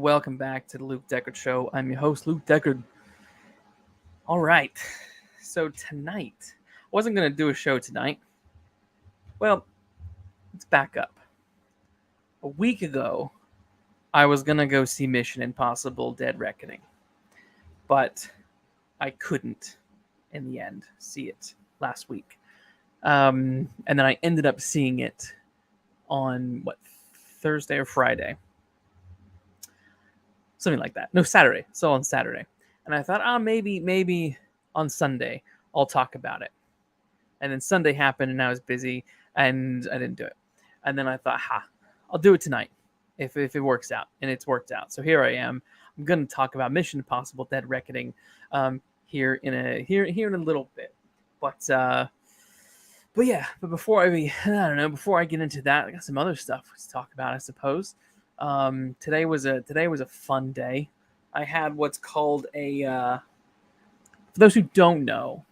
welcome back to the Luke Deckard Show. I'm your host, Luke Deckard. All right, so tonight, I wasn't going to do a show tonight. Well, let's back up. A week ago, I was going to go see Mission Impossible Dead Reckoning, but I couldn't, in the end, see it last week. And then I ended up seeing it on, Thursday or Friday? Something like that. No, Saturday. So on Saturday. And I thought, maybe on Sunday I'll talk about it. And then Sunday happened and I was busy and I didn't do it. And then I thought, I'll do it tonight if it works out. And it's worked out. So here I am. I'm going to talk about Mission Impossible Dead Reckoning here in a little bit. But before I get into that, I got some other stuff to talk about, I suppose. Today was a fun day. I had what's called for those who don't know,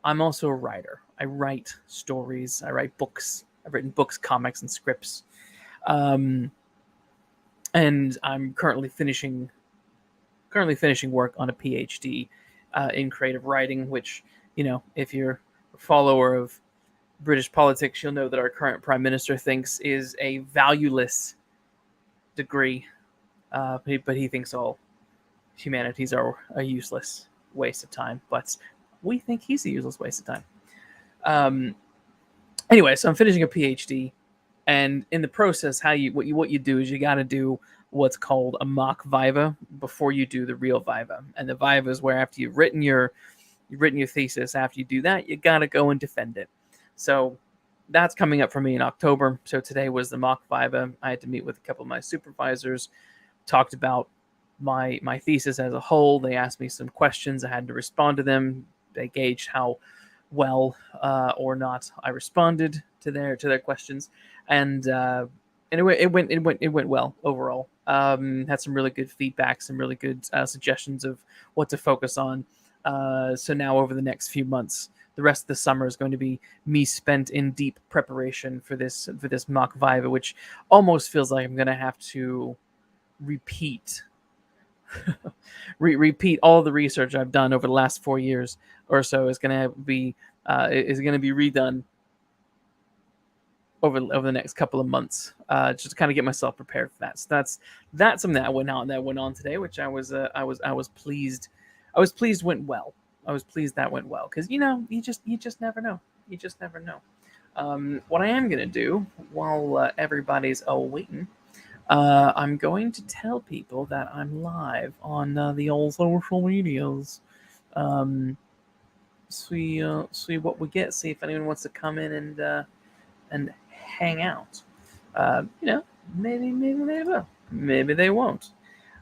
I'm also a writer. I write stories. I write books. I've written books, comics, and scripts. And I'm currently finishing work on a PhD in creative writing, which, if you're a follower of British politics, you'll know that our current Prime Minister thinks is a valueless degree, but he thinks all humanities are a useless waste of time. But we think he's a useless waste of time. Anyway, so I'm finishing a PhD, and in the process, what you do is you got to do what's called a mock viva before you do the real viva, and the viva is where after you've written your thesis, after you do that, you got to go and defend it. So that's coming up for me in October. So today was the mock viva. I had to meet with a couple of my supervisors, talked about my thesis as a whole. They asked me some questions. I had to respond to them. They gauged how well or not I responded to their questions, and it went well overall. Had some really good feedback, some really good suggestions of what to focus on. So now over the next few months, the rest of the summer is going to be me spent in deep preparation for this mock viva, which almost feels like I'm going to have to repeat all the research I've done over the last 4 years or so is going to be redone over the next couple of months, just to kind of get myself prepared for that. So that's something that went on today, which I was pleased. I was pleased went well. I was pleased that went well because you just never know. You just never know. What I am gonna do while everybody's waiting, I'm going to tell people that I'm live on the old social medias. See what we get. See if anyone wants to come in and hang out. Maybe they will. Maybe they won't.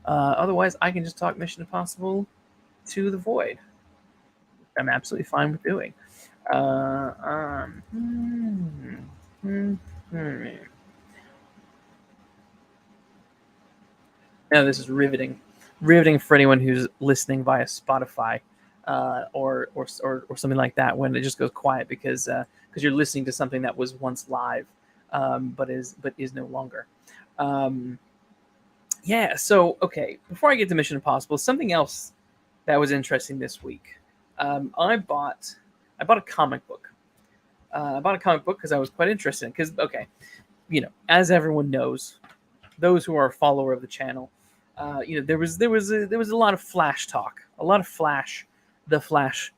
Otherwise, I can just talk Mission Impossible to the void. I'm absolutely fine with doing. Now this is riveting for anyone who's listening via Spotify or something like that, when it just goes quiet because you're listening to something that was once live, but is no longer. So okay, before I get to Mission Impossible, something else that was interesting this week. I bought a comic book. I bought a comic book because I was quite interested. Because as everyone knows, those who are a follower of the channel, there was a lot of Flash talk, the Flash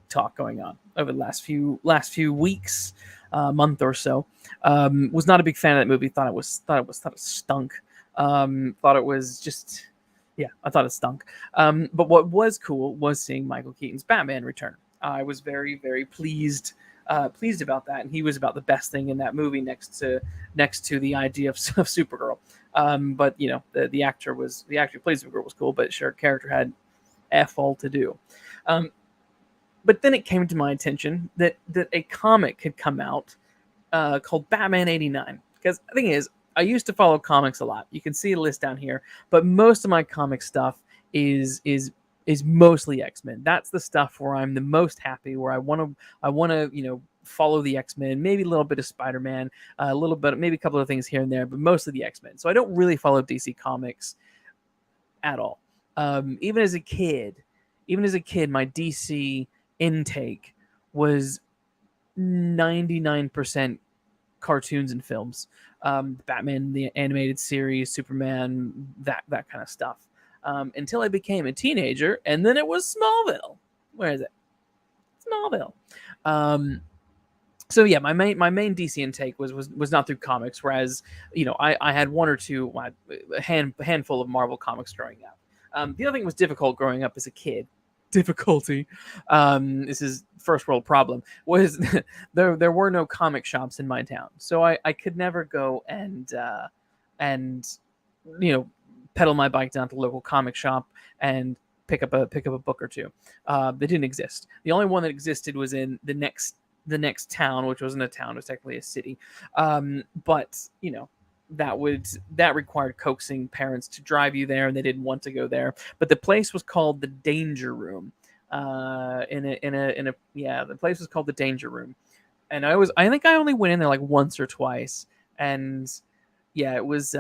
talk going on over the last few weeks, month or so. Was not a big fan of that movie. Thought it stunk. Thought it was just. Yeah, I thought it stunk. But what was cool was seeing Michael Keaton's Batman return. I was very, very pleased about that, and he was about the best thing in that movie next to the idea of Supergirl. But the actor who plays Supergirl was cool, but sure, character had F all to do. But then it came to my attention that a comic had come out called Batman '89. Because the thing is, I used to follow comics a lot. You can see a list down here, but most of my comic stuff is mostly X-Men. That's the stuff where I'm the most happy, where I want to follow the X-Men, maybe a little bit of Spider-Man, a little bit, maybe a couple of things here and there, but mostly the X-Men. So I don't really follow DC Comics at all. Even as a kid, my DC intake was 99% cartoons and films. Batman, the animated series, Superman, that kind of stuff. Until I became a teenager, and then it was Smallville. Where is it? Smallville. So yeah, my main DC intake was not through comics, whereas I had one or two, a handful of Marvel comics growing up. The other thing was difficult growing up as a kid. Difficulty. This is first world problem. Was there were no comic shops in my town, so I could never go and pedal my bike down to the local comic shop and pick up a book or two. They didn't exist. The only one that existed was in the next town, which wasn't a town; it was technically a city. But that required coaxing parents to drive you there, and they didn't want to go there. But the place was called the Danger Room. The place was called the Danger Room, and I think I only went in there like once or twice, and yeah, it was.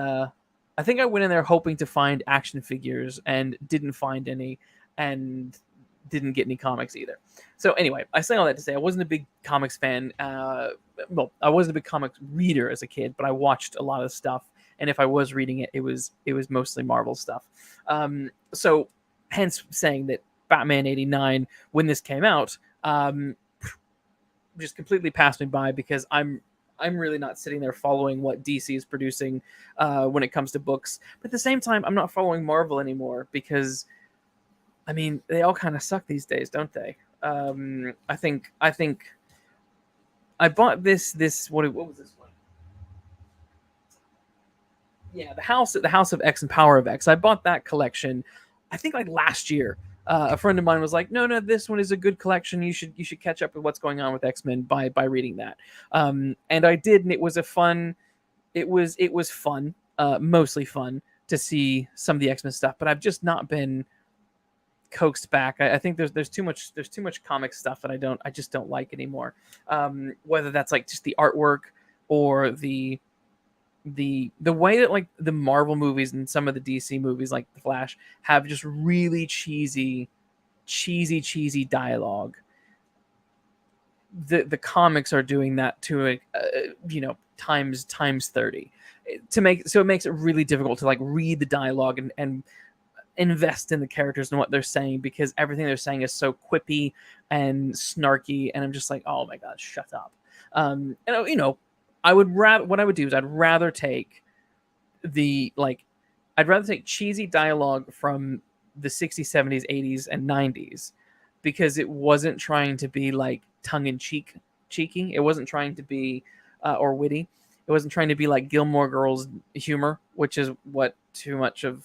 I think I went in there hoping to find action figures and didn't find any, and didn't get any comics either. So anyway, I say all that to say I wasn't a big comics fan. I wasn't a big comics reader as a kid, but I watched a lot of stuff, and if I was reading it, it was mostly Marvel stuff. So hence saying that Batman '89, when this came out, just completely passed me by, because I'm really not sitting there following what DC is producing when it comes to books. But at the same time, I'm not following Marvel anymore, because I mean, they all kind of suck these days, don't they? I think I bought this what was this one? Yeah, the House of X and Power of X. I bought that collection, I think like last year. A friend of mine was like, "No, this one is a good collection. You should catch up with what's going on with X-Men by reading that." And I did, and it was fun, mostly fun to see some of the X-Men stuff. But I've just not been coaxed back. I think there's too much comic stuff that I just don't like anymore. Whether that's like just the artwork or the way that like the Marvel movies and some of the DC movies like The Flash have just really cheesy dialogue. The comics are doing that to times 30 it makes it really difficult to like read the dialogue and invest in the characters and what they're saying, because everything they're saying is so quippy and snarky, and I'm just like, oh my god, shut up. I would rather, what I would do is I'd rather take cheesy dialogue from the 60s, 70s, 80s, and 90s, because it wasn't trying to be like cheeky. It wasn't trying to be or witty. It wasn't trying to be like Gilmore Girls humor, which is what too much of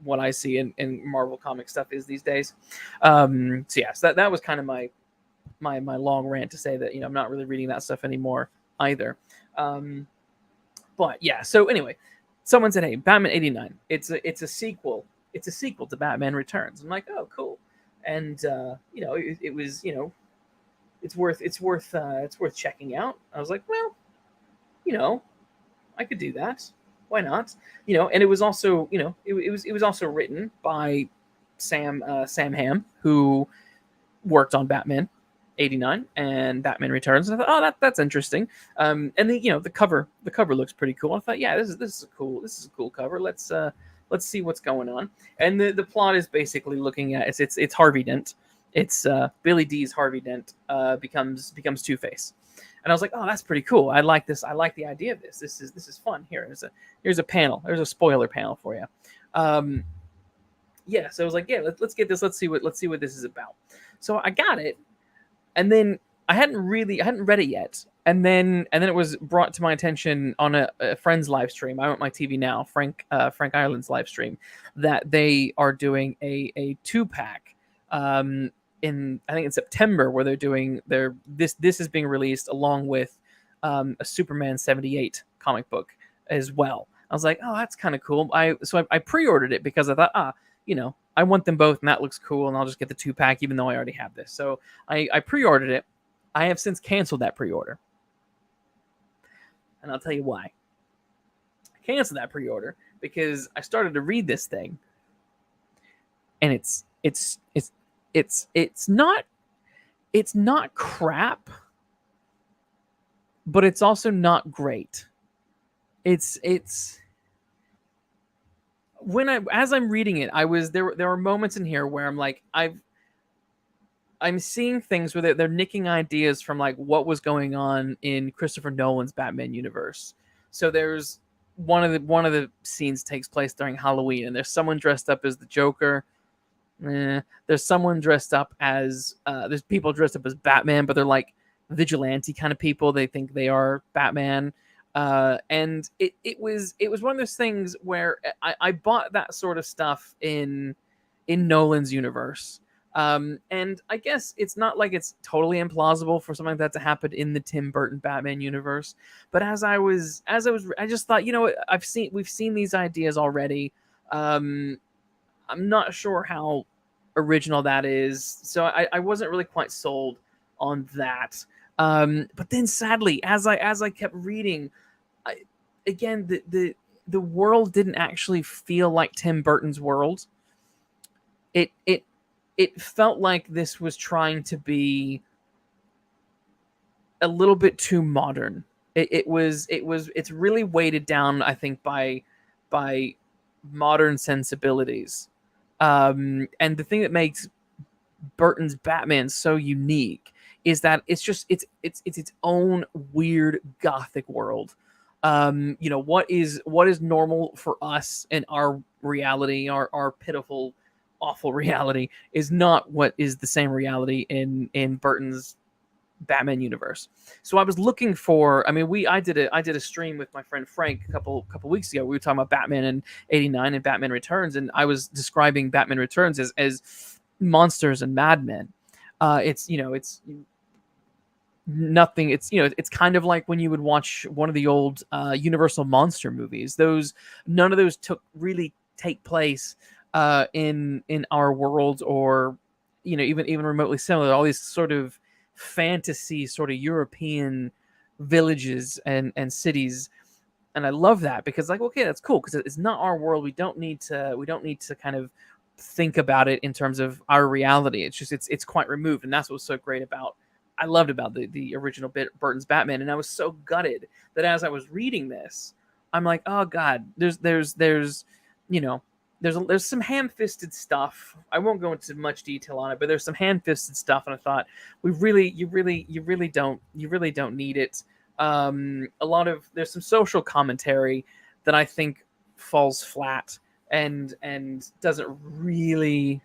what I see in Marvel comic stuff is these days. So yes, that was kind of my long rant to say that I'm not really reading that stuff anymore either. But yeah, so anyway, someone said, "Hey, Batman '89. It's a sequel. It's a sequel to Batman Returns." I'm like, "Oh, cool." And it was it's worth checking out. I was like, well, I could do that. Why not? And it was also it was also written by Sam Hamm, who worked on Batman '89 and Batman Returns. And I thought, oh, that's interesting. And the cover looks pretty cool. I thought, yeah, this is a cool cover. Let's see what's going on. And the plot is basically looking at it's Harvey Dent. It's Billy D's Harvey Dent becomes Two-Face. And I was like, oh, that's pretty cool. I like this. I like the idea of this. This is fun. Here's a panel. There's a spoiler panel for you. Yeah. So I was like, yeah, let's get this. Let's see what this is about. So I got it, and then I hadn't read it yet. And then it was brought to my attention on a friend's live stream. I want my TV now, Frank Ireland's live stream, that they are doing a 2-pack. I think in September, where they're doing this is being released along with a Superman 78 comic book as well. I was like, oh, that's kind of cool. I pre-ordered it because I thought, I want them both, and that looks cool, and I'll just get the 2-pack even though I already have this. So I pre-ordered it. I have since canceled that pre-order, and I'll tell you why. I canceled that pre-order because I started to read this thing, and it's not crap, but it's also not great. It's when as I'm reading it, there were moments in here where I'm like, I'm seeing things where they're nicking ideas from like what was going on in Christopher Nolan's Batman universe. So there's one of the scenes takes place during Halloween, and there's someone dressed up as the Joker. There's someone dressed up as there's people dressed up as Batman, but they're like vigilante kind of people. They think they are Batman. And it was one of those things where I bought that sort of stuff in Nolan's universe. And I guess it's not like it's totally implausible for something like that to happen in the Tim Burton Batman universe. But I just thought, we've seen these ideas already. I'm not sure how original that is, so I wasn't really quite sold on that. But then sadly, as I kept reading, again, the world didn't actually feel like Tim Burton's world. It felt like this was trying to be a little bit too modern. It's really weighted down, I think, by modern sensibilities. And the thing that makes Burton's Batman so unique is that it's its own weird gothic world. What is normal for us in our reality, our pitiful, awful reality, is not what is the same reality in Burton's Batman universe. So I was looking for. I mean, I did a stream with my friend Frank a couple weeks ago. We were talking about Batman in '89 and Batman Returns, and I was describing Batman Returns as monsters and madmen. It's nothing. It's kind of like when you would watch one of the old Universal monster movies. None of those really take place in our world, or even remotely similar. All these sort of fantasy, sort of European villages and cities, and I love that because, like, okay, that's cool because it's not our world. We don't need to kind of think about it in terms of our reality. It's just it's quite removed, and that's what's so great about. I loved about the original Burton's Batman, and I was so gutted that as I was reading this, I'm like, oh god, there's some ham-fisted stuff. I won't go into much detail on it, but there's some ham-fisted stuff, and I thought you really don't need it. There's some social commentary that I think falls flat and doesn't really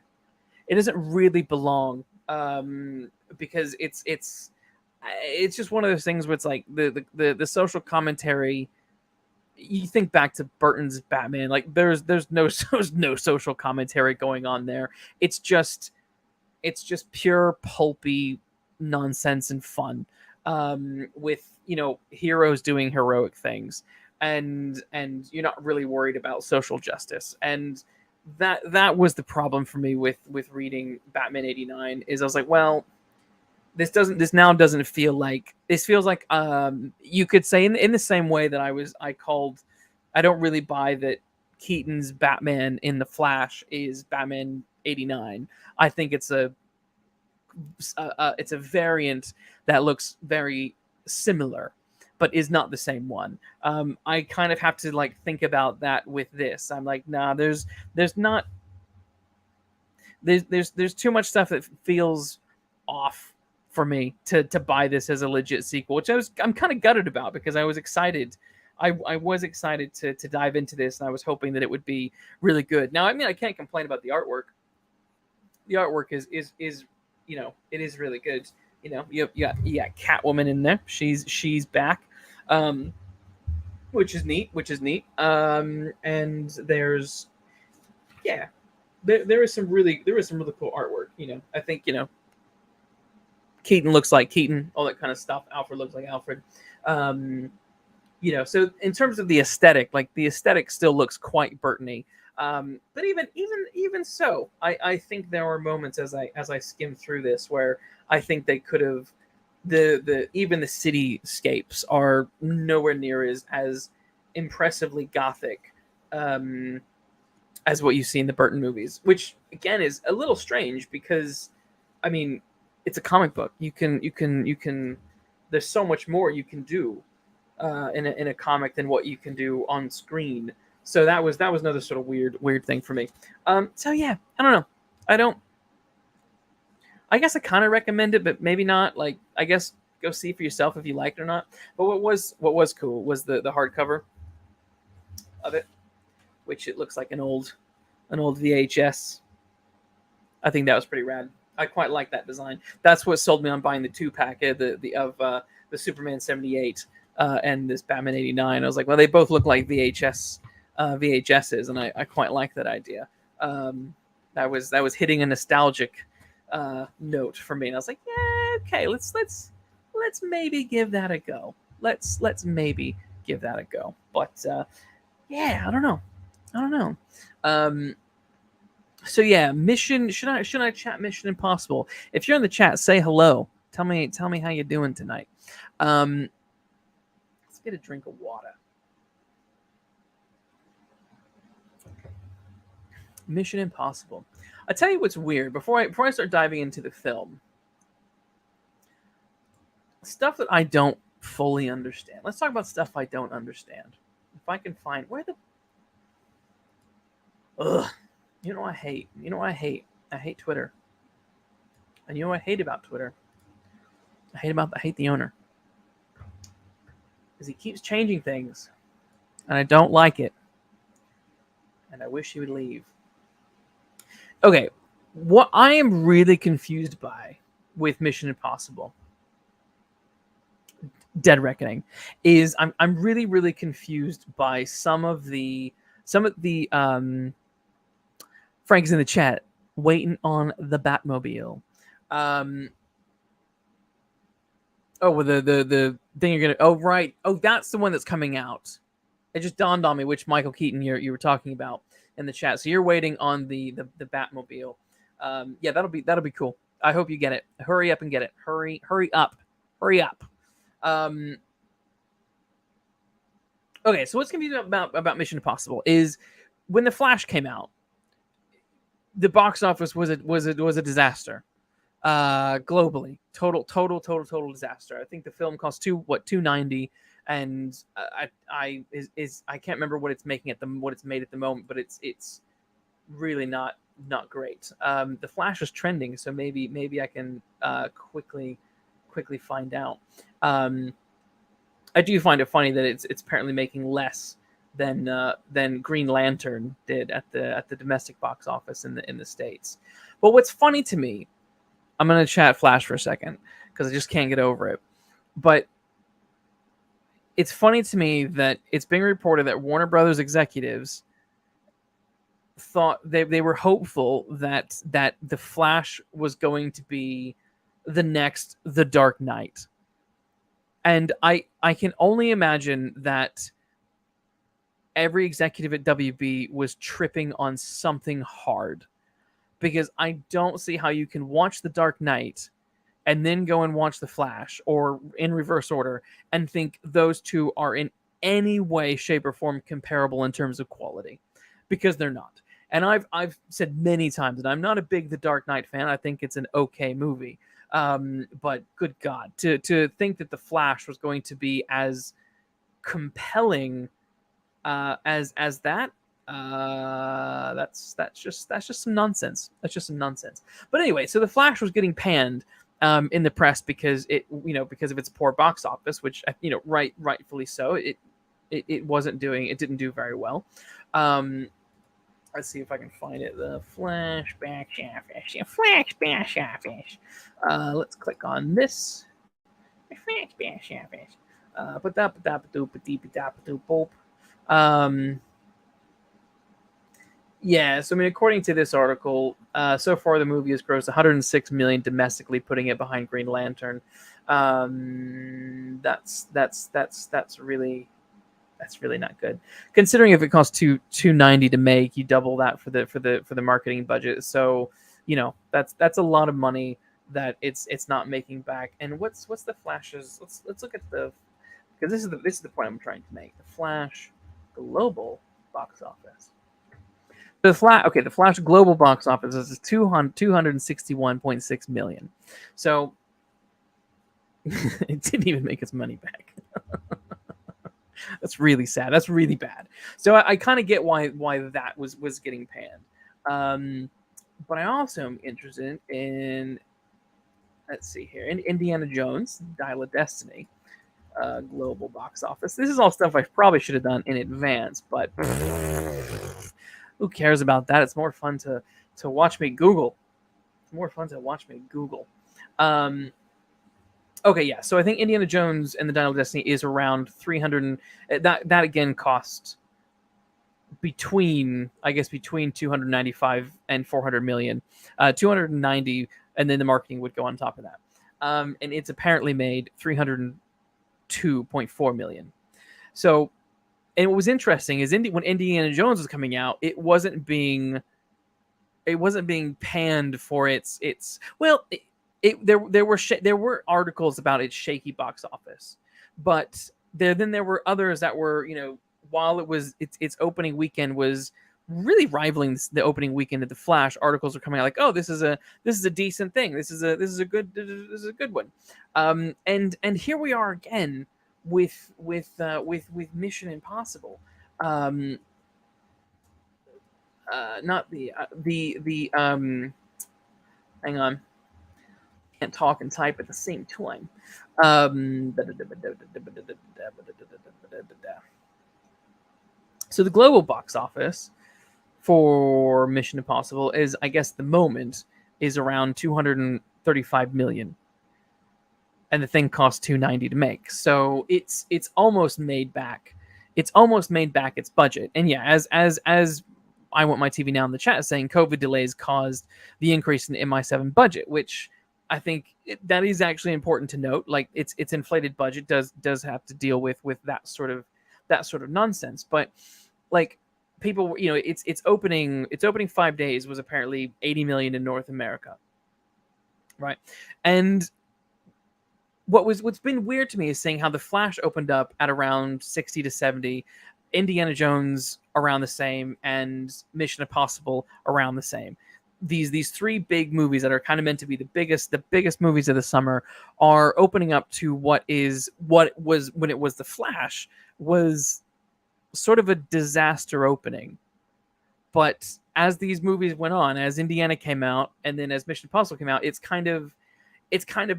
belong, because it's just one of those things where it's like the social commentary. You think back to Burton's Batman, like there's no social commentary going on there. It's just pure pulpy nonsense and fun, with heroes doing heroic things, and you're not really worried about social justice. And that was the problem for me with reading Batman '89. Is I was like, well, this now doesn't feel like. This feels like, you could say in the same way that I don't really buy that Keaton's Batman in The Flash is Batman '89. I think it's a variant that looks very similar, but is not the same one. I kind of have to like think about that with this. I'm like, nah, there's too much stuff that feels off for me to buy this as a legit sequel, which I'm kind of gutted about because I was excited. I was excited to dive into this, and I was hoping that it would be really good. Now, I mean, I can't complain about the artwork. The artwork is it is really good. You got Catwoman in there. She's back, which is neat. And there's there is some really cool artwork. I think Keaton looks like Keaton, all that kind of stuff. Alfred looks like Alfred. So in terms of the aesthetic, like the aesthetic still looks quite Burton-y. But even so, I think there were moments as I skimmed through this where I think they could have the even the cityscapes are nowhere near as impressively gothic as what you see in the Burton movies, which again is a little strange because, I mean, it's a comic book. You can. There's so much more you can do in a comic than what you can do on screen. So that was another sort of weird thing for me. So yeah, I don't know. I don't. I guess I kind of recommend it, but maybe not. Like, I guess go see for yourself if you like it or not. But what was cool was the hardcover of it, which it looks like an old VHS. I think that was pretty rad. I quite like that design. That's what sold me on buying the 2-pack of the Superman 78 and this Batman 89. I was like, well, they both look like VHSs, and I quite like that idea. That was hitting a nostalgic note for me, and I was like, yeah, okay, let's maybe give that a go. Let's maybe give that a go. But yeah, I don't know. So yeah, mission. Should I chat Mission Impossible? If you're in the chat, say hello. Tell me how you doing tonight. Let's get a drink of water. Mission Impossible. I tell you what's weird. Before I start diving into the film, stuff that I don't fully understand. Let's talk about stuff I don't understand. If I can find where the. Ugh. You know what I hate? I hate Twitter. And you know what I hate about Twitter? I hate the owner. Because he keeps changing things. And I don't like it. And I wish he would leave. Okay. What I am really confused by with Mission Impossible Dead Reckoning is I'm really, really confused by some of the Frank's in the chat waiting on the Batmobile. Well, the thing you're gonna. Oh, right. Oh, that's the one that's coming out. It just dawned on me which Michael Keaton you were talking about in the chat. So you're waiting on the Batmobile. Yeah, that'll be cool. I hope you get it. Hurry up and get it. Hurry up. Okay, so what's confusing about Mission Impossible is when The Flash came out, the box office was a disaster globally. Total disaster. I think the film cost $290, and I can't remember what it's making what it's made at the moment, but it's really not great. The Flash was trending, so maybe I can quickly find out. I do find it funny that it's apparently making less than Green Lantern did at the domestic box office in the States. But what's funny to me, I'm gonna chat Flash for a second because I just can't get over it. But it's funny to me that it's being reported that Warner Brothers executives thought they were hopeful that the Flash was going to be the next The Dark Knight. And I can only imagine that every executive at WB was tripping on something hard, because I don't see how you can watch The Dark Knight and then go and watch The Flash, or in reverse order, and think those two are in any way, shape, or form comparable in terms of quality, because they're not. And I've said many times that I'm not a big The Dark Knight fan. I think it's an okay movie. But good God, to think that The Flash was going to be as compelling as that, that's just some nonsense. That's just some nonsense. But anyway, so The Flash was getting panned in the press because because of its poor box office, which rightfully so. It didn't do very well. Let's see if I can find it. The Flash box office. Flash box office. Let's click on this. Flash box office. Yeah, so I mean, according to this article, so far the movie has grossed $106 million domestically, putting it behind Green Lantern. That's really not good, considering if it costs $290 to make, you double that for the marketing budget. So that's a lot of money that it's not making back. And what's the Flash's? Let's look at the, because this is the point I'm trying to make. The Flash global box office. The Flash global box office is 261.6 million. So it didn't even make its money back. That's really sad. That's really bad. So I kind of get why that was getting panned. But I also am interested in, let's see here, in Indiana Jones, Dial of Destiny, global box office. This is all stuff I probably should have done in advance, but who cares about that? It's more fun to watch me Google. It's more fun to watch me Google. Okay, yeah. So I think Indiana Jones and the Dial of Destiny is around 300. That again cost between 295 and 400 million. 290, and then the marketing would go on top of that. And it's apparently made 302.4 million. So, and what was interesting is when Indiana Jones was coming out, it wasn't being panned for its well. There were articles about its shaky box office, but there were others that were, while its opening weekend was really rivaling the opening weekend of The Flash, articles are coming out like, oh, this is a decent thing, this is a good one, and here we are again with Mission Impossible, not the hang on. Can't talk and type at the same time. So the global box office for Mission Impossible is, I guess, the moment is around 235 million, and the thing cost 290 to make. So it's almost made back. It's almost made back its budget. And yeah, as I Want My TV Now in the chat is saying, COVID delays caused the increase in the MI7 budget, which I think that is actually important to note. Like its inflated budget does have to deal with that sort of nonsense. But like people, its opening 5 days was apparently 80 million in North America, right? And what's been weird to me is seeing how The Flash opened up at around 60 to 70, Indiana Jones around the same, and Mission Impossible around the same. These three big movies that are kind of meant to be the biggest movies of the summer are opening up to what was, when it was The Flash, was sort of a disaster opening. But as these movies went on, as Indiana came out, and then as Mission Impossible came out, it's kind of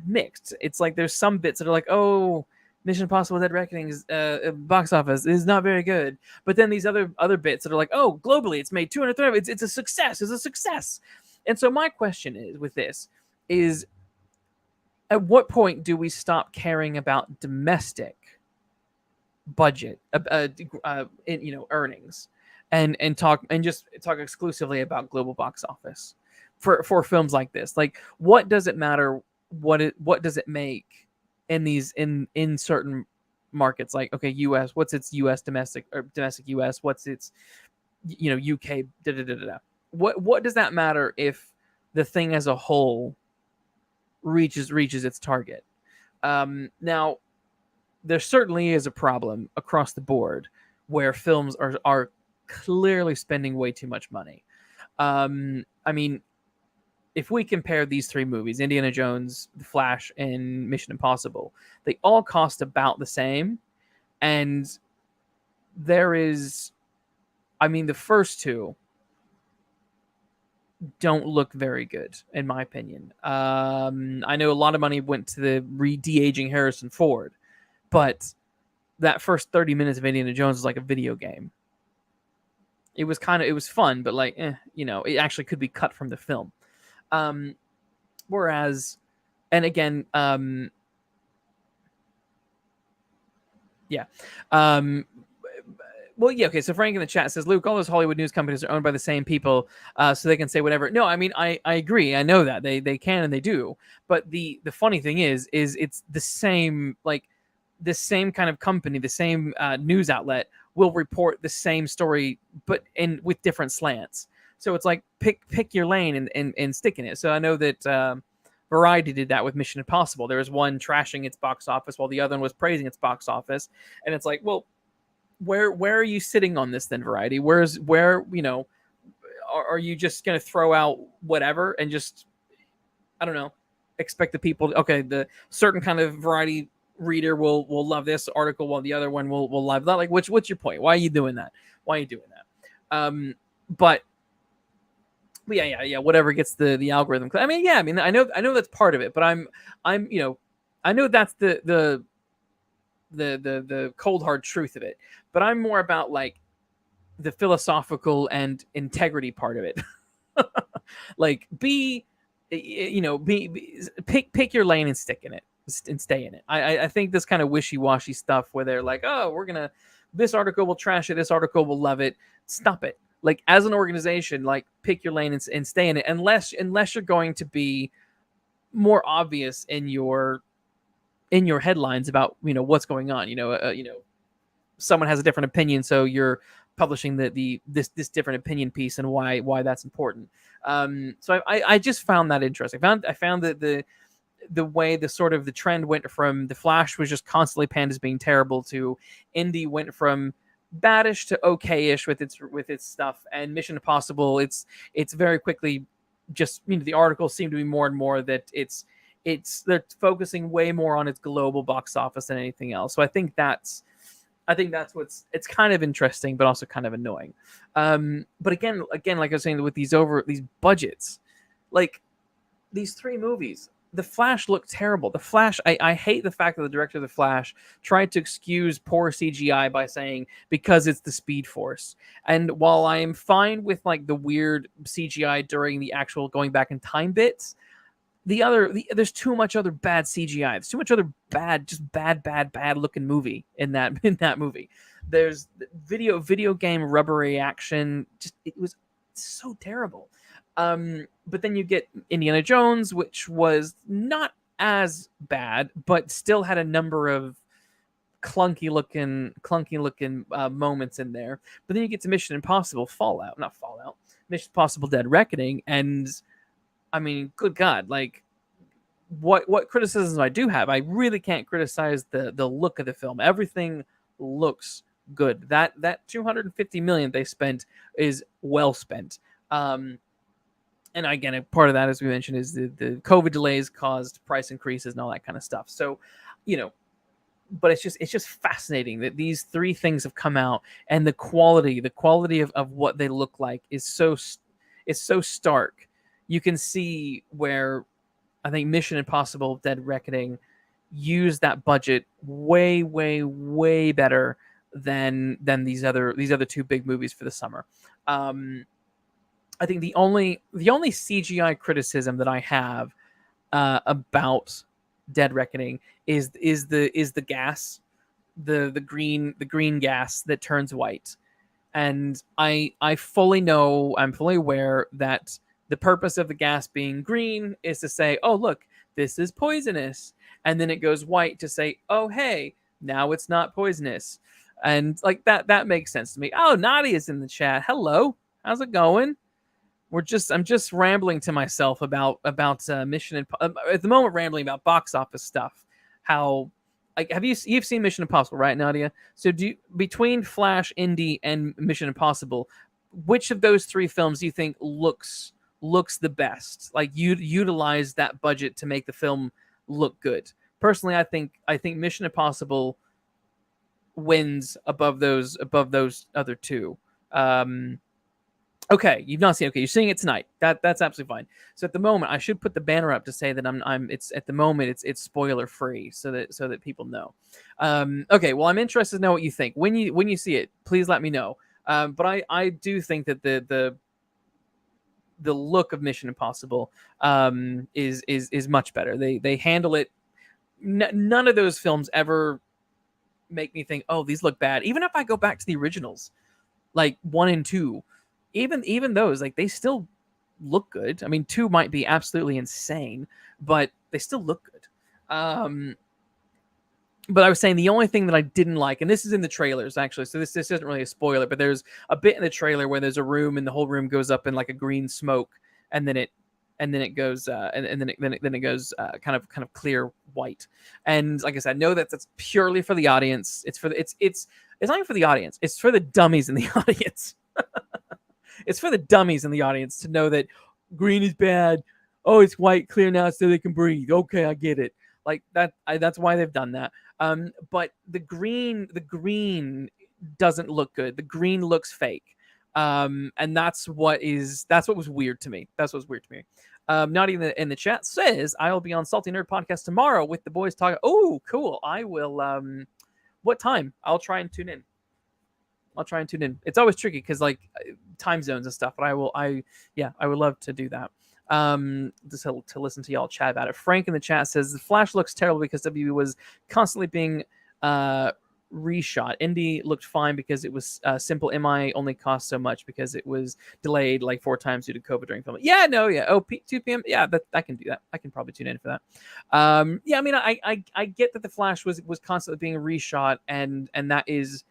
mixed. It's like there's some bits that are like, oh, Mission Impossible Dead Reckoning's box office is not very good. But then these other bits that are like, oh, globally it's made 230. It's a success. It's a success. And so my question is with this is, at what point do we stop caring about domestic budget, earnings, and talk exclusively about global box office for films like this? Like, what does it matter? What does it make in these in certain markets? Like, okay, US, what's its US domestic, or domestic US, what's its UK, what does that matter if the thing as a whole reaches its target? Now there certainly is a problem across the board where films are clearly spending way too much money. I mean, if we compare these three movies, Indiana Jones, The Flash, and Mission Impossible, they all cost about the same. And there is, the first two don't look very good, in my opinion. I know a lot of money went to the de-aging Harrison Ford, but that first 30 minutes of Indiana Jones was like a video game. It was fun, but like, it actually could be cut from the film. Whereas, and again, yeah. Well, yeah, okay. So Frank in the chat says, Luke, all those Hollywood news companies are owned by the same people, so they can say whatever. No, I agree. I know that they can and they do. But the funny thing is it's the same, like the same kind of company, the same news outlet will report the same story, but with different slants. So it's like pick your lane and stick in it. So I know that Variety did that with Mission Impossible. There was one trashing its box office while the other one was praising its box office, and it's like, well, where are you sitting on this then, Variety? Where are you just going to throw out whatever and just, I don't know, expect the people okay, the certain kind of Variety reader will love this article while the other one will love that? Like, what's your point? Why are you doing that? But yeah, whatever gets the algorithm. I mean, I know that's part of it, but I'm I know that's the cold hard truth of it, but I'm more about like the philosophical and integrity part of it. Like, be pick your lane and stick in it and stay in it. I think this kind of wishy-washy stuff where they're like, oh, this article will trash it, this article will love it. Stop it. Like, as an organization, like, pick your lane and stay in it, unless you're going to be more obvious in your headlines about what's going on. Someone has a different opinion, so you're publishing this different opinion piece and why that's important. So I just found that interesting. I found that the way the sort of the trend went from The Flash was just constantly panned as being terrible to Indy went from baddish to okayish with its stuff, and Mission Impossible, it's very quickly just the articles seem to be more and more that they're focusing way more on its global box office than anything else. So I think that's it's kind of interesting, but also kind of annoying. But again, like I was saying, with these budgets, like these 3 movies, The Flash looked terrible. The Flash, I hate the fact that the director of The Flash tried to excuse poor CGI by saying because it's the Speed Force. And while I am fine with like the weird CGI during the actual going back in time bits, there's too much other bad CGI. There's too much other bad looking movie in that movie. There's video game rubbery action. It was so terrible. But then you get Indiana Jones, which was not as bad, but still had a number of clunky looking moments in there. But then you get to Mission Impossible Mission Impossible Dead Reckoning, and I mean, good God, like what criticisms I do have, I really can't criticize the look of the film. Everything looks good. That $250 million they spent is well spent. And again, a part of that, as we mentioned, is the COVID delays caused price increases and all that kind of stuff. So, but it's just fascinating that these 3 things have come out, and the quality of what they look like is so stark. You can see where I think Mission Impossible Dead Reckoning used that budget way, way, way better than these other 2 big movies for the summer. I think the only CGI criticism that I have about Dead Reckoning is the gas, the green gas that turns white, and I'm fully aware that the purpose of the gas being green is to say, oh look, this is poisonous, and then it goes white to say, oh hey, now it's not poisonous, and like that makes sense to me. Oh, Nadia's in the chat. Hello, how's it going? I'm just rambling to myself about Mission at the moment, rambling about box office stuff. How, like, you've seen Mission Impossible, right, Nadia? So between Flash, Indy, and Mission Impossible, which of those 3 films do you think looks the best? Like, you utilize that budget to make the film look good. Personally, I think Mission Impossible wins above those other 2. Okay, you've not seen. Okay, you're seeing it tonight. That's absolutely fine. So at the moment, I should put the banner up to say that it's at the moment it's spoiler free, so that people know. Okay, well, I'm interested to know what you think when you see it. Please let me know. But I do think that the look of Mission Impossible is much better. They handle it. None of those films ever make me think, oh, these look bad. Even if I go back to the originals, like 1 and 2. Even those, like, they still look good. I mean, 2 might be absolutely insane, but they still look good. But I was saying the only thing that I didn't like, and this is in the trailers actually, so this isn't really a spoiler, but there's a bit in the trailer where there's a room and the whole room goes up in like a green smoke, and then and then it goes and then it goes kind of clear white. And like I said, I know that that's purely for the audience. It's for the, it's not even for the audience. It's for the dummies in the audience. It's for the dummies in the audience to know that green is bad. Oh, it's white clear now so they can breathe. Okay, I get it. Like that. That's why they've done that. But the green doesn't look good. The green looks fake. And that's what was weird to me. That's what's weird to me. Naughty in the chat says I will be on Salty Nerd podcast tomorrow with the boys talking. Oh, cool. I will. What time? I'll try and tune in. It's always tricky because like time zones and stuff, but I would love to do that. Just to listen to y'all chat about it. Frank in the chat says the Flash looks terrible because WB was constantly being reshot. Indy looked fine because it was simple. MI only cost so much because it was delayed like 4 times due to COVID during filming. Yeah, no, yeah. 2 p.m. Yeah, I can do that. I can probably tune in for that. Yeah, I mean, I get that the Flash was constantly being reshot, and that is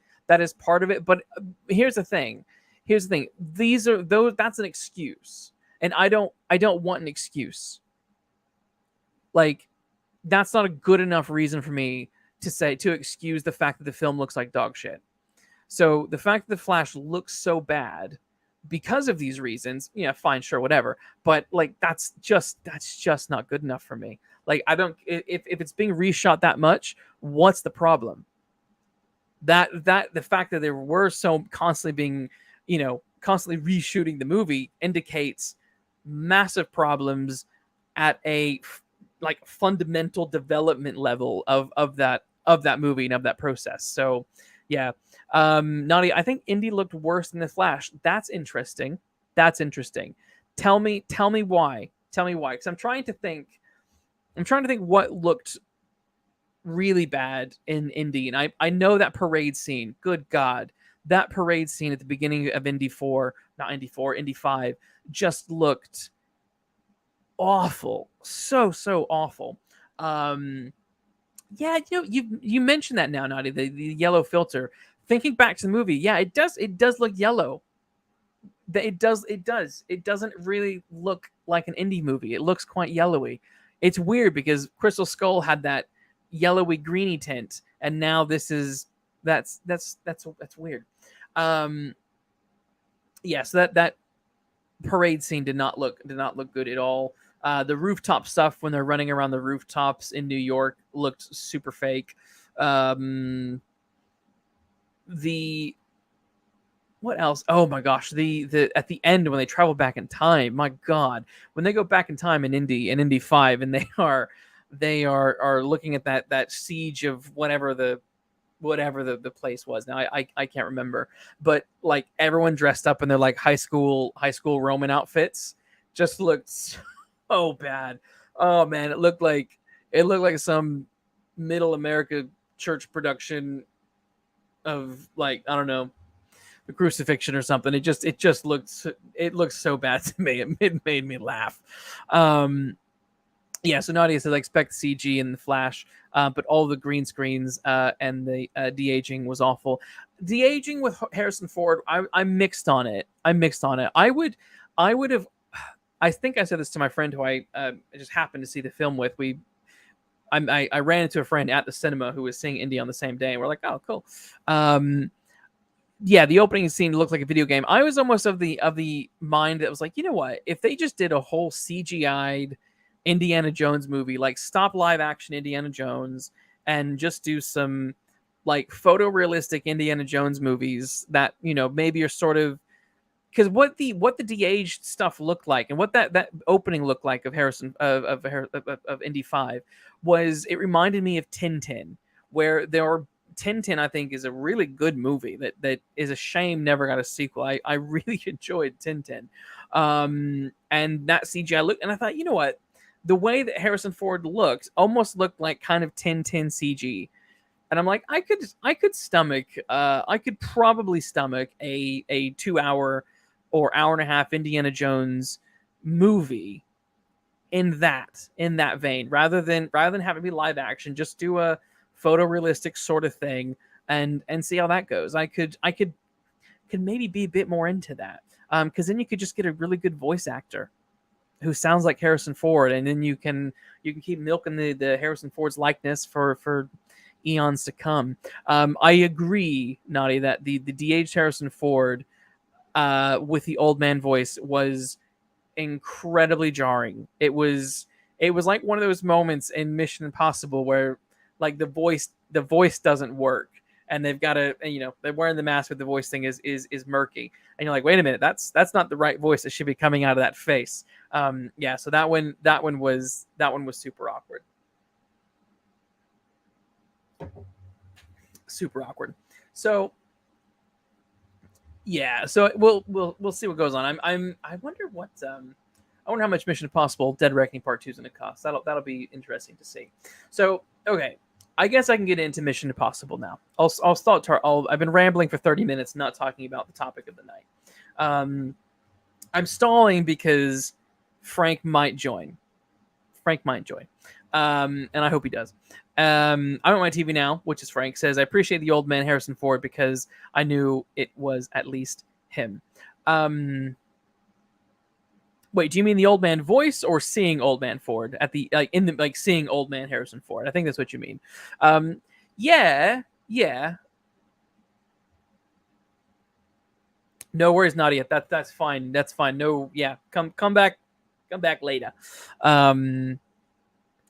part of it. But here's the thing. That's an excuse, and I don't want an excuse. Like, that's not a good enough reason for me to excuse the fact that the film looks like dog shit. So the fact that the Flash looks so bad because of these reasons, yeah, fine, sure, whatever. But like that's just not good enough for me. Like I don't if it's being reshot that much, what's the problem? That the fact that there were so constantly being, constantly reshooting the movie indicates massive problems at a like fundamental development level of that movie and of that process. So yeah. Naughty, I think Indy looked worse than the Flash. That's interesting. Tell me why. Because I'm trying to think what looked really bad in Indy. And I know that parade scene, good God, that parade scene at the beginning of Indy 5 just looked awful. So awful. Yeah, you mentioned that now, Naughty, the yellow filter. Thinking back to the movie, yeah, it does look yellow. It does. It doesn't really look like an indie movie. It looks quite yellowy. It's weird because Crystal Skull had that yellowy greeny tint, and now this is that's weird. Yeah, so that parade scene did not look good at all. The rooftop stuff when they're running around the rooftops in New York looked super fake. What else? Oh my gosh, the at the end when they travel back in time, my God, when they go back in time in Indy 5 and they are looking at that siege of whatever the place was. Now I can't remember, but like everyone dressed up in their like high school Roman outfits just looked so bad. Oh man, it looked like some middle America church production of like, I don't know, the crucifixion or something. It just looked so bad to me. It made me laugh. Yeah, so Nadia says I expect CG in the Flash, but all the green screens and the de-aging was awful. De-aging with Harrison Ford, I'm mixed on it. I would have. I think I said this to my friend who I just happened to see the film with. I ran into a friend at the cinema who was seeing Indy on the same day, and we're like, oh, cool. Yeah, the opening scene looked like a video game. I was almost of the mind that was like, you know what? If they just did a whole CGI'd Indiana Jones movie, like stop live action Indiana Jones and just do some like photorealistic Indiana Jones movies that, maybe are sort of, because what the de-aged stuff looked like and what that opening looked like of Harrison of Indy 5 was, it reminded me of Tintin, where there were Tintin, I think, is a really good movie that is a shame never got a sequel. I really enjoyed Tintin. And that CGI looked, and I thought, you know what? The way that Harrison Ford looked almost looked like kind of Tintin CG. And I'm like, I could probably stomach a 2 hour or hour and a half Indiana Jones movie in that vein, rather than having it be live action. Just do a photorealistic sort of thing and see how that goes. I could maybe be a bit more into that, because then you could just get a really good voice actor who sounds like Harrison Ford, and then you can keep milking the Harrison Ford's likeness for eons to come. I agree, Naughty, that the de-aged Harrison Ford with the old man voice was incredibly jarring. It was like one of those moments in Mission Impossible where like the voice doesn't work, and they've got to, they're wearing the mask, but the voice thing is murky, and you're like, wait a minute, that's not the right voice that should be coming out of that face. Yeah, so that one was super awkward. Super awkward. So yeah, so we'll see what goes on. I wonder what I wonder how much Mission Impossible Dead Reckoning Part 2 is going to cost. That'll be interesting to see. So, okay, I guess I can get into Mission Impossible now. I'll start. I've been rambling for 30 minutes, not talking about the topic of the night. I'm stalling because Frank might join. And I hope he does. I'm on my TV now, which is Frank says, I appreciate the old man Harrison Ford because I knew it was at least him. Wait, do you mean the old man voice or seeing old man Ford at the seeing old man Harrison Ford? I think that's what you mean. Yeah. No worries, Nadia. That's fine. That's fine. No, yeah. Come back later. And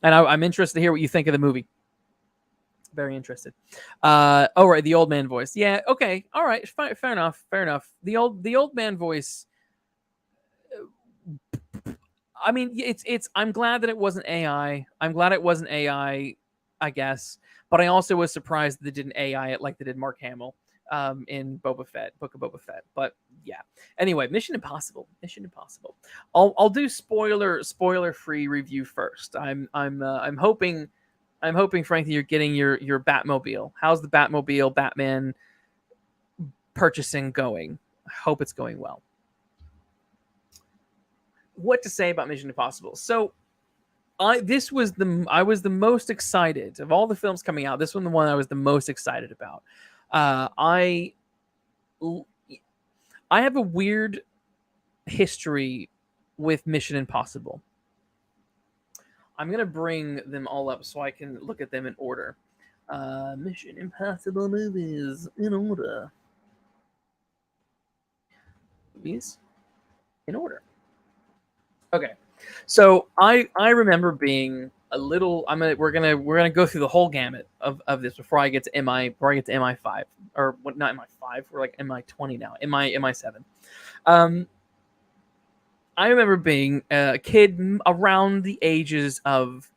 I'm interested to hear what you think of the movie. Very interested. Oh right, the old man voice. Yeah. Okay. All right. Fair enough. The old man voice. I mean, it's. I'm glad that it wasn't AI. I guess, but I also was surprised that they didn't AI it like they did Mark Hamill in Boba Fett, Book of Boba Fett. But yeah. Anyway, Mission Impossible. I'll do spoiler free review first. I'm hoping, Frank, that you're getting your Batmobile. How's the Batmobile Batman purchasing going? I hope it's going well. What to say about Mission Impossible? So I was the most excited of all the films coming out. This one, the one I was the most excited about. I have a weird history with Mission Impossible. I'm gonna bring them all up so I can look at them in order. Mission Impossible movies in order. Movies in order. Okay, so I remember being a little. We're gonna go through the whole gamut of this before I get to MI5, or what? Not MI5. We're like MI20 now. MI7. I remember being a kid around the ages of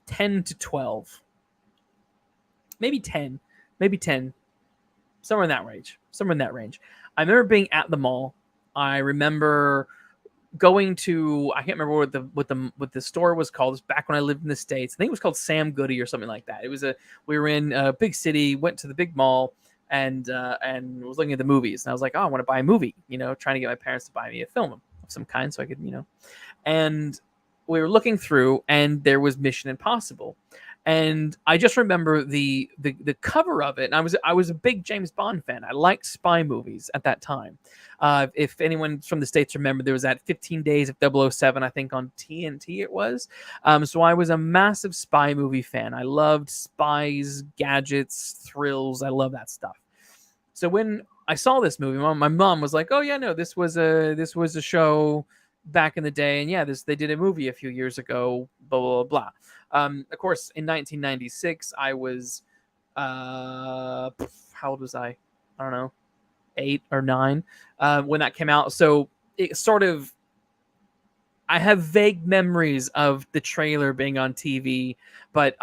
10 to 12, maybe 10, somewhere in that range. I remember being at the mall. I remember going to, I can't remember what the store was called. It was back when I lived in the States. I think it was called Sam Goody or something like that. We were in a big city, went to the big mall, and was looking at the movies. And I was like, oh, I want to buy a movie, trying to get my parents to buy me a film of some kind so I could, and we were looking through, and there was Mission Impossible. And I just remember the cover of it. And I was a big James Bond fan. I liked spy movies at that time. If anyone from the States remember, there was that 15 Days of 007, I think, on TNT it was. So I was a massive spy movie fan. I loved spies, gadgets, thrills. I love that stuff. So when I saw this movie, my mom was like, "Oh yeah, no, this was a show back in the day, and yeah, they did a movie a few years ago, blah blah blah." Of course, in 1996, I was how old was I? I don't know, 8 or 9 when that came out. So it sort of, I have vague memories of the trailer being on TV, but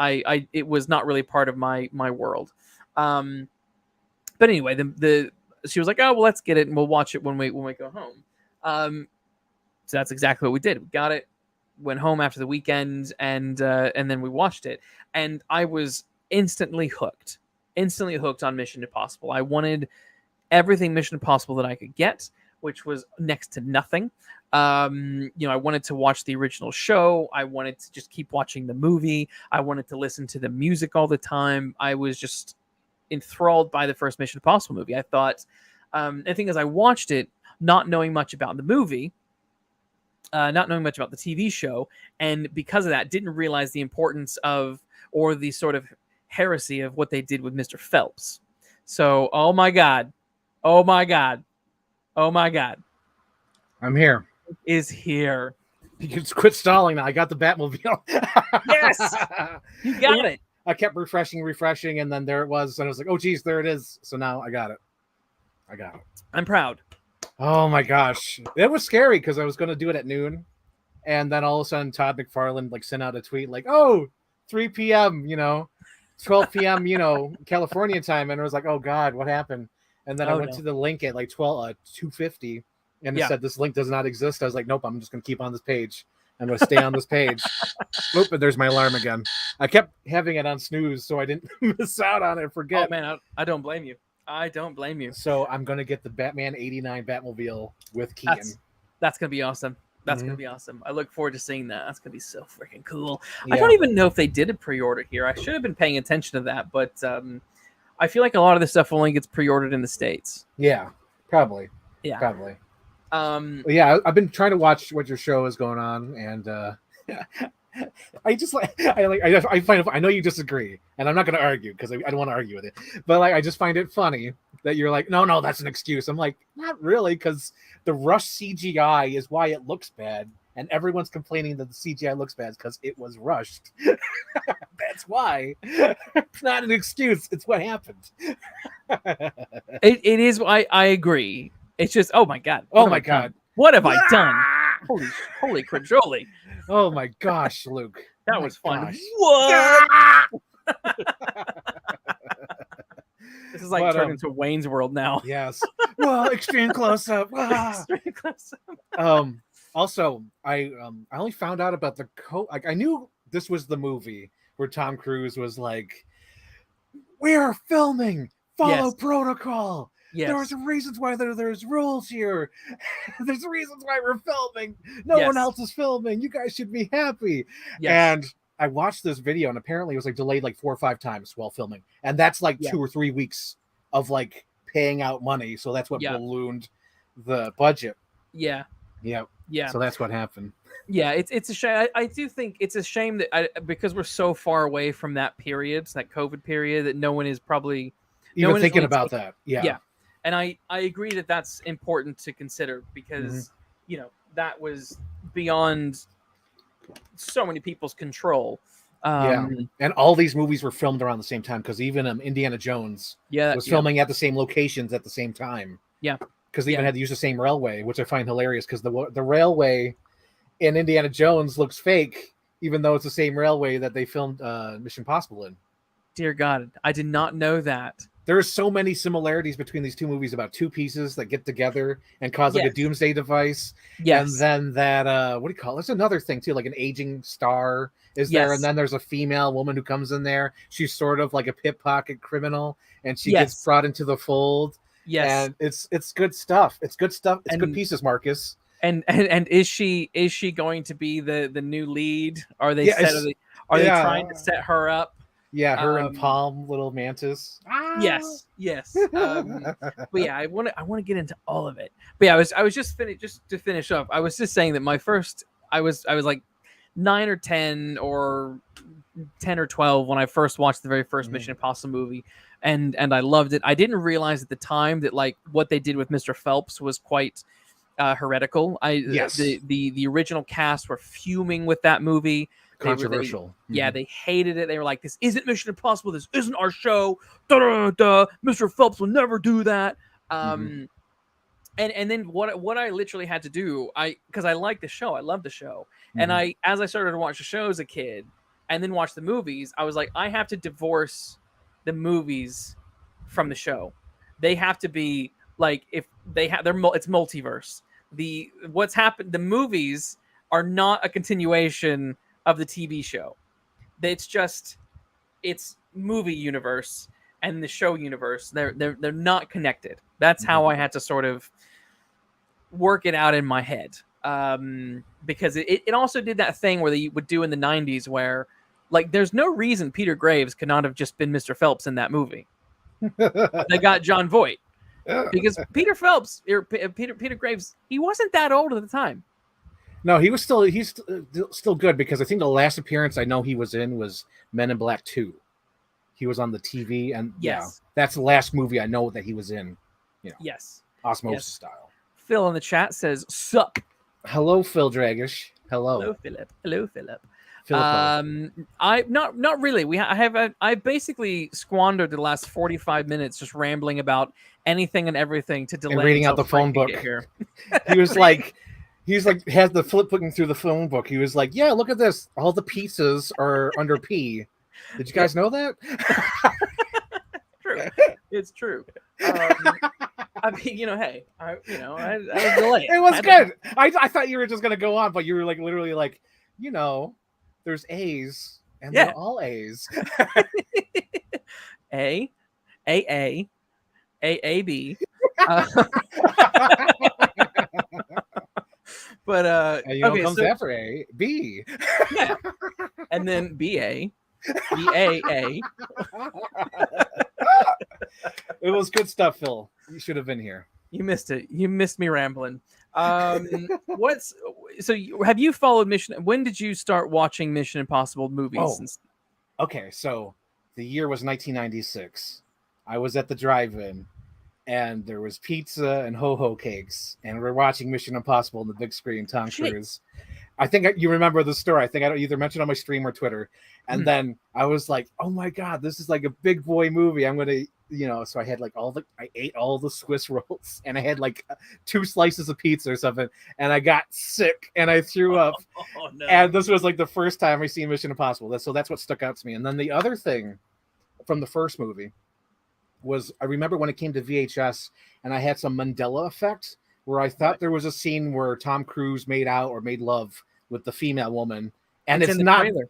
it was not really part of my world. But anyway, she was like, "Oh well, let's get it and we'll watch it when we go home." So that's exactly what we did. We got it, went home after the weekend, and then we watched it, and I was instantly hooked on Mission Impossible. I wanted everything Mission Impossible that I could get, which was next to nothing. I wanted to watch the original show. I wanted to just keep watching the movie. I wanted to listen to the music all the time. I was just enthralled by the first Mission Impossible movie. I thought, the thing is, I watched it not knowing much about the movie. not knowing much about the TV show, and because of that, didn't realize the importance of, or the sort of heresy of what they did with Mr. Phelps. So, oh my God, oh my God, oh my God, I'm here. is here. You can just quit stalling now. I got the Batmobile. Yes, you got it. I kept refreshing, and then there it was, and I was like, oh geez, there it is. So now I got it. I'm proud. Oh my gosh, it was scary because I was going to do it at noon, and then all of a sudden Todd McFarlane like sent out a tweet like, oh, 3 p.m. 12 p.m. California time, and I was like, oh God, what happened? And then I went to the link at like 2:50, and it said this link does not exist. I was like, nope, I'm just going to keep on this page. I'm going to stay on this page. Oop, but there's my alarm again. I kept having it on snooze so I didn't miss out on it. Forget. Oh man, I don't blame you. I don't blame you. So I'm going to get the Batman 89 Batmobile with Keaton. That's going to be awesome. That's going to be awesome. I look forward to seeing that. That's going to be so freaking cool. Yeah. I don't even know if they did a pre-order here. I should have been paying attention to that, but I feel like a lot of this stuff only gets pre-ordered in the States. Yeah, probably. Yeah. Probably. Yeah, I've been trying to watch what your show is going on, and I just I find it, I know you disagree, and I'm not going to argue because I don't want to argue with it, but like I just find it funny that you're like, no, that's an excuse. I'm like, not really, because the rush CGI is why it looks bad, and everyone's complaining that the CGI looks bad because it was rushed. That's why. It's not an excuse. It's what happened. it is. I agree. It's just, oh my God. Oh my God. What have I done? Holy crajoli. Oh my gosh, Luke. That was fun. Gosh. What? This is like turned into Wayne's World now. Yes. Well, extreme close up. Extreme close up. Also, I only found out about the like I knew this was the movie where Tom Cruise was like, "We are filming. Follow protocol. Yes. There are some reasons why there's rules here. There's reasons why we're filming. No one else is filming. You guys should be happy." Yes. And I watched this video, and apparently it was like delayed like 4 or 5 times while filming, and that's like 2 or 3 weeks of like paying out money. So that's what ballooned the budget. Yeah. So that's what happened. Yeah, it's a shame. I do think it's a shame that because we're so far away from that period, that COVID period, that no one is probably even thinking about that. Yeah. And I agree that that's important to consider because, that was beyond so many people's control. And all these movies were filmed around the same time because even Indiana Jones was filming at the same locations at the same time. Yeah. Because they even had to use the same railway, which I find hilarious because the railway in Indiana Jones looks fake, even though it's the same railway that they filmed Mission Impossible in. Dear God, I did not know that. There are so many similarities between these two movies about 2 pieces that get together and cause like a doomsday device. Yes. And then that, what do you call it? There's another thing too, like an aging star is there. And then there's a female woman who comes in there. She's sort of like a pickpocket criminal and she gets brought into the fold. Yes. And it's good stuff. It's good stuff. It's good pieces, Marcus. And is she going to be the new lead? Are they they trying to set her up? Yeah, her and Palm, little Mantis. Yes. But yeah, I want to get into all of it. But yeah, I was just to finish up. I was just saying that my first, I was like 9 or 10 or 10 or 12 when I first watched the very first Mission Impossible movie, and I loved it. I didn't realize at the time that like what they did with Mr. Phelps was quite heretical. The original cast were fuming with that movie. Controversial. They hated it. They were like, "This isn't Mission Impossible. This isn't our show. Mr. Phelps will never do that." And then what I literally had to do, because I liked the show, I loved the show, and as I started to watch the show as a kid, and then watch the movies, I was like, I have to divorce the movies from the show. They have to be like, if they have it's multiverse. What's happened? The movies are not a continuation of the TV show. It's movie universe and the show universe. They're not connected. That's how I had to sort of work it out in my head. Because it also did that thing where they would do in the 90s where like there's no reason Peter Graves could not have just been Mr. Phelps in that movie. They got John Voight. Because Peter Phelps or Peter Graves, he wasn't that old at the time. No, he's still good because I think the last appearance I know he was in was Men in Black 2. He was on the TV, and yeah, Yes. that's the last movie I know that he was in. You know, Yes. osmosis Yes. style. Phil in the chat says, "Sup." Hello, Phil Dragish. Hello. Hello, Philip. Hello, Philip. Filippo. I not really. I basically squandered the last 45 minutes just rambling about anything and everything to delay And reading out until the Frank phone could book. get here. He was like, has the flip looking through the phone book. He was like, yeah, look at this. All the pizzas are under P. Did you guys know that? True. It's true. I mean, hey, I was delayed. It was good. I thought you were just gonna go on, but you were like literally like, there's A's and they're all A's. A, B. But and comes after A, B. Yeah, and then BA, BAA. It was good stuff, Phil. You should have been here. You missed it. You missed me rambling. Have you followed Mission? When did you start watching Mission Impossible movies? Okay, so the year was 1996. I was at the drive-in, and there was pizza and ho-ho cakes, and we're watching Mission Impossible on the big screen. Tom Cruise. I think you remember the story. I think I either mentioned on my stream or Twitter, and then I was like, "Oh my god, this is like a big boy movie." I'm gonna, So I had like I ate all the Swiss rolls, and I had like 2 slices of pizza or something, and I got sick and I threw up. Oh, no. And this was like the first time I seen Mission Impossible. So that's what stuck out to me. And then the other thing from the first movie was I remember when it came to VHS, and I had some Mandela effect where I thought there was a scene where Tom Cruise made out or made love with the female woman, and it's not. Trailer.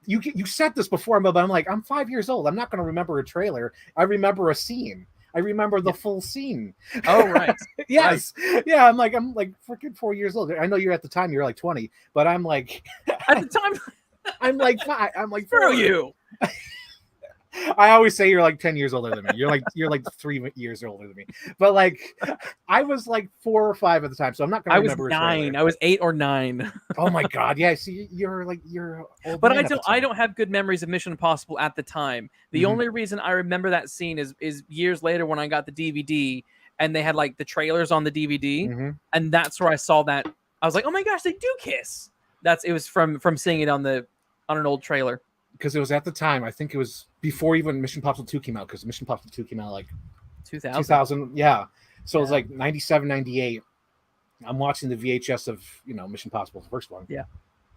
You said this before, but I'm like, I'm 5 years old. I'm not going to remember a trailer. I remember a scene. I remember the full scene. Oh, right. Yes. Right. Yeah. I'm like freaking 4 years old. I know you're at the time, you're like 20, but I'm like, at the time, I'm like 5. I'm like, screw you. I always say you're like 10 years older than me. You're like 3 years older than me. But like, I was like 4 or 5 at the time, so I'm not going to remember. I was 9. I was 8 or 9. Oh my god! Yeah, see, you're old. But I don't have good memories of Mission Impossible at the time. The only reason I remember that scene is years later when I got the DVD and they had like the trailers on the DVD, and that's where I saw that. I was like, oh my gosh, they do kiss. It was from seeing it on an old trailer. Because it was at the time, I think it was before even Mission Impossible 2 came out, because Mission Impossible 2 came out like 2000. Yeah. So it was like 97, 98. I'm watching the VHS of, Mission Impossible, the first one. Yeah.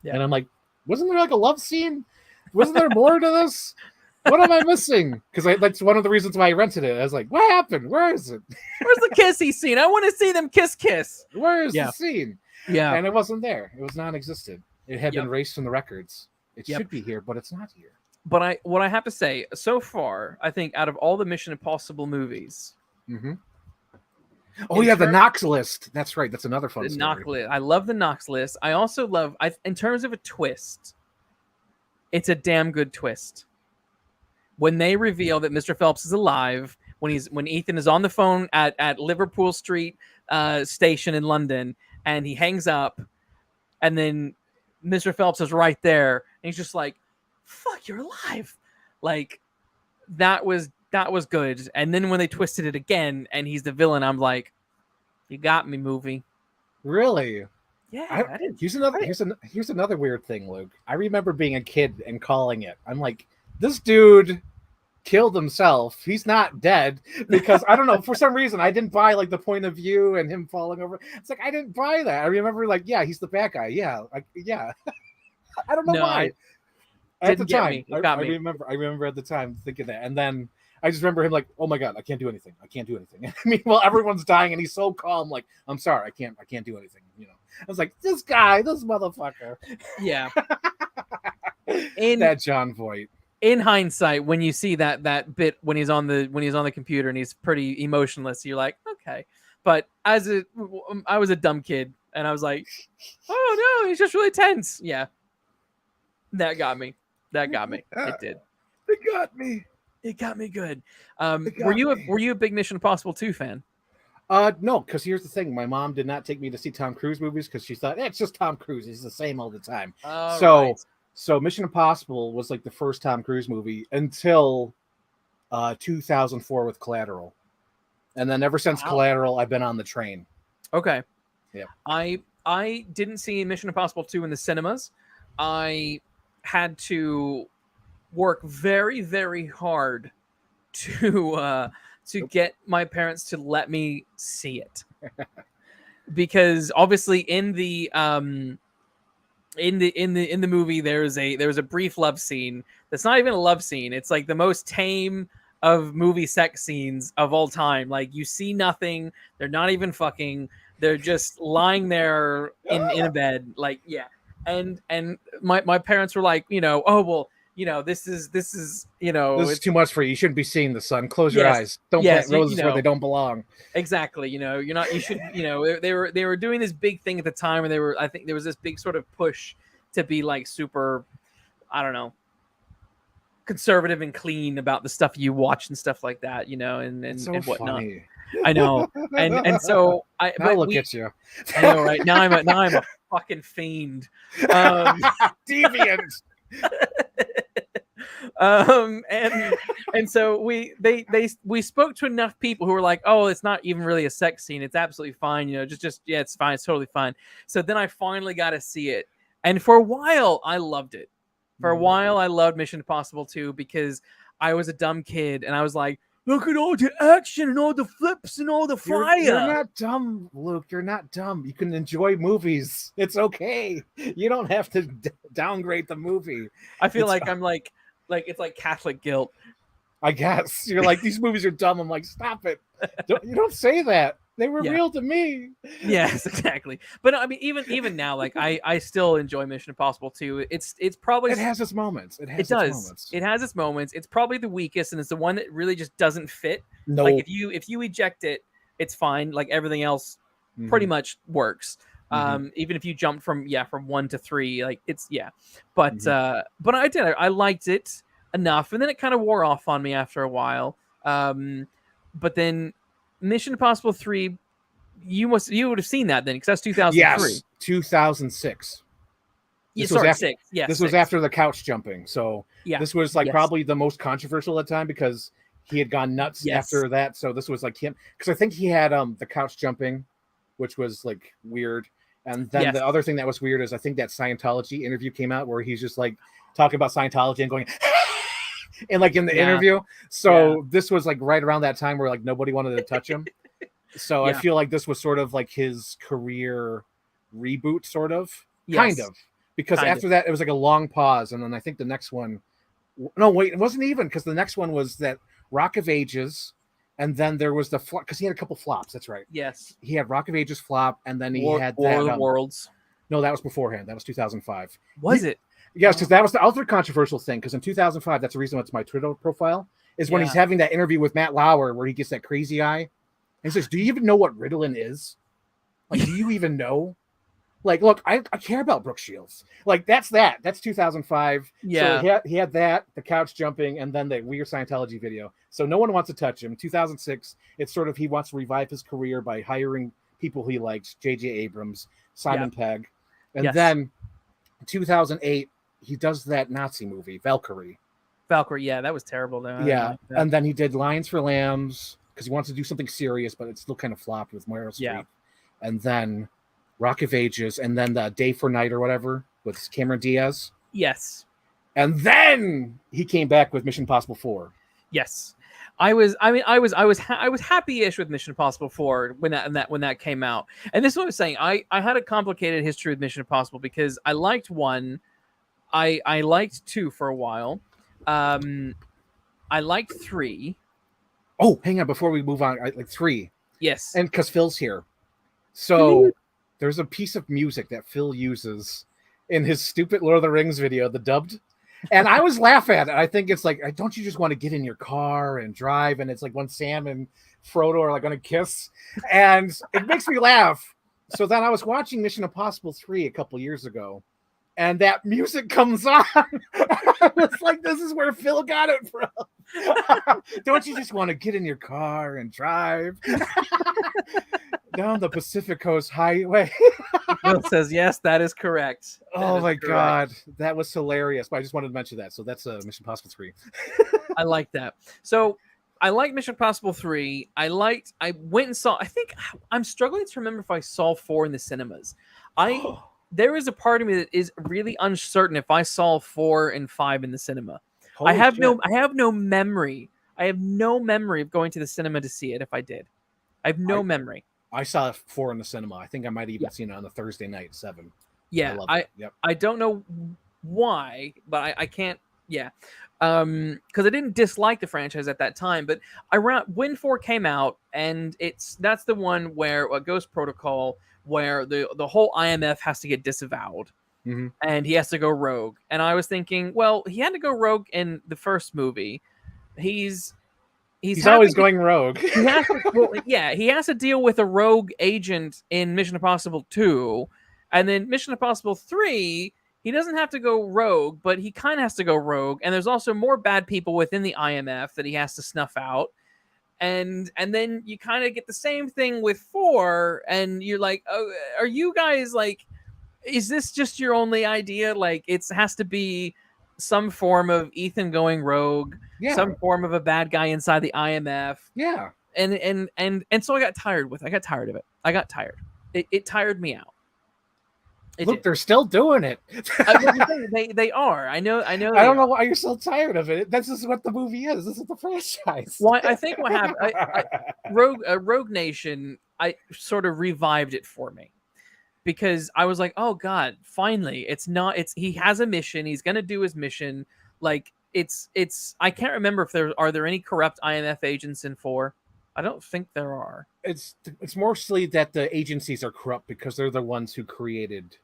And I'm like, wasn't there like a love scene? Wasn't there more to this? What am I missing? Because that's one of the reasons why I rented it. I was like, what happened? Where is it? Where's the kissy scene? I want to see them kiss. Where is the scene? Yeah. And it wasn't there. It was non-existent. It had been erased from the records. It should be here, but it's not here. But what I have to say, so far, I think out of all the Mission Impossible movies, oh yeah, the Knox list. That's right. That's another fun story. Knox list. I love the Knox list. I also love, in terms of a twist, it's a damn good twist. When they reveal that Mr. Phelps is alive, when Ethan is on the phone at Liverpool Street station in London, and he hangs up, and then Mr. Phelps is right there, and he's just like, fuck, you're alive. Like, that was good. And then when they twisted it again and he's the villain, I'm like, you got me, movie. Really? Yeah. Here's another weird thing, Luke. I remember being a kid and calling it. I'm like, this dude killed himself. He's not dead, because I don't know, for some reason I didn't buy like the point of view and him falling over. It's like, I didn't buy that. I remember like, yeah, he's the bad guy. Yeah. Like, yeah. I don't know why. At the time, I remember at the time thinking that, and then I just remember him like, "Oh my god, I can't do anything. I can't do anything." I mean, well, everyone's dying, and he's so calm, like, "I'm sorry, I can't do anything." I was like, "This motherfucker." Yeah. That John Voight. In hindsight, when you see that bit when he's on the computer and he's pretty emotionless, you're like, okay. But I was a dumb kid, and I was like, "Oh no, he's just really tense." Yeah. That got me. It did. It got me. It got me good. Were you a big Mission Impossible 2 fan? No, because here's the thing: my mom did not take me to see Tom Cruise movies because she thought it's just Tom Cruise; he's the same all the time. Right. So Mission Impossible was like the first Tom Cruise movie until 2004 with Collateral, and then ever since Collateral, I've been on the train. Okay. Yeah. I didn't see Mission Impossible 2 in the cinemas. I had to work very, very hard to get my parents to let me see it. Because obviously in the movie there's a brief love scene that's not even a love scene. It's like the most tame of movie sex scenes of all time. Like, you see nothing, they're not even fucking, they're just lying there in a bed. Like, yeah. And my parents were like, oh well, this is this is too much for you. You shouldn't be seeing the sun. Close your eyes. Don't plant roses where they don't belong. Exactly. You're not. You should. They were doing this big thing at the time, and I think there was this big sort of push to be like super, I don't know, conservative and clean about the stuff you watch and stuff like that. And so whatnot. Funny. I know. And so look at you. I know, right? Now I'm a fucking fiend. Deviant. And so we spoke to enough people who were like, oh, it's not even really a sex scene, it's absolutely fine, just yeah, it's fine, it's totally fine. So then I finally got to see it, and for a while I loved it. For a while I loved Mission Impossible 2 because I was a dumb kid and I was like, look at all the action and all the flips and all the fire. You're not dumb, Luke. You're not dumb. You can enjoy movies. It's okay. You don't have to downgrade the movie. I feel like I'm like it's like Catholic guilt. I guess. You're like, these movies are dumb. I'm like, stop it. You don't say that. They were real to me. Yes, exactly. But I mean, even now, like I still enjoy Mission Impossible 2. It's probably, it has its moments. It has its moments. It's probably the weakest, and it's the one that really just doesn't fit. No. Like if you eject it, it's fine. Like everything else pretty much works. Even if you jump from 1 to 3, like it's But I liked it enough, and then it kind of wore off on me after a while. But then Mission Impossible 3, you would have seen that then, because that's 2003. Yes, 2006. This was after, 6. Yes, this 6. was after the couch jumping. So this was like probably the most controversial at the time because he had gone nuts after that. So this was like him, because I think he had the couch jumping, which was like weird. And then the other thing that was weird is I think that Scientology interview came out where he's just like talking about Scientology and going and like in the interview. So this was like right around that time where like nobody wanted to touch him. So I feel like this was sort of like his career reboot, sort of, kind of, because after that it was like a long pause, and then I think the next one, no wait, it wasn't even, because the next one was that Rock of Ages, and then there was the flop, because he had a couple flops. That's right. Yes, he had Rock of Ages flop, and then he had War of the Worlds. No, that was beforehand. That was 2005. Was it? Yes, because that was the other controversial thing. Because in 2005, that's the reason it's my Twitter profile, is when he's having that interview with Matt Lauer where he gets that crazy eye. And he says, do you even know what Ritalin is? Like, do you even know? Like, look, I care about Brooke Shields. Like, that's 2005. Yeah. So he had that, the couch jumping, and then the weird Scientology video. So no one wants to touch him. 2006, it's sort of, he wants to revive his career by hiring people he likes, J.J. Abrams, Simon Pegg. And then 2008, he does that Nazi movie, Valkyrie. Yeah, that was terrible. Though. Yeah, and then he did Lions for Lambs, because he wants to do something serious, but it still kind of flopped with Meryl Streep. Yeah. And then Rock of Ages, and then the Day for Night or whatever with Cameron Diaz. Yes. And then he came back with Mission Impossible 4. Yes. I was happy-ish with Mission Impossible 4 when that came out. And this is what I was saying. I had a complicated history with Mission Impossible because I liked 1, I liked 2 for a while. I liked 3. Oh, hang on, before we move on, like 3. Yes. And because Phil's here. So there's a piece of music that Phil uses in his stupid Lord of the Rings video, the dubbed. And I was laughing at it. I think it's like, don't you just want to get in your car and drive? And it's like when Sam and Frodo are like going to kiss. And it makes me laugh. So then I was watching Mission Impossible 3 a couple years ago. And that music comes on. I was like, this is where Phil got it from. Don't you just want to get in your car and drive down the Pacific Coast Highway? Will says, yes, that is correct. Oh my God, that was hilarious. But I just wanted to mention that. So that's Mission Impossible 3. I like that. So I like Mission Impossible 3. I went and saw, I think I'm struggling to remember if I saw 4 in the cinemas. There is a part of me that is really uncertain if I saw 4 and 5 in the cinema. I have no memory. I have no memory of going to the cinema to see it if I did. I have no memory. I saw 4 in the cinema. I think I might have even seen it on the Thursday night 7. Yeah, I don't know why, but I can't. Yeah, because I didn't dislike the franchise at that time, but when 4 came out, and that's the one where Ghost Protocol, where the whole IMF has to get disavowed, and he has to go rogue. And I was thinking, well, he had to go rogue in the first movie. He's always going rogue. He has to deal with a rogue agent in Mission Impossible 2, and then Mission Impossible 3. He doesn't have to go rogue, but he kind of has to go rogue. And there's also more bad people within the IMF that he has to snuff out. And then you kind of get the same thing with 4, and you're like, oh, are you guys like, is this just your only idea? Like, it has to be some form of Ethan going rogue, some form of a bad guy inside the IMF. Yeah. And so I got tired of it. I got tired. It tired me out. Look, they're still doing it. They are. I know. I don't know why you're so tired of it. This is what the movie is. This is the franchise. Well, I think what happened, Rogue Nation, I sort of revived it for me, because I was like, oh God, finally, he has a mission. He's going to do his mission. Like I can't remember if are there any corrupt IMF agents in 4. I don't think there are. It's mostly that the agencies are corrupt because they're the ones who created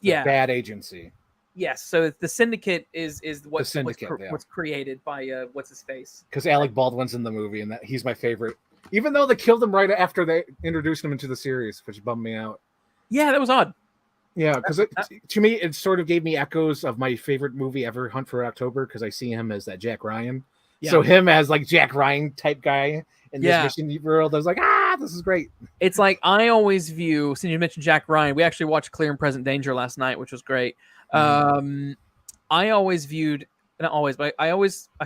bad agency. Yes, so the syndicate is what's created by what's his face? Because Alec Baldwin's in the movie, and he's my favorite. Even though they killed him right after they introduced him into the series, which bummed me out. Yeah, that was odd. Yeah, because to me, it sort of gave me echoes of my favorite movie ever, Hunt for October, because I see him as that Jack Ryan. Yeah. So him as like Jack Ryan type guy in this mission world, I was like, this is great. It's like, I always view, since you mentioned Jack Ryan, we actually watched Clear and Present Danger last night, which was great. I always viewed, not always, but I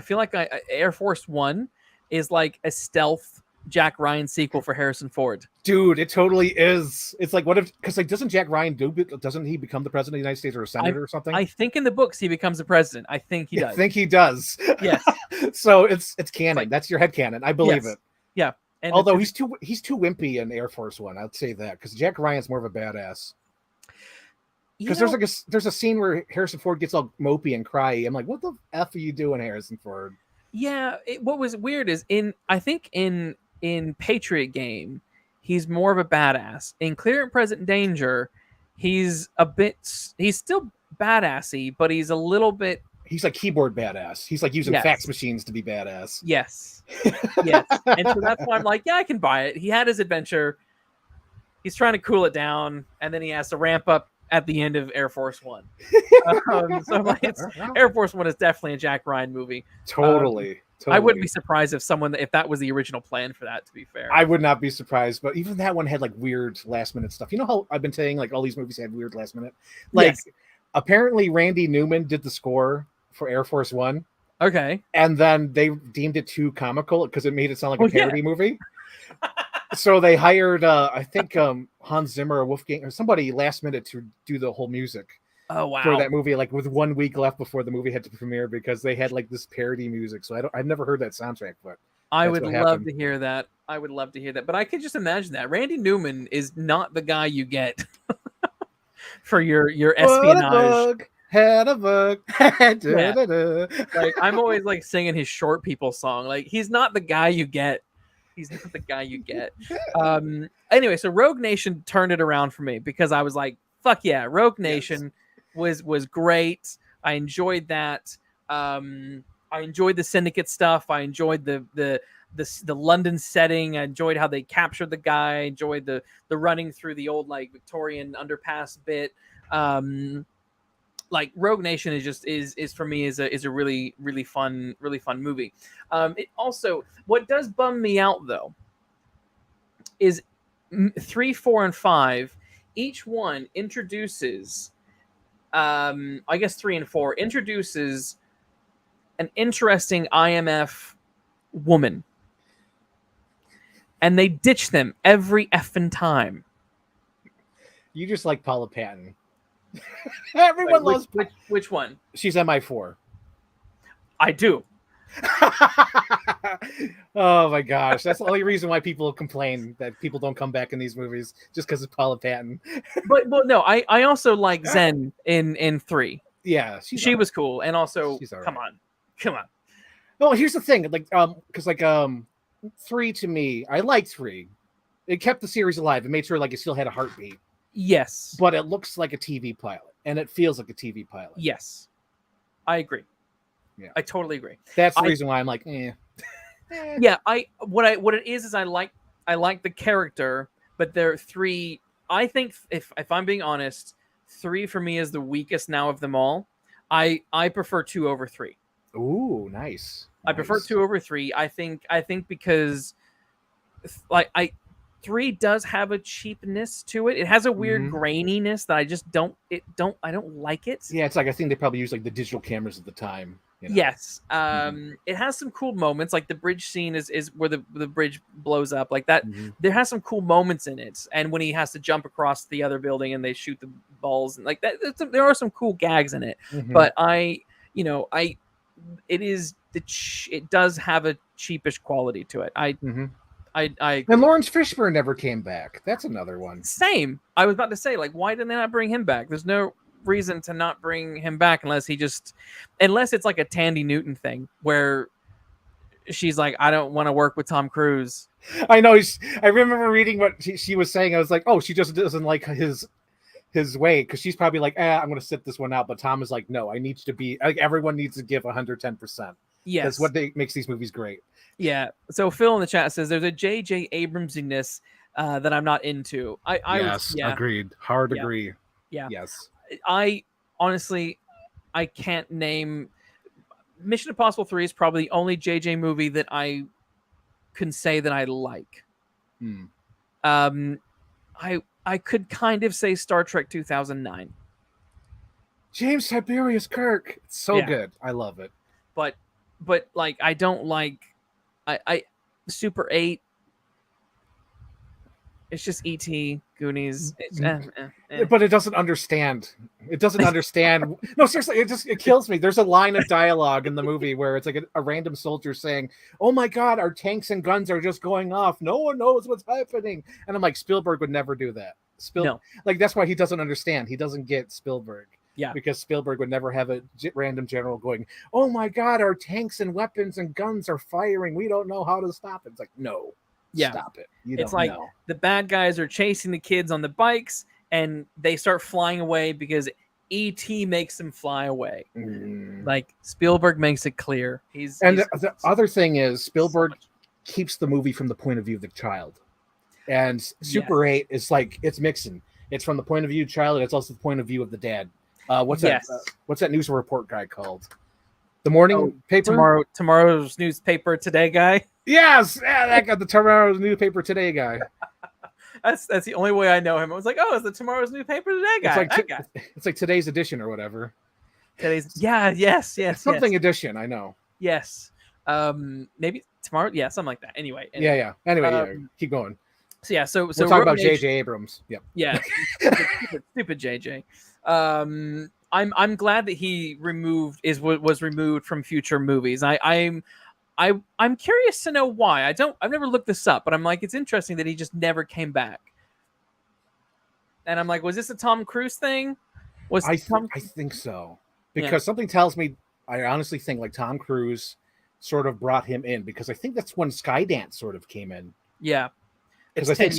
feel like Air Force One is like a stealth Jack Ryan sequel for Harrison Ford. Dude, it totally is. It's like, what if, because like, doesn't Jack Ryan doesn't he become the president of the United States or a senator or something? I think in the books he becomes the president. I think he does. I think he does. Yes. So it's canon. That's your headcanon. I believe it. Yeah. And although he's too wimpy in Air Force One, I'd say that, because Jack Ryan's more of a badass. Because there's a scene where Harrison Ford gets all mopey and cryy. I'm like, what the F are you doing, Harrison Ford? Yeah. What was weird is I think in Patriot Game, he's more of a badass. In Clear and Present Danger, he's still badassy, but he's a little bit. He's like keyboard badass. He's like using fax machines to be badass. Yes. Yes. And so that's why I'm like, yeah, I can buy it. He had his adventure. He's trying to cool it down, and then he has to ramp up at the end of Air Force One. So I'm like, Air Force One is definitely a Jack Ryan movie. Totally. I wouldn't be surprised if that was the original plan for that, to be fair. I would not be surprised, but even that one had like weird last minute stuff. You know how I've been saying like all these movies had weird last minute? Like apparently Randy Newman did the score for Air Force One. Okay. And then they deemed it too comical because it made it sound like a parody movie. So they hired I think Hans Zimmer or Wolfgang or somebody last minute to do the whole music. Oh wow! For that movie, like with 1 week left before the movie had to premiere, because they had like this parody music. So I've never heard that soundtrack, but I would love to hear that. But I could just imagine that Randy Newman is not the guy you get for your espionage. Had a bug. Like I'm always like singing his short people song. Like he's not the guy you get. Anyway, so Rogue Nation turned it around for me, because I was like, fuck yeah, Rogue Nation was great. I enjoyed that. I enjoyed the Syndicate stuff. I enjoyed the London setting. I enjoyed how they captured the guy. I enjoyed the running through the old like Victorian underpass bit. like Rogue Nation is for me is a really fun movie. It also, what does bum me out though is 3, 4, and 5. Each one introduces, I guess 3 and 4 introduces an interesting IMF woman, and they ditch them every effing time. You just like Paula Patton. Everyone loves which one? She's MI4. I do. Oh my gosh, that's the only reason why people complain that people don't come back in these movies, just because of Paula Patton. but no, I also like Zen in 3. Yeah, she was cool, and also come on. No, here's the thing, like because like 3 to me, I liked 3. It kept the series alive. It made sure like it still had a heartbeat. Yes, but it looks like a TV pilot, and it feels like a TV pilot. Yes, I agree. Yeah, I totally agree. That's the reason why I'm like, Yeah, what it is I like the character, but there are 3. I think if I'm being honest, 3 for me is the weakest now of them all. I prefer 2 over 3. Ooh, nice. I prefer 2 over 3. I think because like 3 does have a cheapness to it. It has a weird graininess that I just don't like it. Yeah, it's like I think they probably used like the digital cameras at the time. You know? Yes. It has some cool moments, like the bridge scene is where the bridge blows up like that. There has some cool moments in it, and when he has to jump across the other building and they shoot the balls and like that, there are some cool gags in it. But it does have a cheapish quality to it. I and Lawrence Fishburne never came back. That's another one. Same. I was about to say, like, why did they not bring him back? There's no reason to not bring him back unless it's like a Tandy Newton thing where she's like, I don't want to work with Tom Cruise. I know. I remember reading what she was saying. I was like, oh, she just doesn't like his way, because she's probably like, I'm going to sit this one out. But Tom is like, no, I need you to be like, everyone needs to give 110%. Yes, that's what makes these movies great. Yeah. So Phil in the chat says there's a J.J. Abramsiness that I'm not into. Agreed. Agree. Yeah. Yes. I honestly, I can't name. Mission Impossible 3 is probably the only JJ movie that I can say that I like. I could kind of say Star Trek 2009. James Tiberius Kirk. It's so good. I love it. But like I don't like I Super 8. It's just E.T., Goonies. But it doesn't understand. It doesn't understand. No, seriously, it kills me. There's a line of dialogue in the movie where it's like a random soldier saying, "Oh my God, our tanks and guns are just going off. No one knows what's happening." And I'm like, Spielberg would never do that. No. Like, that's why he doesn't understand. He doesn't get Spielberg. Yeah. Because Spielberg would never have a random general going, "Oh my God, our tanks and weapons and guns are firing. We don't know how to stop it." It's like, no. Yeah. Stop it. It's like the bad guys are chasing the kids on the bikes and they start flying away because E.T. makes them fly away. Like Spielberg makes it clear. The other thing is Spielberg keeps the movie from the point of view of the child. And Super 8 is like, it's mixing. It's from the point of view of the child, and it's also the point of view of the dad. What's that news report guy called? The morning paper? Tomorrow's newspaper today guy. Yes, that got the Tomorrow's newspaper today guy. That's the only way I know him. I was like, oh, it's the Tomorrow's newspaper today guy. It's like today's edition or whatever. Yes. Something edition, I know. Yes. Maybe tomorrow. Yeah, something like that. Anyway. Anyway, keep going. So we'll talk about J.J. Abrams. Yep. Yeah. Stupid J.J. I'm glad that he was removed from future movies. I'm curious to know why. I've never looked this up, but I'm like, it's interesting that he just never came back. And I'm like, was this a Tom Cruise thing? I think so. Because something tells me, I honestly think like Tom Cruise sort of brought him in, because I think that's when Skydance sort of came in. Yeah. Because I think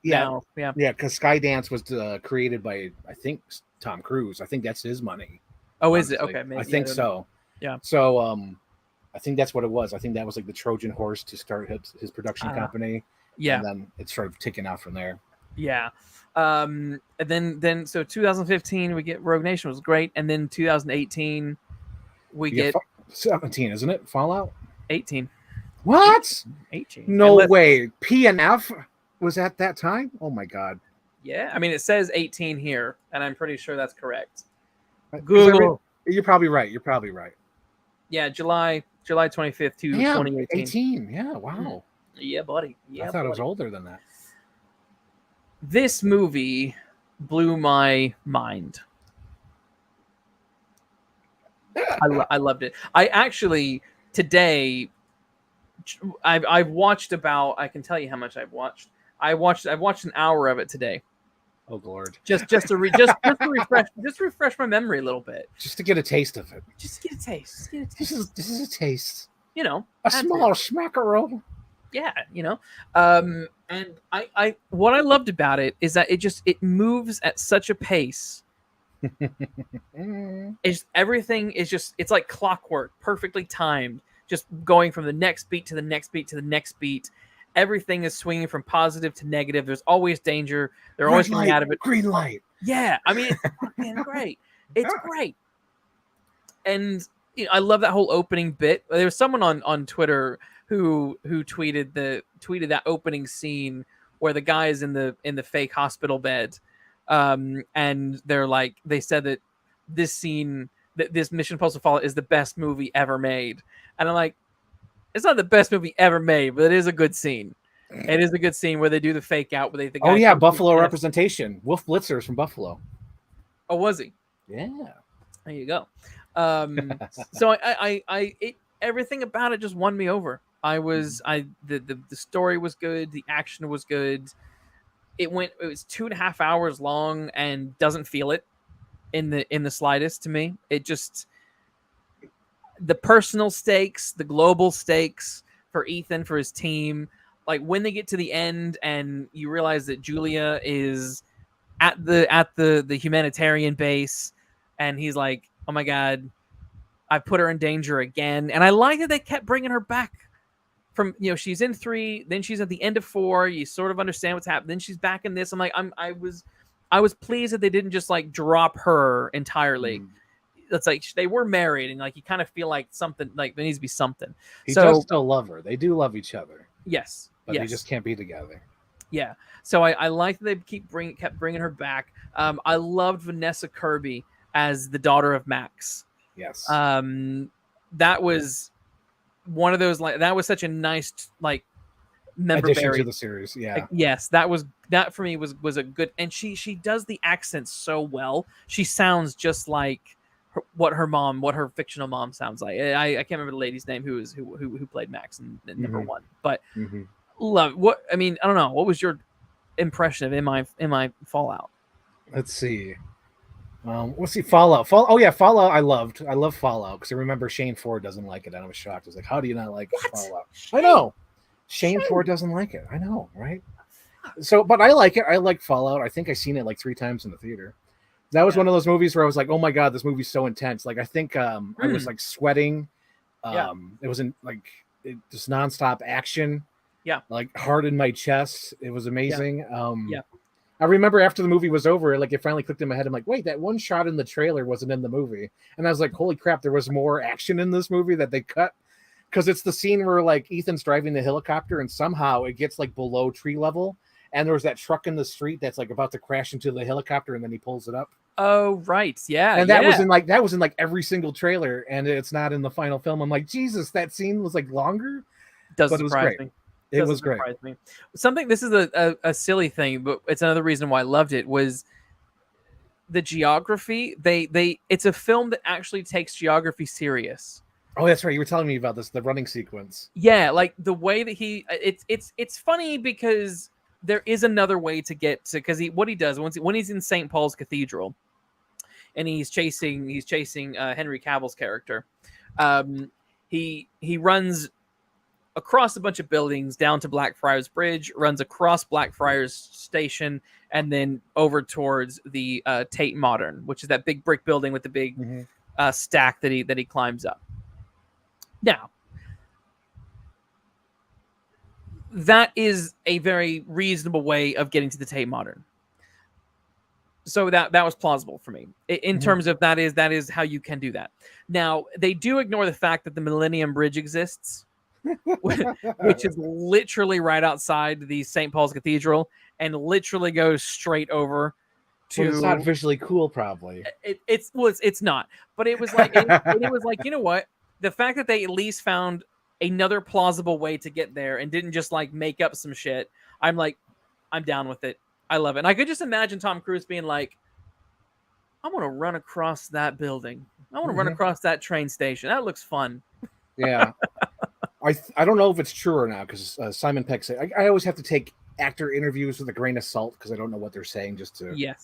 now. Yeah, because Skydance was created by, I think, Tom Cruise. I think that's his money. Oh, honestly. Is it? Okay. Maybe, I think so. Yeah. So I think that's what it was. I think that was like the Trojan horse to start his production company. Yeah. And then it started ticking out from there. Yeah. And then so 2015 we get Rogue Nation was great, and then 2018 we You get 17, isn't it? Fallout. 18. What? 18. No Unless, way. PNF was at that time. Oh my god. yeah, I mean it says 18 here, and I'm pretty sure that's correct. 'Cause Google. you're probably right. You're probably right. Yeah, July 25th to Damn, 2018. 18. Yeah, wow. Yeah, buddy. I Yeah, thought it was buddy. older than that. This movie blew my mind. I loved it. I actually today I've watched about, I can tell you how much I've watched. I've watched an hour of it today. Oh lord. Just to refresh my memory a little bit. Just to get a taste of it. Just to get a taste. This is a taste. You know, A small smackerel. yeah, you know. And I what I loved about it is that it moves at such a pace. It's everything is just, it's like clockwork, perfectly timed, just going from the next beat to the next beat to the next beat. Everything is swinging from positive to negative. There's always danger. They're always coming out of it. Green light. Yeah, I mean, it's fucking great. It's great. And you know, I love that whole opening bit. There was someone on Twitter who tweeted that opening scene where the guy is in the fake hospital bed, and they said that this scene, that this Mission Impossible Fallout is the best movie ever made, and I'm like, it's not the best movie ever made, but it is a good scene. It is a good scene where they do the fake out, where the guy. Oh yeah, Buffalo representation. Wolf Blitzer's from Buffalo. Oh, was he? Yeah. There you go. So everything about it just won me over. The story was good. The action was good. It was 2.5 hours long and doesn't feel it in the slightest to me. It just, the personal stakes, the global stakes for Ethan, for his team, like when they get to the end and you realize that Julia is at the humanitarian base, and he's like, oh my god, I put her in danger again. And I like that they kept bringing her back from, you know, she's in 3, then she's at the end of 4, you sort of understand what's happening, then she's back in this. I'm like, I was pleased that they didn't just like drop her entirely. It's like they were married, and like you kind of feel like something, like there needs to be something. He does still love her. They do love each other. Yes. But they just can't be together. Yeah. So I like that they kept bringing her back. I loved Vanessa Kirby as the daughter of Max. Yes. That was one of those, like, that was such a nice like member addition to the series. Yeah. Like, yes, that for me was a good, and she does the accent so well. She sounds just like what her fictional mom sounds like. I can't remember the lady's name who played Max in number 1, but love what I mean. I don't know. What was your impression of in my Fallout? Let's see. Let's see. Fallout. Oh yeah, Fallout. I love Fallout because I remember Shane Ford doesn't like it, and I was shocked. I was like, how do you not like Fallout? I know. Shane Ford doesn't like it. I know, right? So, but I like it. I like Fallout. I think I've seen it like 3 times in the theater. That was one of those movies where I was like, oh my god, this movie's so intense. Like I think I was like sweating. It was just nonstop action. Yeah. Like hard in my chest. It was amazing. I remember after the movie was over, like it finally clicked in my head. I'm like, wait, that one shot in the trailer wasn't in the movie. And I was like, holy crap, there was more action in this movie that they cut. Because it's the scene where like Ethan's driving the helicopter and somehow it gets like below tree level. And there was that truck in the street that's like about to crash into the helicopter, and then he pulls it up. Oh, right. Yeah. And that was in like every single trailer, and it's not in the final film. I'm like, Jesus, that scene was like longer. Doesn't surprise me. It was great. Something, this is a silly thing, but it's another reason why I loved it, was the geography. It's a film that actually takes geography serious. Oh, that's right. You were telling me about this, the running sequence. Yeah, like the way that it's funny because there is another way to get to, because what he does when he's in St. Paul's Cathedral and he's chasing Henry Cavill's character, he runs across a bunch of buildings down to Blackfriars Bridge, runs across Blackfriars Station, and then over towards the Tate Modern, which is that big brick building with the big stack that he climbs up. Now, that is a very reasonable way of getting to the Tate Modern. So that was plausible for me in terms of that is how you can do that. Now they do ignore the fact that the Millennium Bridge exists, which is literally right outside the St. Paul's Cathedral and literally goes straight over to. But it's not visually cool, probably. It's not, but it was like it was like, you know what, the fact that they at least found another plausible way to get there and didn't just like make up some shit. I'm down with it. I love it. And I could just imagine Tom Cruise being like, I want to run across that building. I want to run across that train station. That looks fun. Yeah. I don't know if it's true or not, because Simon Pegg said I always have to take actor interviews with a grain of salt because I don't know what they're saying, just to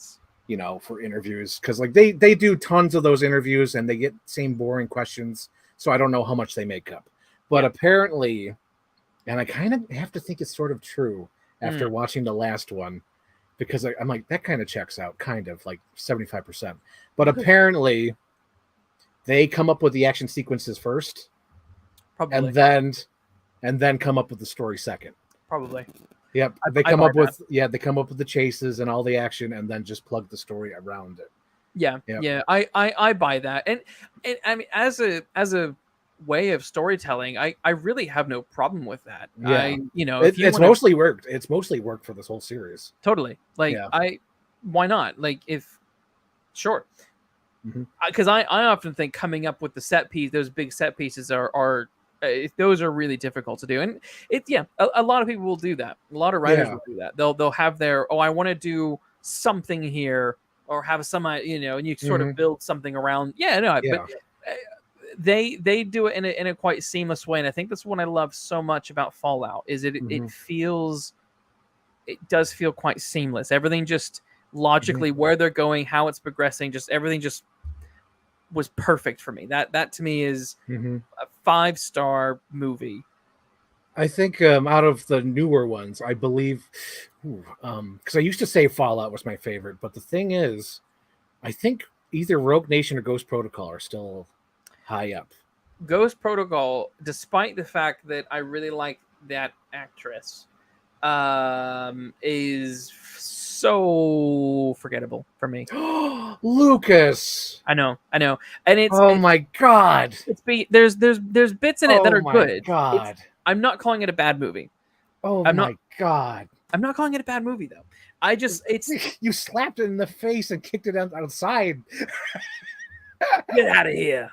for interviews, because like they do tons of those interviews and they get same boring questions, so I don't know how much they make up. But apparently, and I kind of have to think it's sort of true after watching the last one, because I'm like, that kind of checks out, kind of like 75%. But apparently, they come up with the action sequences first, probably, and then come up with the story second. Probably. Yep. They come up with the chases and all the action, and then just plug the story around it. Yeah. Yep. Yeah. I buy that, and I mean, as a way of storytelling, I really have no problem with that. Yeah. It's mostly worked. It's mostly worked for this whole series. Totally. Like why not? Like sure. Because I often think coming up with the set piece, those big set pieces are those are really difficult to do, and a lot of people will do that. A lot of writers will do that. They'll have their I want to do something here, or have some and you sort of build something around. But they do it in a quite seamless way, and I think that's what I love so much about Fallout is it does feel quite seamless. Everything just logically where they're going, how it's progressing, just everything just was perfect for me. That to me is a 5-star movie. I think out of the newer ones, I believe, because I used to say Fallout was my favorite, but the thing is, I think either Rogue Nation or Ghost Protocol are still high up. Ghost Protocol, despite the fact that I really like that actress, is so forgettable for me. Lucas, I know, and it's my god, there's bits in it that are good. God, I'm not calling it a bad movie. God, I'm not calling it a bad movie though. You slapped it in the face and kicked it outside. Get out of here.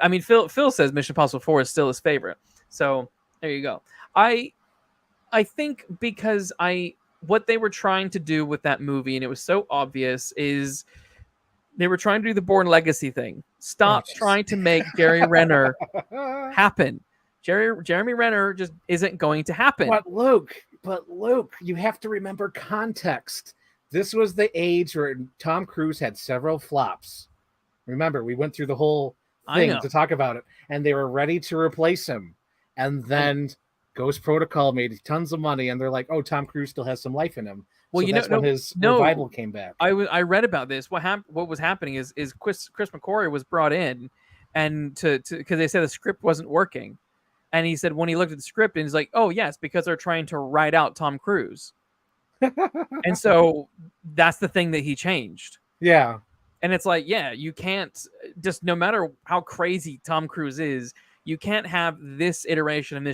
I mean, Phil says Mission Impossible 4 is still his favorite. So there you go. I think because what they were trying to do with that movie, and it was so obvious, is they were trying to do the Bourne Legacy thing. Stop trying to make Jerry Renner happen. Jeremy Renner just isn't going to happen. But Luke, you have to remember context. This was the age where Tom Cruise had several flops. Remember, we went through the whole thing to talk about it, and they were ready to replace him. And then Ghost Protocol made tons of money, and they're like, "Oh, Tom Cruise still has some life in him." Well, so that's when his revival came back. I read about this. What was happening is Chris McQuarrie was brought in, and to because they said the script wasn't working, and he said when he looked at the script, and he's like, "Oh yes, because they're trying to write out Tom Cruise," and so that's the thing that he changed. Yeah. And it's like, you can't just, no matter how crazy Tom Cruise is, you can't have this iteration of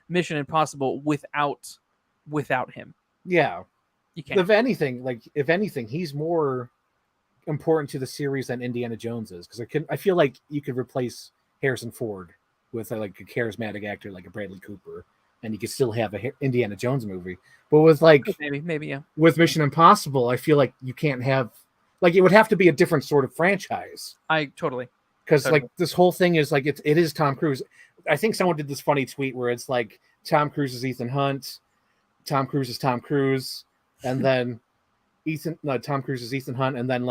Mission Impossible without him. Yeah. You can't. If anything, he's more important to the series than Indiana Jones is, because I feel like you could replace Harrison Ford with like a charismatic actor like a Bradley Cooper, and you could still have a Indiana Jones movie. But with maybe with Mission Impossible, I feel like you can't have. Like, it would have to be a different sort of franchise. Because like this whole thing is like it is Tom Cruise. I think someone did this funny tweet where it's like Tom Cruise is Ethan Hunt, Tom Cruise is Tom Cruise, and then Tom Cruise is Ethan Hunt, and then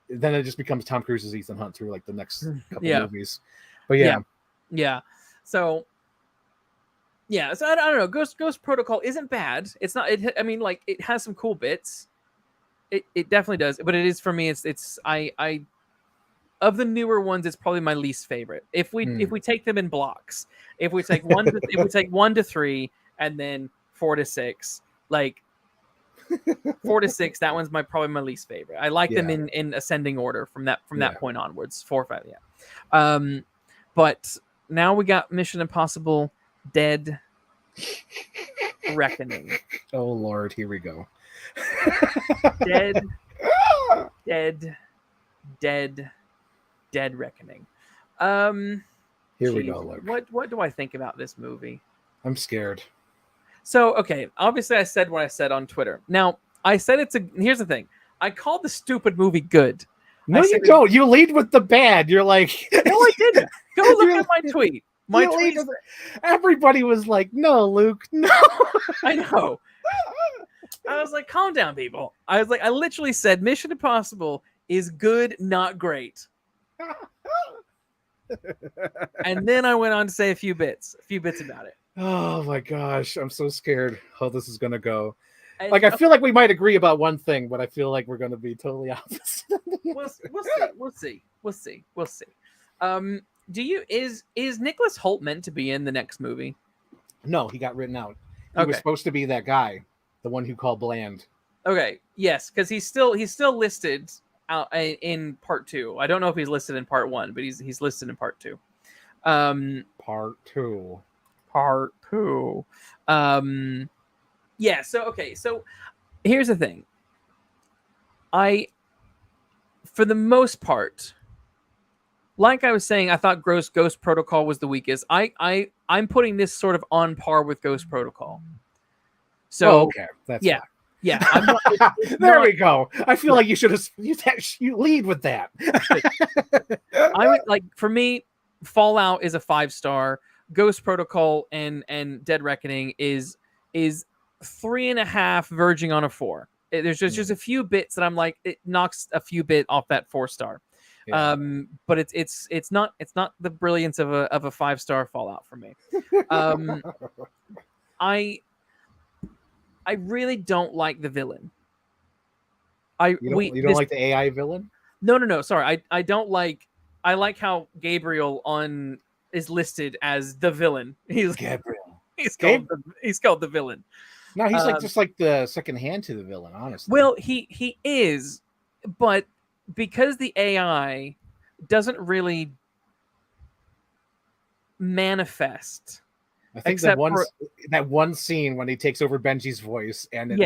it just becomes Tom Cruise is Ethan Hunt through like the next couple movies. But yeah. So I don't know. Ghost Protocol isn't bad. It's not. I mean, like, it has some cool bits. It definitely does, but it is, for me, it's I of the newer ones, it's probably my least favorite. If we take them in blocks, if we take 1 to 3, and then 4 to 6, like 4 to 6, that one's probably my least favorite. I like them in ascending order from that point onwards. 4, 5, yeah. But now we got Mission Impossible: Dead Reckoning. Oh Lord, here we go. Dead Reckoning. Here we go, Luke. What do I think about this movie? I'm scared. So, okay, obviously I said what I said on Twitter. Now, I said here's the thing. I called the stupid movie good. No, you don't. You lead with the bad. You're like... No, I didn't. Go look at my tweet. My tweet. Everybody was like, no, Luke, no. I know. I was like, calm down, people. I literally said Mission Impossible is good, not great. And then I went on to say a few bits about it. Oh my gosh, I'm so scared how this is gonna go. I feel like we might agree about one thing, but I feel like we're gonna be totally opposite. We'll see. Is Nicholas Hoult meant to be in the next movie? No, he got written out. He was supposed to be that guy, the one who called Bland. Okay, yes, because he's still listed out in part 2. I don't know if he's listed in part 1, but he's listed in part 2. Part 2. Yeah. So here's the thing. For the most part, like I was saying, I thought Ghost Protocol was the weakest. I'm putting this sort of on par with Ghost Protocol. So okay, that's yeah. fine. Yeah, there we go. I feel like you lead with that. I would like, for me, Fallout is a 5-star. Ghost Protocol and Dead Reckoning is 3.5, verging on a 4. There's just a few bits that I'm like, it knocks a few bit off that 4-star. Yeah. But it's not the brilliance of a 5-star Fallout for me. I really don't like the villain. You don't like the AI villain? No. Sorry, I don't like. I like how Gabriel is listed as the villain. He's Gabriel. He's called the villain. No, he's just like the second hand to the villain, honestly. Well, he is, but because the AI doesn't really manifest. I think that one scene when he takes over Benji's voice and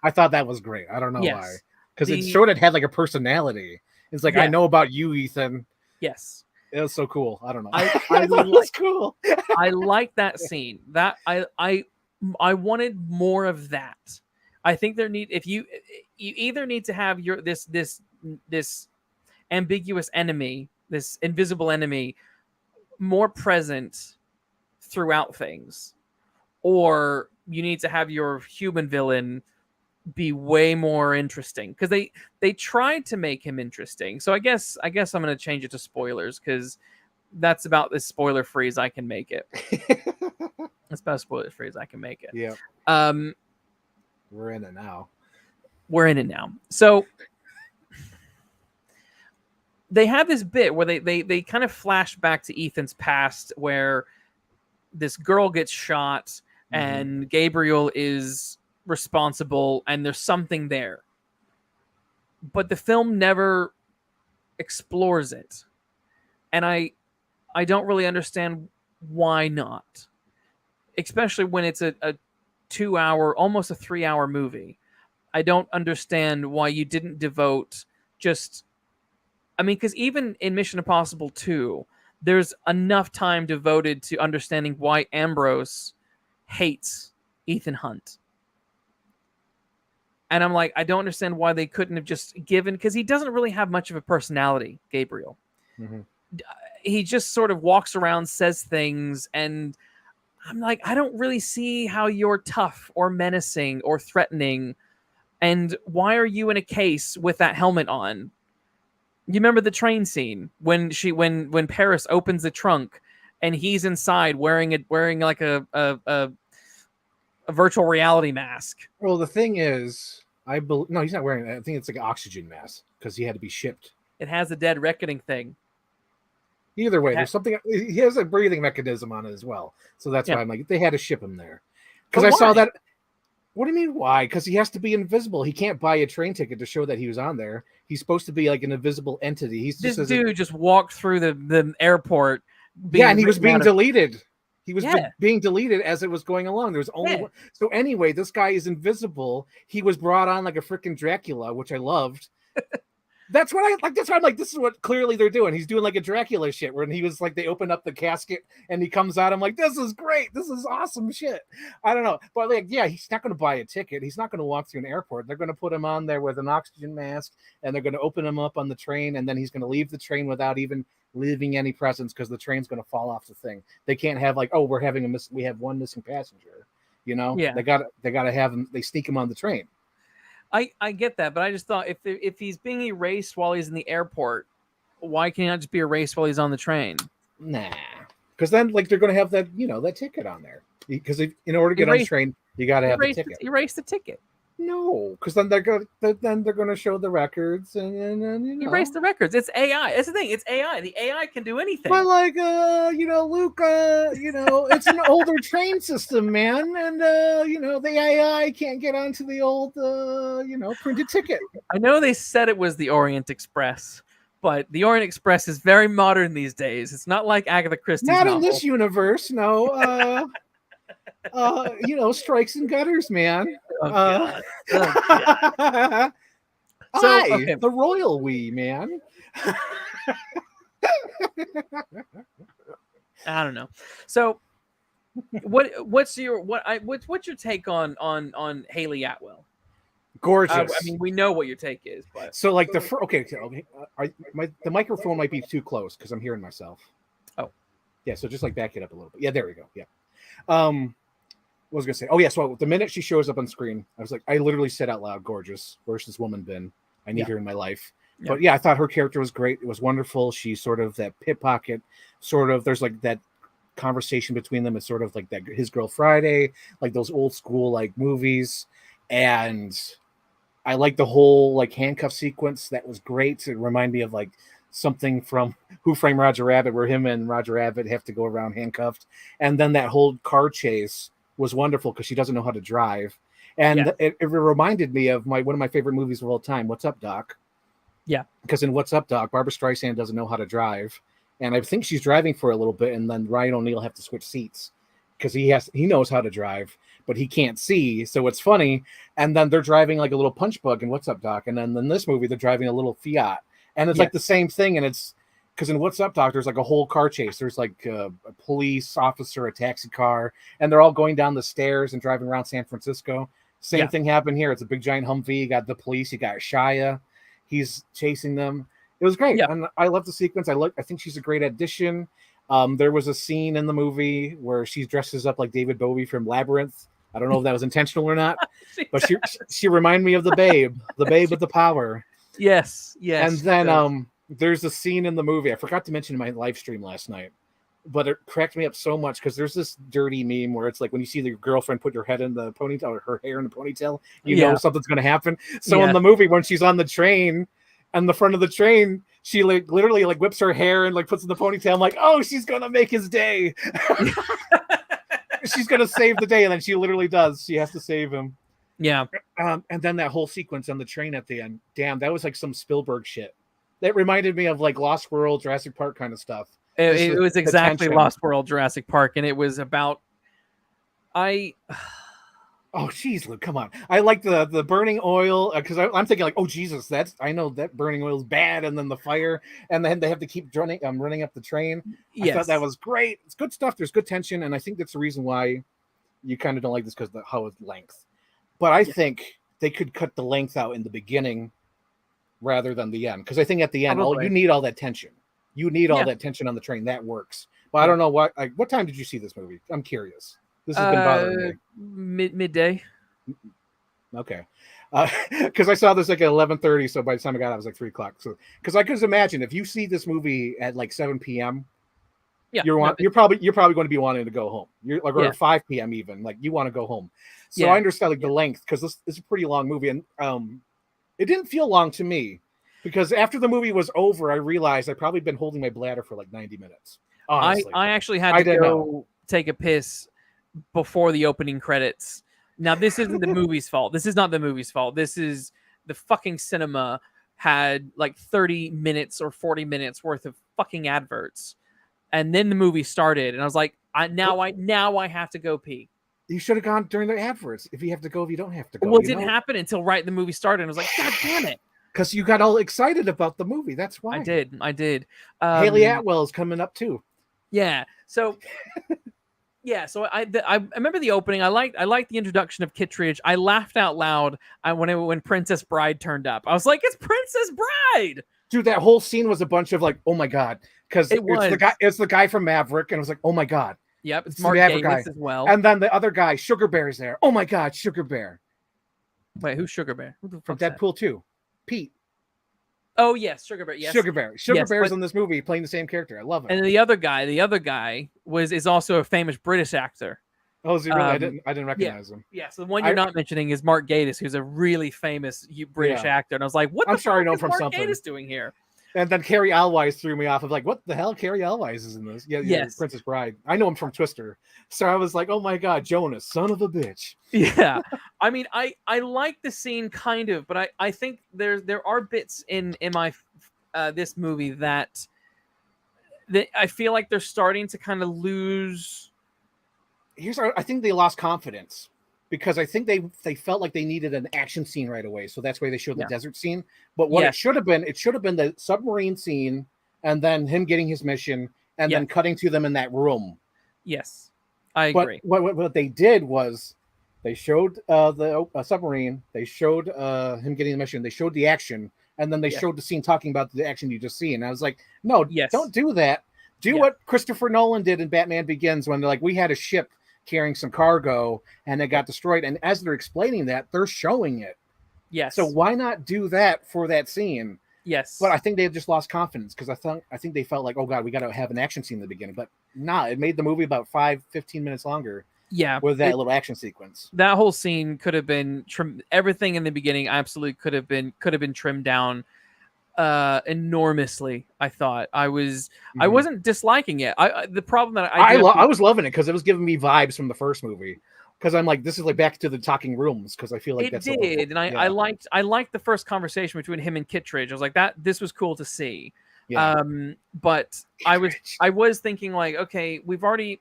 I thought that was great. I don't know why, because it showed it had like a personality. It's like, I know about you, Ethan. Yes, it was so cool. I don't know. I thought it was cool. I like that scene. That I wanted more of that. I think you either need to have this ambiguous enemy, this invisible enemy, more present throughout things, or you need to have your human villain be way more interesting, because they tried to make him interesting. So I guess I'm going to change it to spoilers, because that's about as spoiler free as I can make it. That's about as spoiler free as I can make it. Yeah. We're in it now. So they have this bit where they kind of flash back to Ethan's past, where this girl gets shot and Gabriel is responsible, and there's something there. But the film never explores it. And I don't really understand why not. Especially when it's a 2-hour, almost a 3-hour movie. I don't understand why you didn't devote because even in Mission Impossible 2, there's enough time devoted to understanding why Ambrose hates Ethan Hunt. And I'm like, I don't understand why they couldn't have just given, because he doesn't really have much of a personality, Gabriel. Mm-hmm. He just sort of walks around, says things, and I'm like, I don't really see how you're tough or menacing or threatening. And why are you in a case with that helmet on? You remember the train scene when Paris opens the trunk and he's inside wearing like a virtual reality mask. Well, the thing is, no, he's not wearing that. I think it's like an oxygen mask, because he had to be shipped It has a dead reckoning thing. Either way, there's something. He has a breathing mechanism on it as well, so that's why I'm like, they had to ship him there. Because I saw that. What do you mean why? Because he has to be invisible. He can't buy a train ticket to show that he was on there. He's supposed to be like an invisible entity. He's this dude just walked through the airport. And he was being deleted. He was being deleted as it was going along. There was only one. So anyway, this guy is invisible. He was brought on like a freaking Dracula, which I loved. That's what I like. That's why I'm like, this is what clearly they're doing. He's doing like a Dracula shit where he was like, they open up the casket and he comes out. I'm like, this is great. This is awesome shit. I don't know. But like, yeah, he's not going to buy a ticket. He's not going to walk through an airport. They're going to put him on there with an oxygen mask and they're going to open him up on the train. And then he's going to leave the train without even leaving any presence because the train's going to fall off the thing. They can't have like, oh, we have one missing passenger. You know, they got to have him. They sneak him on the train. I get that, but I just thought if he's being erased while he's in the airport, why can't he not just be erased while he's on the train? Nah, because then like they're going to have that that ticket on there. Because in order to get on the train, you got to have the ticket. Erase the ticket. No, because then they're going to show the records and erase the records. It's AI. That's the thing. It's AI. The AI can do anything. But like Luke, it's an older train system, man, and the AI can't get onto the old printed ticket. I know they said it was the Orient Express, but the Orient Express is very modern these days. It's not like Agatha Christie's novel. In this universe, no. Strikes and gutters, man. God. The royal we, man. I don't know. So, what's your take on Haley Atwell? Gorgeous. I mean, we know what your take is, but so like the microphone might be too close because I'm hearing myself. Oh, yeah. So just like back it up a little bit. Yeah, there we go. Yeah. What was I gonna say? Oh yeah, so the minute she shows up on screen, I was like, I literally said out loud, gorgeous. Where's this woman been? I need her in my life. Yeah. But yeah, I thought her character was great. It was wonderful. She's sort of that pickpocket, there's like that conversation between them. It's sort of like that His Girl Friday, like those old school like movies. And I like the whole like handcuff sequence. That was great. It reminded me of like something from Who Framed Roger Rabbit, where him and Roger Rabbit have to go around handcuffed. And then that whole car chase was wonderful because she doesn't know how to drive. And it reminded me of one of my favorite movies of all time, What's Up, Doc? Yeah. Because in What's Up, Doc, Barbara Streisand doesn't know how to drive. And I think she's driving for a little bit, and then Ryan O'Neal have to switch seats because he knows how to drive, but he can't see. So it's funny. And then they're driving like a little punch bug in What's Up, Doc? And then in this movie, they're driving a little Fiat. And it's like the same thing. And it's because in What's Up, Doc, there's like a whole car chase. There's like a police officer, a taxi car, and they're all going down the stairs and driving around San Francisco. Same thing happened here. It's a big giant Humvee. You got the police. You got Shia. He's chasing them. It was great. Yeah. And I love the sequence. I think she's a great addition. There was a scene in the movie where she dresses up like David Bowie from Labyrinth. I don't know if that was intentional or not, but she reminded me of the Babe with the power. Yes. And then there's a scene in the movie I forgot to mention in my live stream last night, but it cracked me up so much because there's this dirty meme where it's like when you see your girlfriend put your head in the ponytail or her hair in the ponytail, you know something's going to happen. So in the movie, when she's on the train and the front of the train, she like literally like whips her hair and like puts in the ponytail. I'm like, oh, she's going to make his day. She's going to save the day. And then she literally does. She has to save him. Yeah. And then that whole sequence on the train at the end. Damn, that was like some Spielberg shit. That reminded me of like Lost World, Jurassic Park kind of stuff. It was exactly Lost World, Jurassic Park, and it was about. Oh, geez, Luke, come on! I like the burning oil because I'm thinking like, oh Jesus, I know that burning oil is bad, and then the fire, and then they have to keep running up the train. I thought that was great. It's good stuff. There's good tension, and I think that's the reason why you kind of don't like this because how it's length. But I think they could cut the length out in the beginning rather than the end, because I think at the end, you need all that tension. You need all that tension on the train. That works. But I don't know what time did you see this movie? I'm curious. This has been bothering me. Midday. Okay. Because I saw this like at 11:30, so by the time I got out, it was like 3 o'clock. So because I could imagine if you see this movie at like 7 p.m., you're probably going to be wanting to go home. You're like or at 5 p.m. even, like you want to go home. So I understand like the length because this is a pretty long movie, and it didn't feel long to me. Because after the movie was over, I realized I'd probably been holding my bladder for like 90 minutes. Honestly. I actually had to go take a piss before the opening credits. Now, this isn't the movie's fault. This is not the movie's fault. This is the fucking cinema had like 30 minutes or 40 minutes worth of fucking adverts. And then the movie started, and I was like, now I have to go pee. You should have gone during the adverts. If you have to go, if you don't have to go. Well, it didn't happen until right the movie started. And I was like, God damn it. Because you got all excited about the movie. That's why. I did. Haley Atwell is coming up too. Yeah. So yeah, so I remember the opening. I liked the introduction of Kittredge. I laughed out loud when Princess Bride turned up. I was like, it's Princess Bride. Dude, that whole scene was a bunch of like, oh my God. Because it's the guy from Maverick, and it was like, oh my God. Yep, it's Mark Gatiss as well. And then the other guy, Sugar Bear's there. Oh my God, Sugar Bear. Wait, who's Sugar Bear? From Deadpool 2. Pete. Oh yes, Sugar Bear. Yes, Sugar Bear. Sugar Bear's in this movie playing the same character. I love it. And the other guy is also a famous British actor. Oh, is he really? I didn't recognize him. Yeah, so the one you're not mentioning is Mark Gatiss, who's a really famous British actor. And I was like, what the fuck is Mark Gatiss doing here? And then Carrie Elwes threw me off of like, what the hell? Carrie Elwes is in this. Yeah, Princess Bride. I know him from Twister. So I was like, oh my God, Jonas, son of a bitch. Yeah. I mean, I like the scene kind of, but I think there are bits in my this movie that I feel like they're starting to kind of lose. I think they lost confidence. Because I think they felt like they needed an action scene right away, so that's why they showed the desert scene. But what it should have been the submarine scene, and then him getting his mission, and then cutting to them in that room. Yes, I agree. What they did was they showed the submarine, they showed him getting the mission, they showed the action, and then they showed the scene talking about the action you just see. And I was like, no, don't do that. Do what Christopher Nolan did in Batman Begins when they're like, we had a ship carrying some cargo and it got destroyed, and as they're explaining that, they're showing it. Yes. So why not do that for that scene? Yes. But I think they just lost confidence because I think they felt like, oh God, we got to have an action scene in the beginning. But it made the movie about 5-15 minutes longer. Yeah. With that little action sequence. That whole scene could have been trimmed. Everything in the beginning absolutely could have been trimmed down enormously. I thought I wasn't disliking it. The problem that I was loving it because it was giving me vibes from the first movie. Because I'm like, this is like back to the talking rooms. Because I feel like it did, and I liked the first conversation between him and Kittredge. I was like, this was cool to see. Yeah. But I was thinking like, okay, we've already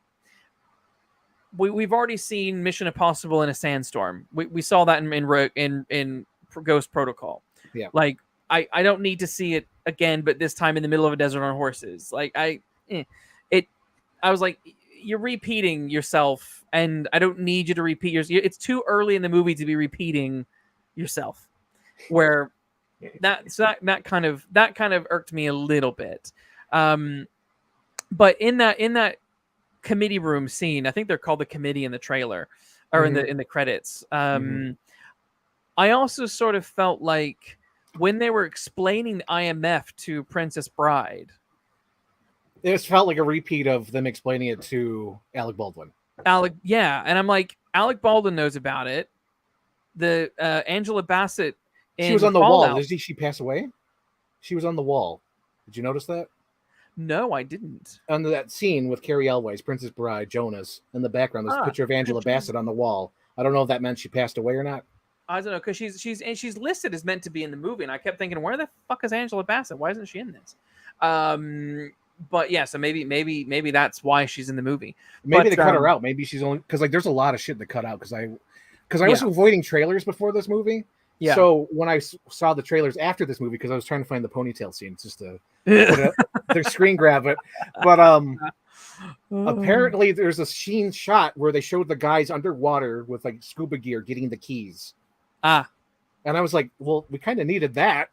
seen Mission Impossible in a sandstorm. We saw that in Ghost Protocol. Yeah. Like I don't need to see it again, but this time in the middle of a desert on horses. Like I was like, you're repeating yourself, and I don't need you to repeat yourself. It's too early in the movie to be repeating yourself. Where that kind of irked me a little bit. But in that committee room scene, I think they're called the committee in the trailer or in the credits. I also sort of felt like when they were explaining the IMF to Princess Bride, it just felt like a repeat of them explaining it to Alec Baldwin. And I'm like, Alec Baldwin knows about it. The Angela Bassett, she was on the wall. Did she pass away? She was on the wall. Did you notice that? No, I didn't. Under that scene with Carrie Elwes, Princess Bride, Jonas, in the background, there's a picture of Angela Bassett on the wall. I don't know if that meant she passed away or not. I don't know, because she's listed as meant to be in the movie, and I kept thinking, where the fuck is Angela Bassett? Why isn't she in this? But yeah, so maybe that's why she's in the movie. Maybe they cut her out. Maybe she's only because like there's a lot of shit to cut out because I was avoiding trailers before this movie. Yeah. So when I saw the trailers after this movie, because I was trying to find the ponytail scene just to their screen grab it, but apparently there's a scene shot where they showed the guys underwater with like scuba gear getting the keys. And I was like, well, we kind of needed that.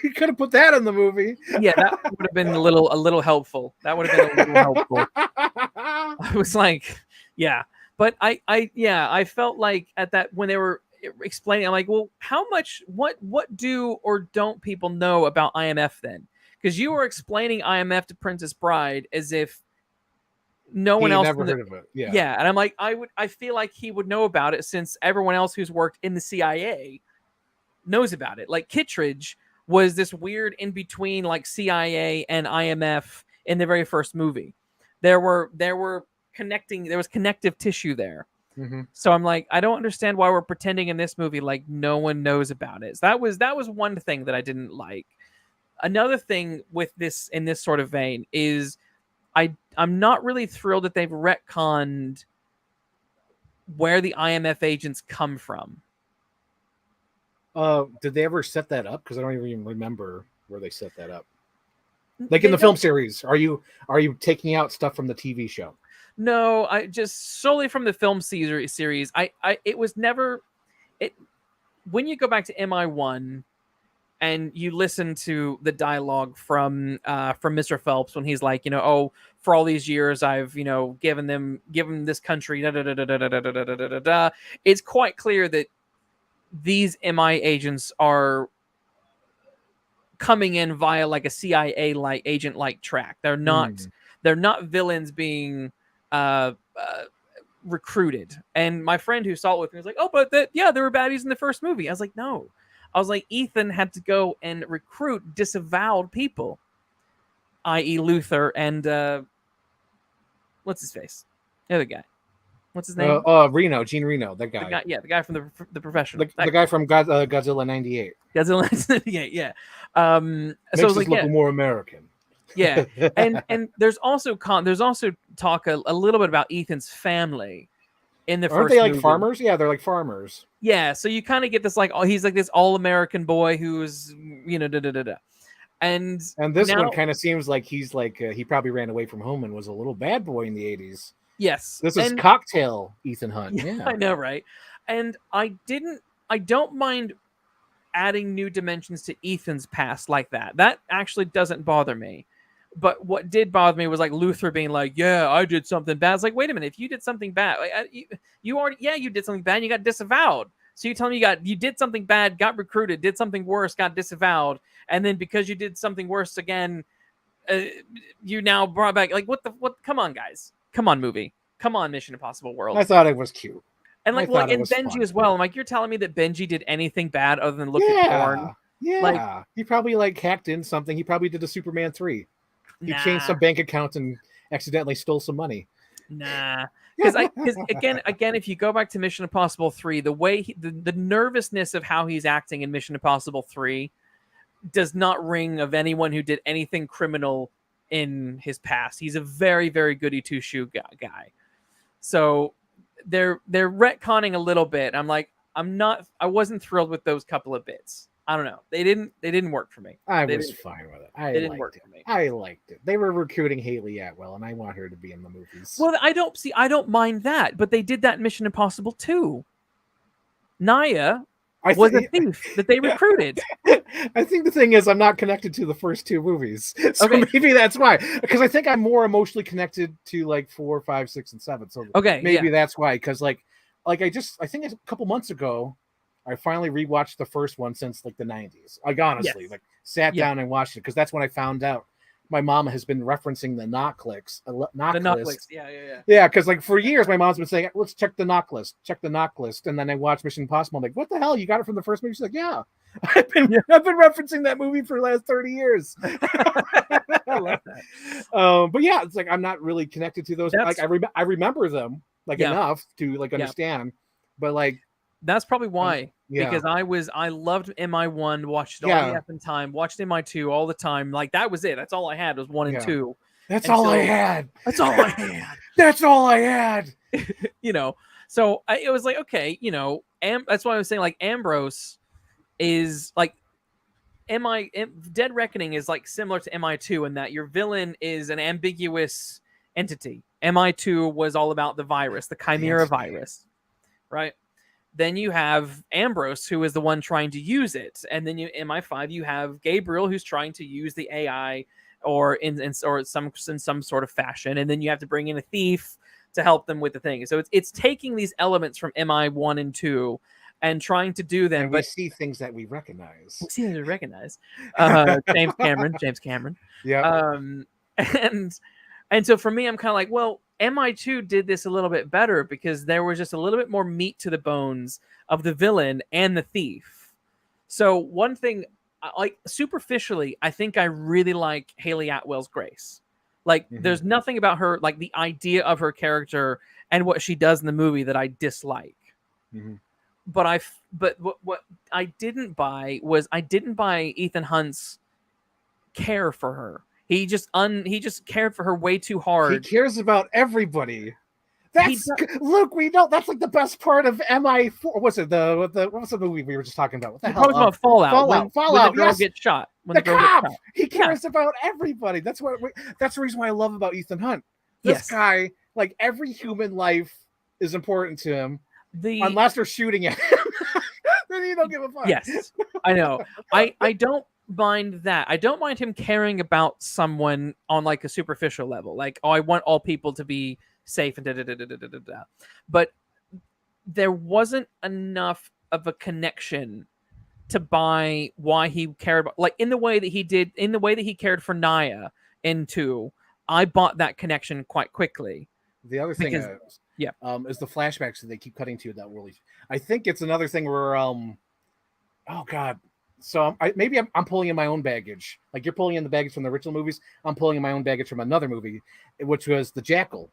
You could have put that in the movie. Yeah, that would have been a little helpful. That would have been a little helpful. I was like, yeah. But I felt like at that when they were explaining, I'm like, well, how much what do or don't people know about IMF then? Because you were explaining IMF to Princess Bride as if no one else never heard of it. Yeah. Yeah. And I'm like, I feel like he would know about it since everyone else who's worked in the CIA knows about it. Like Kittredge was this weird in between like CIA and IMF in the very first movie. There was connective tissue there. Mm-hmm. So I'm like, I don't understand why we're pretending in this movie like no one knows about it. So that was one thing that I didn't like. Another thing with this in this sort of vein is I'm not really thrilled that they've retconned where the IMF agents come from. Did they ever set that up? Because I don't even remember where they set that up. Like They in the don't- film series, are you taking out stuff from the TV show? No, I just solely from the film series. It was never it. When you go back to MI1 and you listen to the dialogue from Mr. Phelps when he's like, oh, for all these years I've given this country da da da da da da da da da da. It's quite clear that these MI agents are coming in via like a CIA like agent like track. They're not villains being recruited. And my friend who saw it with me was like, oh, but there were baddies in the first movie. I was like, no. I was like, Ethan had to go and recruit disavowed people, i.e. Luther and what's his face? The other guy. What's his name? Gene Reno, that guy. The guy from the Professional. The guy from Godzilla 98. Godzilla 98, yeah. Makes so I was us like, look more American. Yeah, and there's also talk a little bit about Ethan's family in the Aren't first they like movie. farmers? Yeah, they're like farmers. Yeah, so you kind of get this like, oh, he's like this all-American boy who's da da da da. And this one kind of seems like he's like he probably ran away from home and was a little bad boy in the 80s. Yes, this is cocktail Ethan Hunt. Yeah, I know, right? And I don't mind adding new dimensions to Ethan's past like that. That actually doesn't bother me. But what did bother me was like Luther being like, yeah, I did something bad. It's like, wait a minute, if you did something bad, you did something bad and you got disavowed. So you tell me you did something bad, got recruited, did something worse, got disavowed, and then because you did something worse again, you now brought back what? Come on, guys, come on, movie, come on, Mission Impossible World. I thought it was cute, and and Benji fun. As well. I'm like, you're telling me that Benji did anything bad other than look at porn? Yeah, he probably hacked in something. He probably did a Superman 3. He changed some bank accounts and accidentally stole some money. Nah, because again, if you go back to Mission Impossible 3, the way the nervousness of how he's acting in Mission Impossible 3 does not ring of anyone who did anything criminal in his past. He's a very, very goody two shoe guy. So they're retconning a little bit. I'm like, I wasn't thrilled with those couple of bits. I don't know. They didn't work for me. I was fine with it. They didn't work for me. I liked it. They were recruiting Haley Atwell, and I want her to be in the movies. Well, I don't mind that, but they did that in Mission Impossible 2. Naya was a thief that they recruited. I think the thing is I'm not connected to the first two movies. So maybe that's why. Because I think I'm more emotionally connected to like 4, 5, 6, and 7. So maybe that's why. Because like I think a couple months ago, I finally rewatched the first one since like the 90s. Like honestly, sat down and watched it because that's when I found out my mom has been referencing the knock list. Yeah, because like for years my mom's been saying, let's check the knock list, and then I watched Mission Impossible. I'm like, what the hell? You got it from the first movie? She's like, yeah. I've been referencing that movie for the last 30 years. I love that. But yeah, it's like I'm not really connected to those. Like I remember them enough to understand, but like that's probably why. Because I loved MI1, watched it all the effing time, watched MI2 all the time. Like that was it. That's all I had was 1 and 2. That's all I had. That's all I had. That's all I had. So it was like, okay, that's why I was saying like Ambrose is like Dead Reckoning is like similar to MI2 in that your villain is an ambiguous entity. MI2 was all about the virus, the Chimera virus, right? Then you have Ambrose, who is the one trying to use it, and then in MI5 you have Gabriel, who's trying to use the AI or in some sort of fashion, and then you have to bring in a thief to help them with the thing. So it's taking these elements from MI1 and 2 and trying to do them. And we see things that we recognize. James Cameron. Yeah. And so for me, I'm kind of like, well, MI2 did this a little bit better because there was just a little bit more meat to the bones of the villain and the thief. So one thing like superficially, I think I really like Haley Atwell's Grace. Like, there's nothing about her, like the idea of her character and what she does in the movie that I dislike. But what I didn't buy was I didn't buy Ethan Hunt's care for her. He just cared for her way too hard. He cares about everybody. That's Luke. We know that's like the best part of MI4. What's it? What was the movie we were just talking about? What the hell? About Fallout. Fallout. When the girl gets shot. When the cop. He cares about everybody. That's the reason why I love about Ethan Hunt. This guy, like every human life, is important to him. Unless they're shooting at him, then he don't give a fuck. Yes, I know. I don't mind that. I don't mind him caring about someone on like a superficial level. Like, oh, I want all people to be safe and da. But there wasn't enough of a connection to buy why he cared about, like in the way that he cared for Naya in 2. I bought that connection quite quickly. The other thing is the flashbacks that they keep cutting to that really. I think it's another thing where oh god. So I'm pulling in my own baggage. Like you're pulling in the baggage from the original movies. I'm pulling in my own baggage from another movie, which was The Jackal.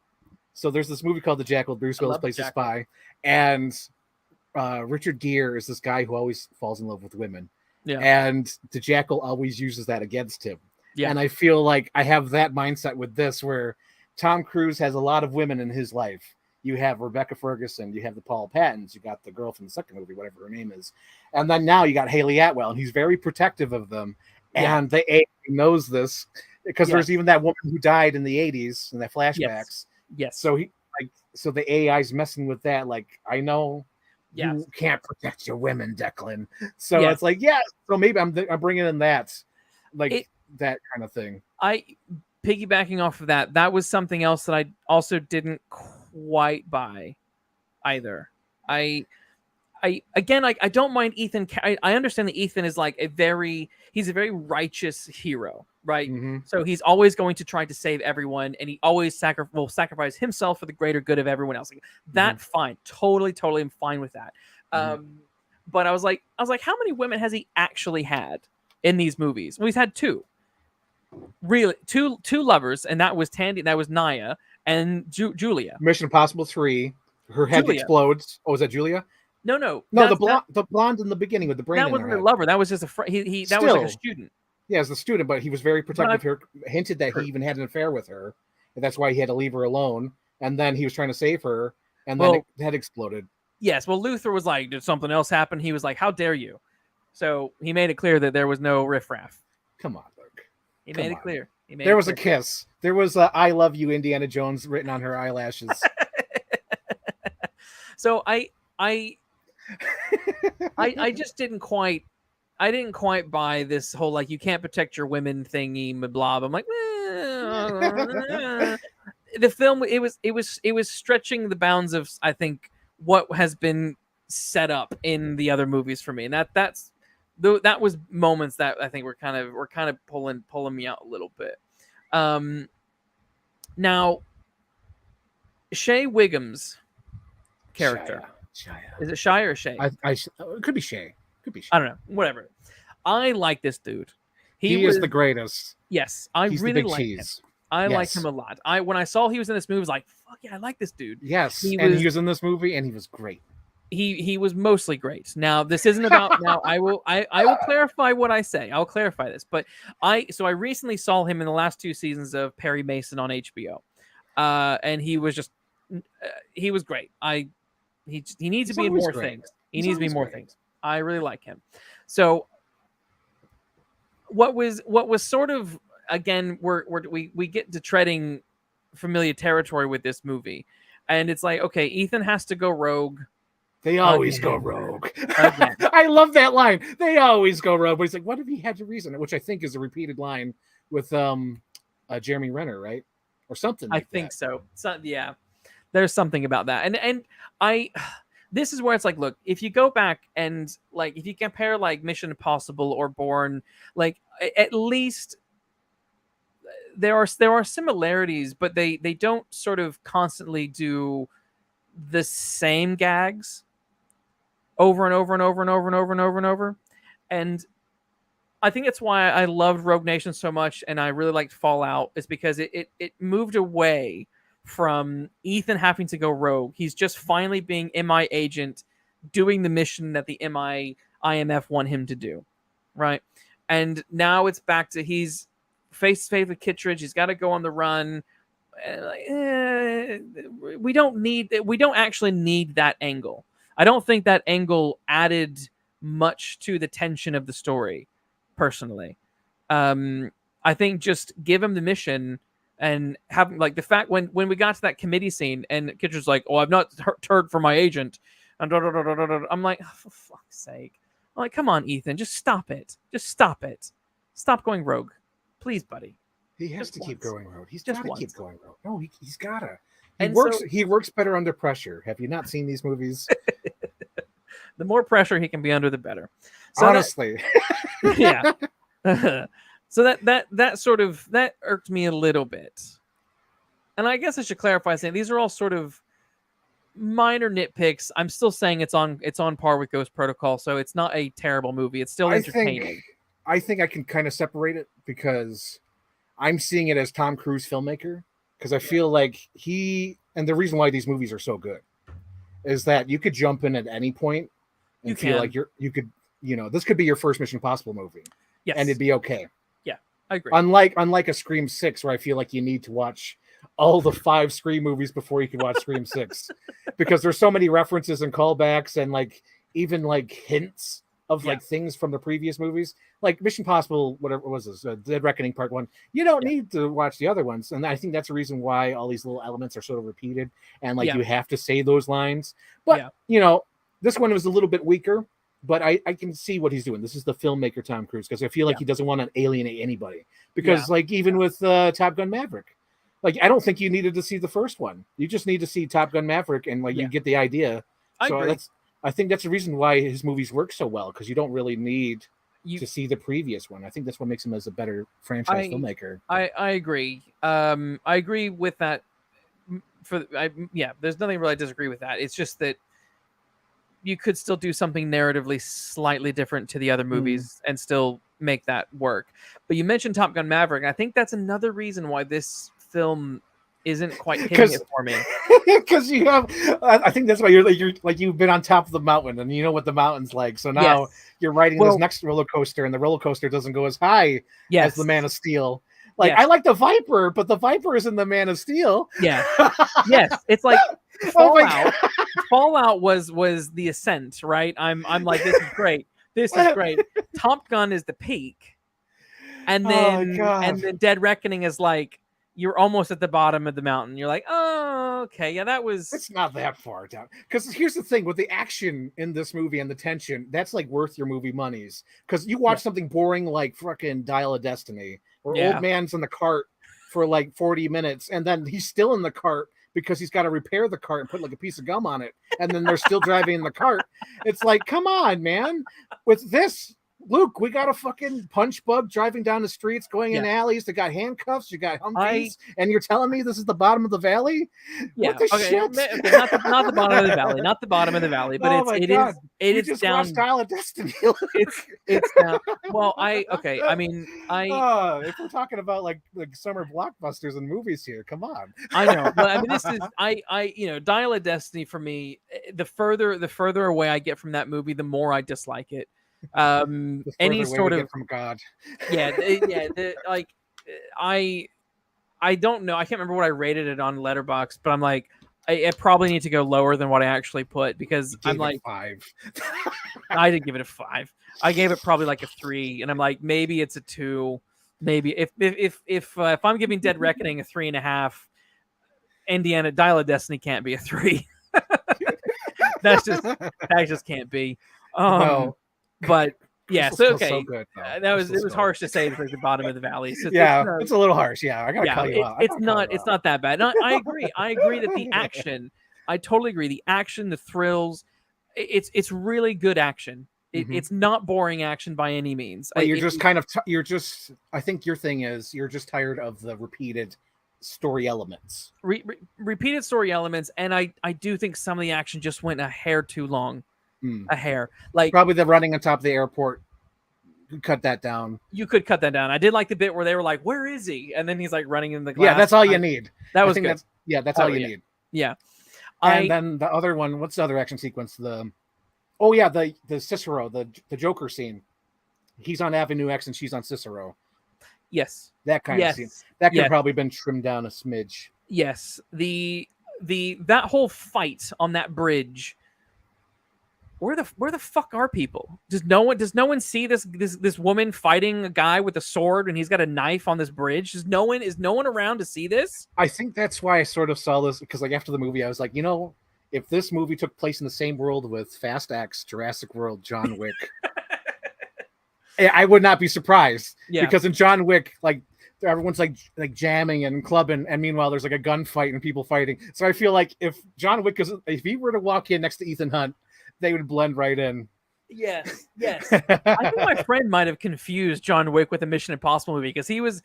So there's this movie called The Jackal. Bruce Willis plays a spy, and Richard Gere is this guy who always falls in love with women. Yeah. And The Jackal always uses that against him. Yeah. And I feel like I have that mindset with this, where Tom Cruise has a lot of women in his life. You have Rebecca Ferguson, you have the Paul Pattons, you got the girl from the second movie, whatever her name is. And then now you got Haley Atwell, and he's very protective of them. Yeah. And the A knows this because there's even that woman who died in the 80s in the flashbacks. Yes. So so the AI's messing with that. Like, I know you can't protect your women, Declan. So it's like, so maybe I'm bringing in that, like that kind of thing. Piggybacking off of that, that was something else that I also didn't quite buy either. I don't mind Ethan. I understand that Ethan is like he's a very righteous hero, right? So he's always going to try to save everyone, and he always will sacrifice himself for the greater good of everyone else. Like, that fine, totally, I'm fine with that. But I was like, how many women has he actually had in these movies? Well, he's had 2. Really, two lovers, and that was Tandy, that was Naya, and Julia. Mission Impossible 3, her head explodes. Oh, is that Julia? No. The blonde in the beginning with the brain. That wasn't her lover. That was just that was like a student. Yeah, as a student, but he was very protective of her. Hinted that he even had an affair with her, and that's why he had to leave her alone. And then he was trying to save her, and then the head exploded. Yes. Well, Luther was like, "Did something else happen?" He was like, "How dare you?" So he made it clear that there was no riffraff. Come on, Luke. He made it clear. There was a kiss. There was a "I love you, Indiana Jones" written on her eyelashes. So I just didn't quite buy this whole like you can't protect your women thingy blah. I'm like, the film it was stretching the bounds of, I think, what has been set up in the other movies for me, and that was moments that I think were kind of pulling me out a little bit. Now, Shea Wiggum's character. Shia. Is it Shia or Shay? It could be Shay. I don't know. Whatever. I like this dude. He is the greatest. Yes, He's really like him. I like him a lot. When I saw he was in this movie, I was like, "Fuck yeah, I like this dude." Yes, he was in this movie, and he was great. He was mostly great. Now, this isn't about. Now, I will clarify what I say. I will clarify this. But I recently saw him in the last 2 seasons of Perry Mason on HBO, and he was just he was great. He needs to be in more things. He needs to be more things. I really like him. So what was sort of, again, we get to treading familiar territory with this movie, and it's like, okay, Ethan has to go rogue. They always go rogue. I love that line. They always go rogue. But he's like, what if he had to reason? Which I think is a repeated line with Jeremy Renner, right? Or something like I think so. Yeah. There's something about that. And this is where it's like, look, if you go back and like, if you compare like Mission Impossible or Bourne, like at least there are similarities, but they don't sort of constantly do the same gags over and over and over and over and over and over and over. And I think it's why I loved Rogue Nation so much, and I really liked Fallout, is because it moved away from Ethan having to go rogue. He's just finally being MI agent, doing the mission that the IMF want him to do, right? And now it's back to he's face to face with Kittredge. He's got to go on the run. We don't actually need that angle. I don't think that angle added much to the tension of the story, personally. I think just give him the mission and have like the fact when we got to that committee scene and Kittredge's like, "Oh, I've not heard from my agent," and I'm like, oh, for fuck's sake! I'm like, come on, Ethan, just stop it. Just stop it. Stop going rogue, please, buddy. He has to keep going rogue. He's got to keep going rogue. No, he's gotta. He works better under pressure. Have you not seen these movies? The more pressure he can be under, the better. So honestly, yeah. So that sort of that irked me a little bit. And I guess I should clarify saying these are all sort of minor nitpicks. I'm still saying it's on par with Ghost Protocol, so it's not a terrible movie. It's still entertaining. I think I can kind of separate it because I'm seeing it as Tom Cruise filmmaker, because I feel like and the reason why these movies are so good is that you could jump in at any point and feel like you could, this could be your first Mission Impossible movie. Yes. And it'd be okay. Yeah, I agree. Unlike a Scream 6, where I feel like you need to watch all the 5 Scream movies before you can watch Scream 6, because there's so many references and callbacks and like even like hints of like things from the previous movies, like Mission Impossible, whatever was this, Dead Reckoning Part 1. You don't need to watch the other ones, and I think that's the reason why all these little elements are sort of repeated, and like you have to say those lines. But this one was a little bit weaker, but I can see what he's doing. This is the filmmaker Tom Cruise, because I feel like he doesn't want to alienate anybody. Because like even with Top Gun Maverick, like I don't think you needed to see the first one. You just need to see Top Gun Maverick, and like you get the idea. I agree. I think that's the reason why his movies work so well, because you don't really need to see the previous one. I think that's what makes him as a better franchise filmmaker. I agree. I agree with that. There's nothing really I disagree with that. It's just that you could still do something narratively slightly different to the other movies and still make that work. But you mentioned Top Gun Maverick. And I think that's another reason why this film isn't quite hitting it for me. Because I think that's why you've been on top of the mountain and you know what the mountain's like. So now you're riding this next roller coaster, and the roller coaster doesn't go as high as the Man of Steel. Like I like the Viper, but the Viper is in the Man of Steel. Yeah. Yes. It's like Fallout. Fallout was the ascent, right? I'm like, this is great. This is great. Top Gun is the peak. And then Dead Reckoning is like, you're almost at the bottom of the mountain. You're like, oh, okay. Yeah, that was... It's not that far down. Because here's the thing, with the action in this movie and the tension, that's like worth your movie monies. Because you watch something boring like fucking Dial of Destiny, where old man's in the cart for like 40 minutes, and then he's still in the cart because he's got to repair the cart and put like a piece of gum on it, and then they're still driving in the cart. It's like, come on, man. With this... Luke, we got a fucking punch bug driving down the streets, going in alleys. They got handcuffs. You got Humvees, and you're telling me this is the bottom of the valley? Yeah, what the shit? Not the bottom of the valley, not the bottom of the valley, but it is just down. Dial of Destiny. it's down. Well, if we're talking about like summer blockbusters and movies here, come on. I know, but I mean, this is Dial of Destiny for me. The further away I get from that movie, the more I dislike it. Any sort of from God. I don't know. I can't remember what I rated it on Letterboxd, but I'm like, I probably need to go lower than what I actually put, because I'm like 5. I didn't give it a 5. I gave it probably like a 3, and I'm like, maybe it's a 2. Maybe if I'm giving Dead Reckoning a 3.5, Indiana Dial of Destiny can't be a 3. that just can't be. No. But yeah, so okay, so good, it was harsh to say it's like the bottom of the valley. So it's a little harsh. Yeah, I gotta call you out. It's not that bad. No, I agree. I agree that the action, I totally agree. The action, the thrills, it's really good action. It's not boring action by any means. But I think your thing is you're just tired of the repeated story elements. Repeated story elements, and I do think some of the action just went a hair too long. A hair, like probably the running on top of the airport cut that down. You could cut that down. I did like the bit where they were like, "Where is he?" And then he's like running in the glass. Yeah, that's all you need. That was good. That's all you need. Yeah. And then the other one, what's the other action sequence? The Cicero, the Joker scene. He's on Avenue X and she's on Cicero. Yes. That kind of scene. That could have probably been trimmed down a smidge. Yes. That whole fight on that bridge. Where the fuck are people? Does no one see this woman fighting a guy with a sword and he's got a knife on this bridge? Is no one around to see this? I think that's why I sort of saw this, because like after the movie I was like, if this movie took place in the same world with Fast X, Jurassic World, John Wick, I would not be surprised. Yeah. Because in John Wick, like everyone's like jamming and clubbing, and meanwhile there's like a gunfight and people fighting. So I feel like if he were to walk in next to Ethan Hunt, they would blend right in. Yes. I think my friend might have confused John Wick with a Mission Impossible movie, because he was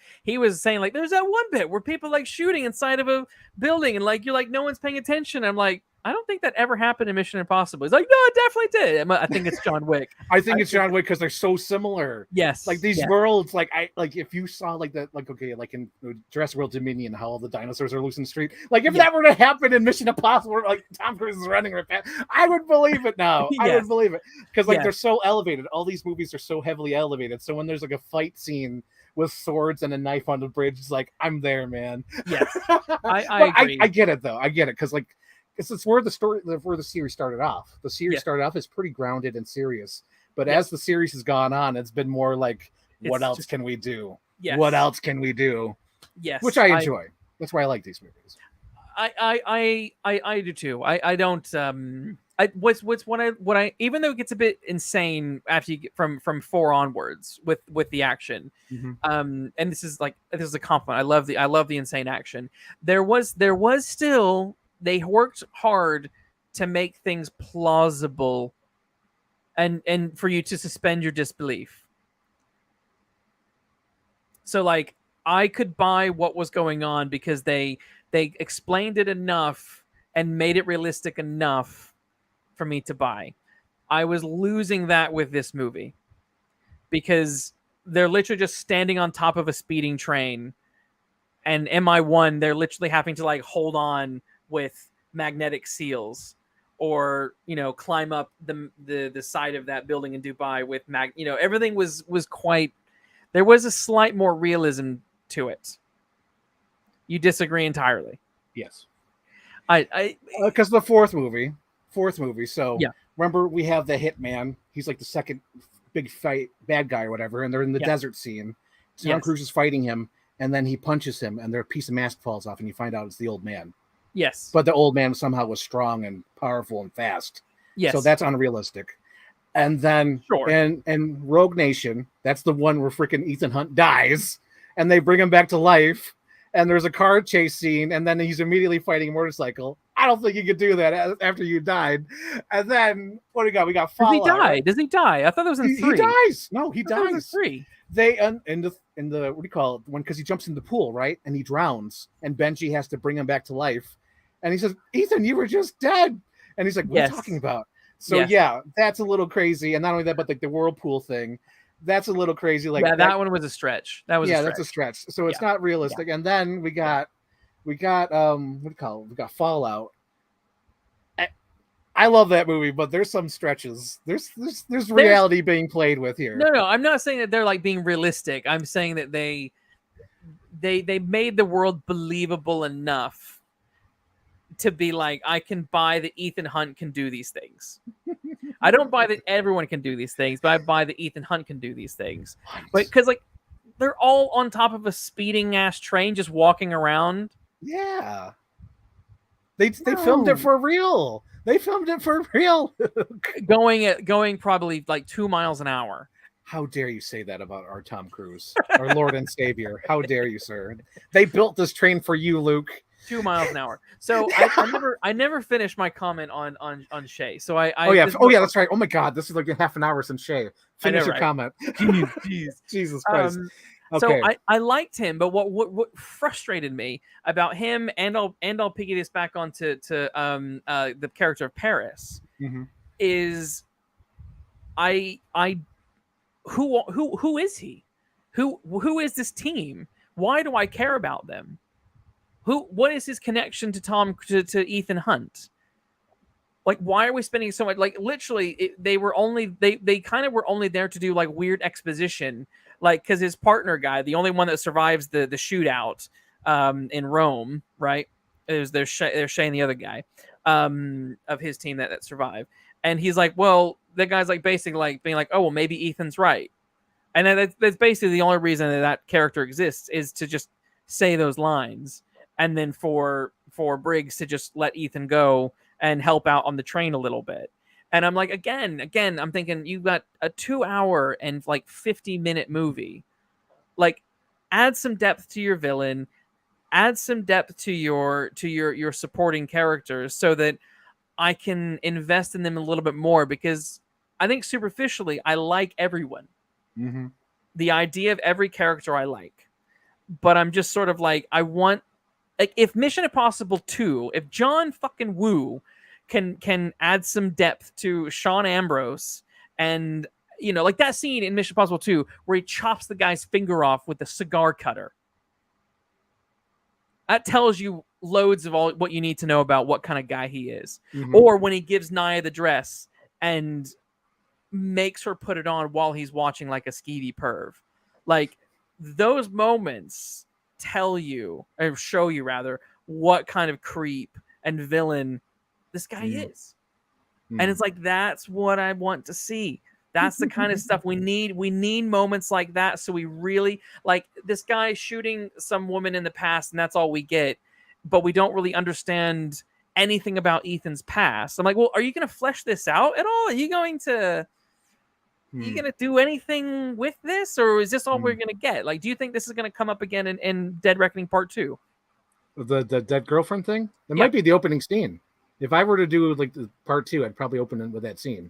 saying like, there's that one bit where people like shooting inside of a building and like you're like no one's paying attention. I'm like, I don't think that ever happened in Mission Impossible. He's like, no, it definitely did. I think it's John Wick. I think it's John Wick because they're so similar. Yes. Like these worlds, like if you saw like in Jurassic World Dominion, how all the dinosaurs are loose in the street. Like if that were to happen in Mission Impossible, where, like Tom Cruise is running right past, I would believe it now. I would believe it. Because like they're so elevated. All these movies are so heavily elevated. So when there's like a fight scene with swords and a knife on the bridge, it's like, I'm there, man. Yes. I agree. I get it though. I get it. Because like, it's where the series started off. The series started off as pretty grounded and serious, but as the series has gone on, it's been more like, what else can we do? Yes. What else can we do? Yes, which I enjoy. That's why I like these movies. I do too. I don't. What I even though it gets a bit insane after you get from 4 onwards with the action, and this is a compliment. I love the insane action. There was still. They worked hard to make things plausible and for you to suspend your disbelief. So like I could buy what was going on because they explained it enough and made it realistic enough for me to buy. I was losing that with this movie because they're literally just standing on top of a speeding train, and MI1, they're literally having to like hold on with magnetic seals, or climb up the side of that building in Dubai with everything was quite. There was a slight more realism to it. You disagree entirely? Yes. I because the fourth movie. So remember, we have the hitman. He's like the second big fight bad guy or whatever, and they're in the desert scene. Tom Cruise is fighting him, and then he punches him, and their piece of mask falls off, and you find out it's the old man. Yes. But the old man somehow was strong and powerful and fast. Yes. So that's unrealistic. And then in Rogue Nation, that's the one where freaking Ethan Hunt dies, and they bring him back to life, and there's a car chase scene, and then he's immediately fighting a motorcycle. I don't think you could do that after you died. And then what do we got? We got Fallout. Does he die? I thought that was in 3. He dies. No, he dies. In 3. They in the what do you call it? Because he jumps in the pool, right? And he drowns, and Benji has to bring him back to life. And he says, "Ethan, you were just dead." And he's like, "What are you talking about?" So that's a little crazy. And not only that, but like the whirlpool thing, that's a little crazy. Like that one was a stretch. That's a stretch. So it's not realistic. And then we got what do you call it? We got Fallout. I love that movie, but there's some stretches. There's reality being played with here. No, I'm not saying that they're like being realistic. I'm saying that they made the world believable enough to be like, I can buy that Ethan Hunt can do these things. I don't buy that everyone can do these things, but I buy that Ethan Hunt can do these things. But because like they're all on top of a speeding ass train, just walking around. Yeah, they filmed it for real. They filmed it for real. going probably like 2 miles an hour. How dare you say that about our Tom Cruise, our Lord and Savior? How dare you, sir? They built this train for you, Luke. 2 miles an hour. So I never finished my comment on Shay. So that's right. Oh my God, this is like half an hour since Shay. Finish your comment. Jesus Christ. Okay. So I liked him, but what frustrated me about him, and I'll piggy this back onto the character of Paris, is I who is he? Who is this team? Why do I care about them? What is his connection to Ethan Hunt? Like, why are we spending so much? Like, literally, they kind of were only there to do like weird exposition, like because his partner guy, the only one that survives the shootout in Rome, right? There's Shay and the other guy of his team that survived, and he's like, well, the guy's like basically like being like, oh well, maybe Ethan's right, and then that's basically the only reason that character exists is to just say those lines, and then for Briggs to just let Ethan go and help out on the train a little bit. And I'm like, again, I'm thinking you've got a 2-hour and like 50-minute movie. Like, add some depth to your villain, add some depth to your supporting characters so that I can invest in them a little bit more, because I think superficially I like everyone. Mm-hmm. The idea of every character I like. But I'm just sort of like, I want, like, if Mission Impossible 2, if John fucking Woo can add some depth to Sean Ambrose, and like that scene in Mission Impossible 2 where he chops the guy's finger off with the cigar cutter. That tells you loads of all what you need to know about what kind of guy he is. Mm-hmm. Or when he gives Nia the dress and makes her put it on while he's watching like a skeevy perv. Like, those moments tell you, or show you rather, what kind of creep and villain this guy is. And it's like, that's what I want to see. That's the kind of stuff we need. We need moments like that, so we really, like, this guy shooting some woman in the past, and that's all we get, but we don't really understand anything about Ethan's past. I'm like, well, are you going to flesh this out at all? Are you going to do anything with this, or is this all we're going to get? Like, do you think this is going to come up again in Dead Reckoning Part 2? The dead girlfriend thing? It might be the opening scene. If I were to do like the Part 2, I'd probably open it with that scene.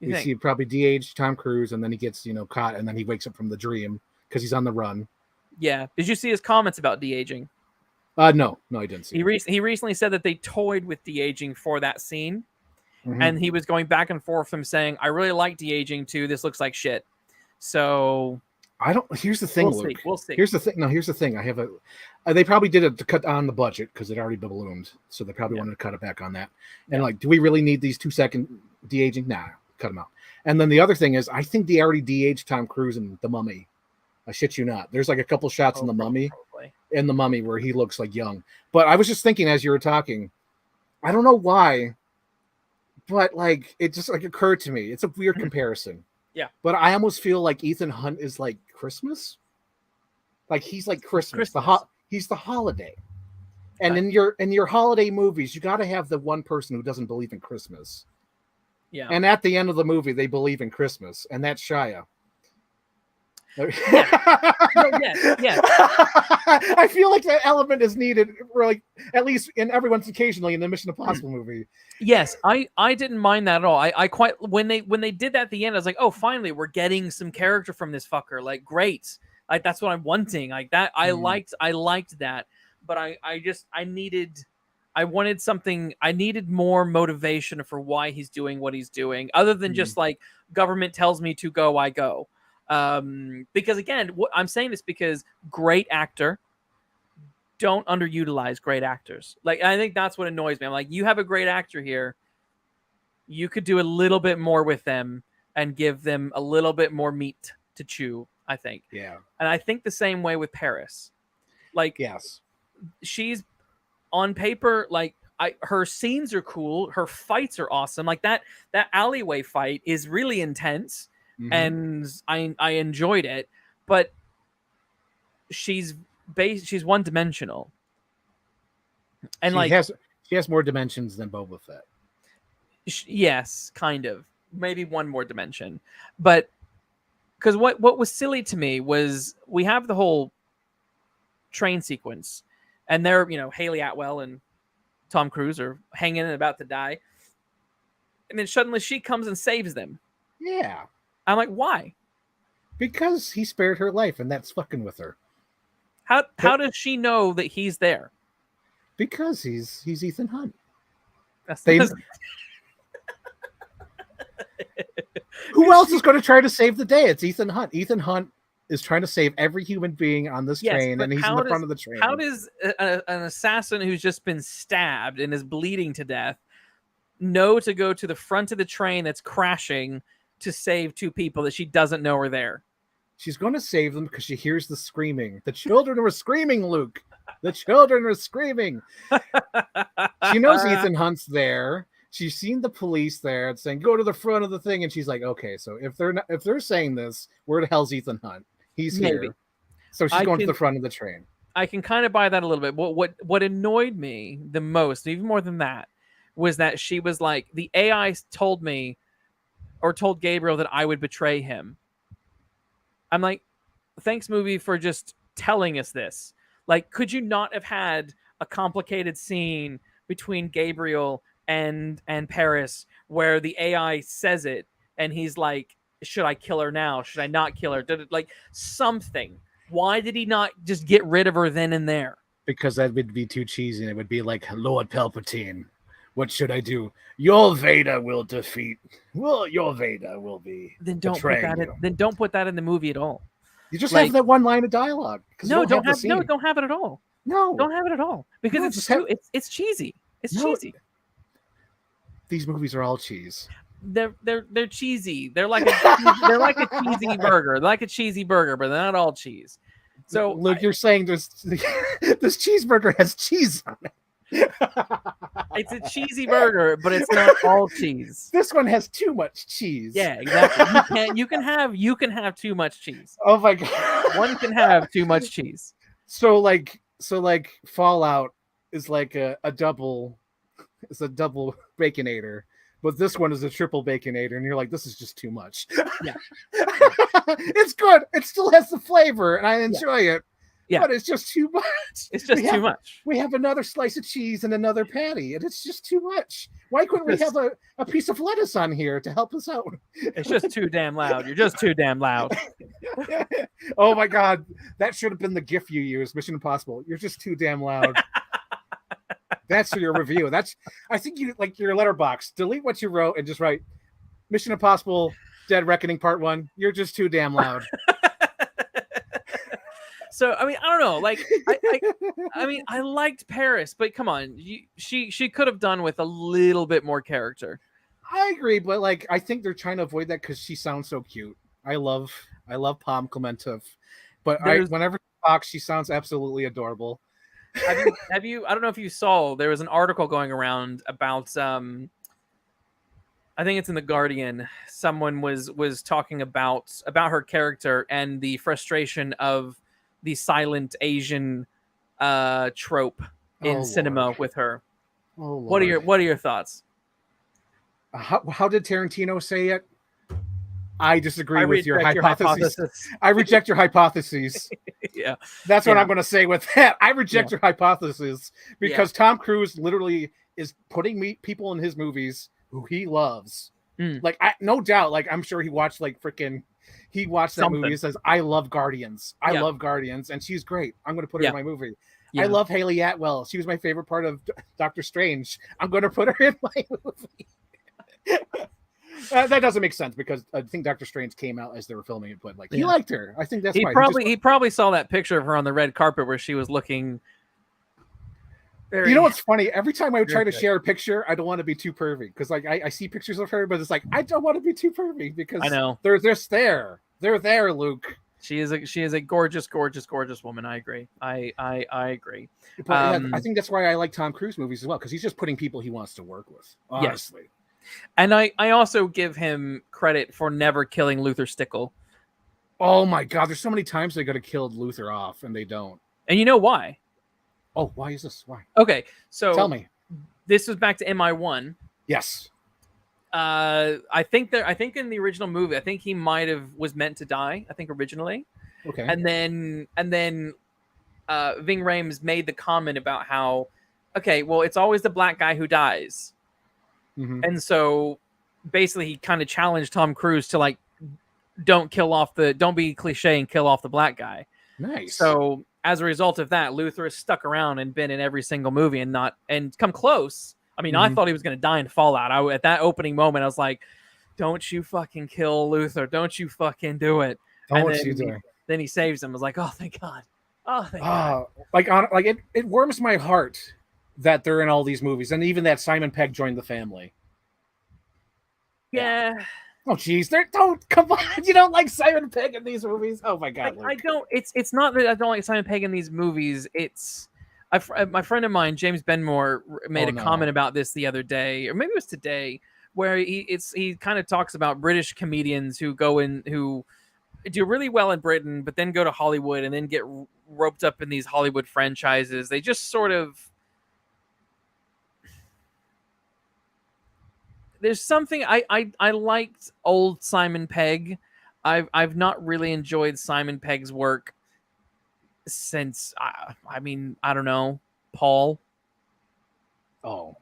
You see probably de-aged Tom Cruise, and then he gets caught, and then he wakes up from the dream because he's on the run. Yeah. Did you see his comments about de-aging? No, I didn't see. He recently said that they toyed with de-aging for that scene, and he was going back and forth from saying, "I really like de-aging too. This looks like shit." So I don't. Here's the thing, Luke. We'll see. Here's the thing. No, here's the thing. I have a. They probably did it to cut down the budget because it already ballooned, so they probably wanted to cut it back on that. And like, do we really need these 2-second de-aging? Nah, cut them out. And then the other thing is, I think they already de-aged Tom Cruise in The Mummy. I shit you not. There's like a couple shots in The Mummy, where he looks like young. But I was just thinking as you were talking, I don't know why, but like it just like occurred to me. It's a weird comparison. Yeah. But I almost feel like Ethan Hunt is like Christmas. Like he's like Christmas. He's the holiday. And in your holiday movies, you got to have the one person who doesn't believe in Christmas. Yeah. And at the end of the movie, they believe in Christmas, and that's Shia. Yes. I feel like that element is needed for like at least in everyone's occasionally in the Mission Impossible movie. Yes, I didn't mind that at all. I quite when they did that at the end, I was like, oh, finally we're getting some character from this fucker. Like, great. Like, that's what I'm wanting. Like that, I liked that. But I wanted something. I needed more motivation for why he's doing what he's doing, other than just like, government tells me to go, I go. Because again, I'm saying this because great actor, don't underutilize great actors. Like, I think that's what annoys me. I'm like, you have a great actor here. You could do a little bit more with them and give them a little bit more meat to chew, I think. Yeah. And I think the same way with Paris. Like, yes, she's on paper, like, her scenes are cool. Her fights are awesome. Like that alleyway fight is really intense. And I enjoyed it, but she's one dimensional, and she has more dimensions than Boba Fett. Yes, kind of, maybe one more dimension, but because what was silly to me was we have the whole train sequence, and they're Haley Atwell and Tom Cruise are hanging and about to die, and then suddenly she comes and saves them. Yeah. I'm like, why? Because he spared her life, and that's fucking with her. How does she know that he's there? Because he's Ethan Hunt. Who else is going to try to save the day? It's Ethan Hunt. Ethan Hunt is trying to save every human being on this train, and he's in the front of the train. How does an assassin who's just been stabbed and is bleeding to death know to go to the front of the train that's crashing to save two people that she doesn't know are there? She's going to save them because she hears the screaming. The children were screaming, Luke. The children were screaming. She knows Ethan Hunt's there. She's seen the police there and saying, go to the front of the thing. And she's like, okay, so if they're saying this, where the hell's Ethan Hunt? He's here. So she's going to the front of the train. I can kind of buy that a little bit. What annoyed me the most, even more than that, was that she was like, the AI told me or told Gabriel that I would betray him. I'm like, thanks, movie, for just telling us this. Like, could you not have had a complicated scene between Gabriel and Paris where the AI says it and he's like, should I kill her now? Should I not kill her? Like something. Why did he not just get rid of her then and there? Because that would be too cheesy. And it would be like, Lord Palpatine, what should I do? Your Vader will defeat. Well, your Vader will be. Then don't put that in. Then don't put that in the movie at all. You just have that one line of dialogue. No, don't have it at all. No, don't have it at all because it's cheesy. It's cheesy. These movies are all cheese. They're cheesy. They're like a cheesy burger. They're like a cheesy burger, but they're not all cheese. So look, you're saying this cheeseburger has cheese on it. It's a cheesy burger, but it's not all cheese. This one has too much cheese. Yeah, exactly. You can have too much cheese. Oh my god. One can have too much cheese. So like Fallout is like a double. It's a double baconator, but this one is a triple baconator, and you're like, this is just too much. Yeah. It's good. It still has the flavor, and I enjoy it. Yeah. But it's just too much. It's just too much. We have another slice of cheese and another patty, and it's just too much. Why couldn't we have a piece of lettuce on here to help us out? It's just too damn loud. You're just too damn loud. Oh my god. That should have been the GIF you used, Mission Impossible. You're just too damn loud. That's your review. I think you like your letterbox. Delete what you wrote and just write Mission Impossible Dead Reckoning Part 1. You're just too damn loud. So I mean, I don't know. Like, I mean, I liked Paris, but come on, she could have done with a little bit more character. I agree, but like, I think they're trying to avoid that because she sounds so cute. I love Pom Klementieff, but whenever she talks, she sounds absolutely adorable. Have you? I don't know if you saw. There was an article going around about. I think it's in the Guardian. Someone was talking about her character and the frustration of the silent Asian trope in cinema with her. Oh, what are your thoughts? How did Tarantino say it? I disagree with your hypothesis. I reject your hypotheses. Yeah, that's what I'm going to say with that. I reject your hypothesis because Tom Cruise literally is putting people in his movies who he loves. Like, no doubt. Like, I'm sure he watched he watched that movie and says, I love Guardians. I love Guardians. And she's great. I'm going to put her in my movie. Yeah. I love Haley Atwell. She was my favorite part of Doctor Strange. I'm going to put her in my movie. That doesn't make sense because I think Doctor Strange came out as they were filming it, but like he liked her. I think that's why he probably saw that picture of her on the red carpet where she was looking. You know what's funny? Every time I would try to share a picture, I don't want to be too pervy because like I see pictures of her, but it's like I don't want to be too pervy because I know they're just there. They're there, Luke. She is a gorgeous, gorgeous, gorgeous woman. I agree. I agree. But I think that's why I like Tom Cruise movies as well because he's just putting people he wants to work with. Honestly. Yes. And I also give him credit for never killing Luther Stickle. Oh my god, there's so many times they could have killed Luther off and they don't. And you know why? Oh, why is this? Why? Okay, so tell me. This was back to MI1. Yes. I think in the original movie, I think he was meant to die. I think originally. Okay. And then Ving Rhames made the comment about how, okay, well, it's always the black guy who dies. Mm-hmm. And so basically he kind of challenged Tom Cruise to like, don't be cliche and kill off the black guy. Nice. So as a result of that, Luther has stuck around and been in every single movie and come close. I mean, I thought he was going to die in Fallout. At that opening moment, I was like, don't you fucking kill Luther. Don't you fucking do it. Don't you dare. Then he saves him. I was like, oh, thank God. Oh, thank God. Like it warms my heart that they're in all these movies, and even that Simon Pegg joined the family. Yeah. Oh, geez, don't come on. You don't like Simon Pegg in these movies? Oh my God, I don't. It's not that I don't like Simon Pegg in these movies. It's my friend of mine, James Benmore, made a comment about this the other day, or maybe it was today, where he kind of talks about British comedians who do really well in Britain, but then go to Hollywood and then get roped up in these Hollywood franchises. They just sort of. There's something I liked old Simon Pegg. I've not really enjoyed Simon Pegg's work since I mean, I don't know, Paul. Oh,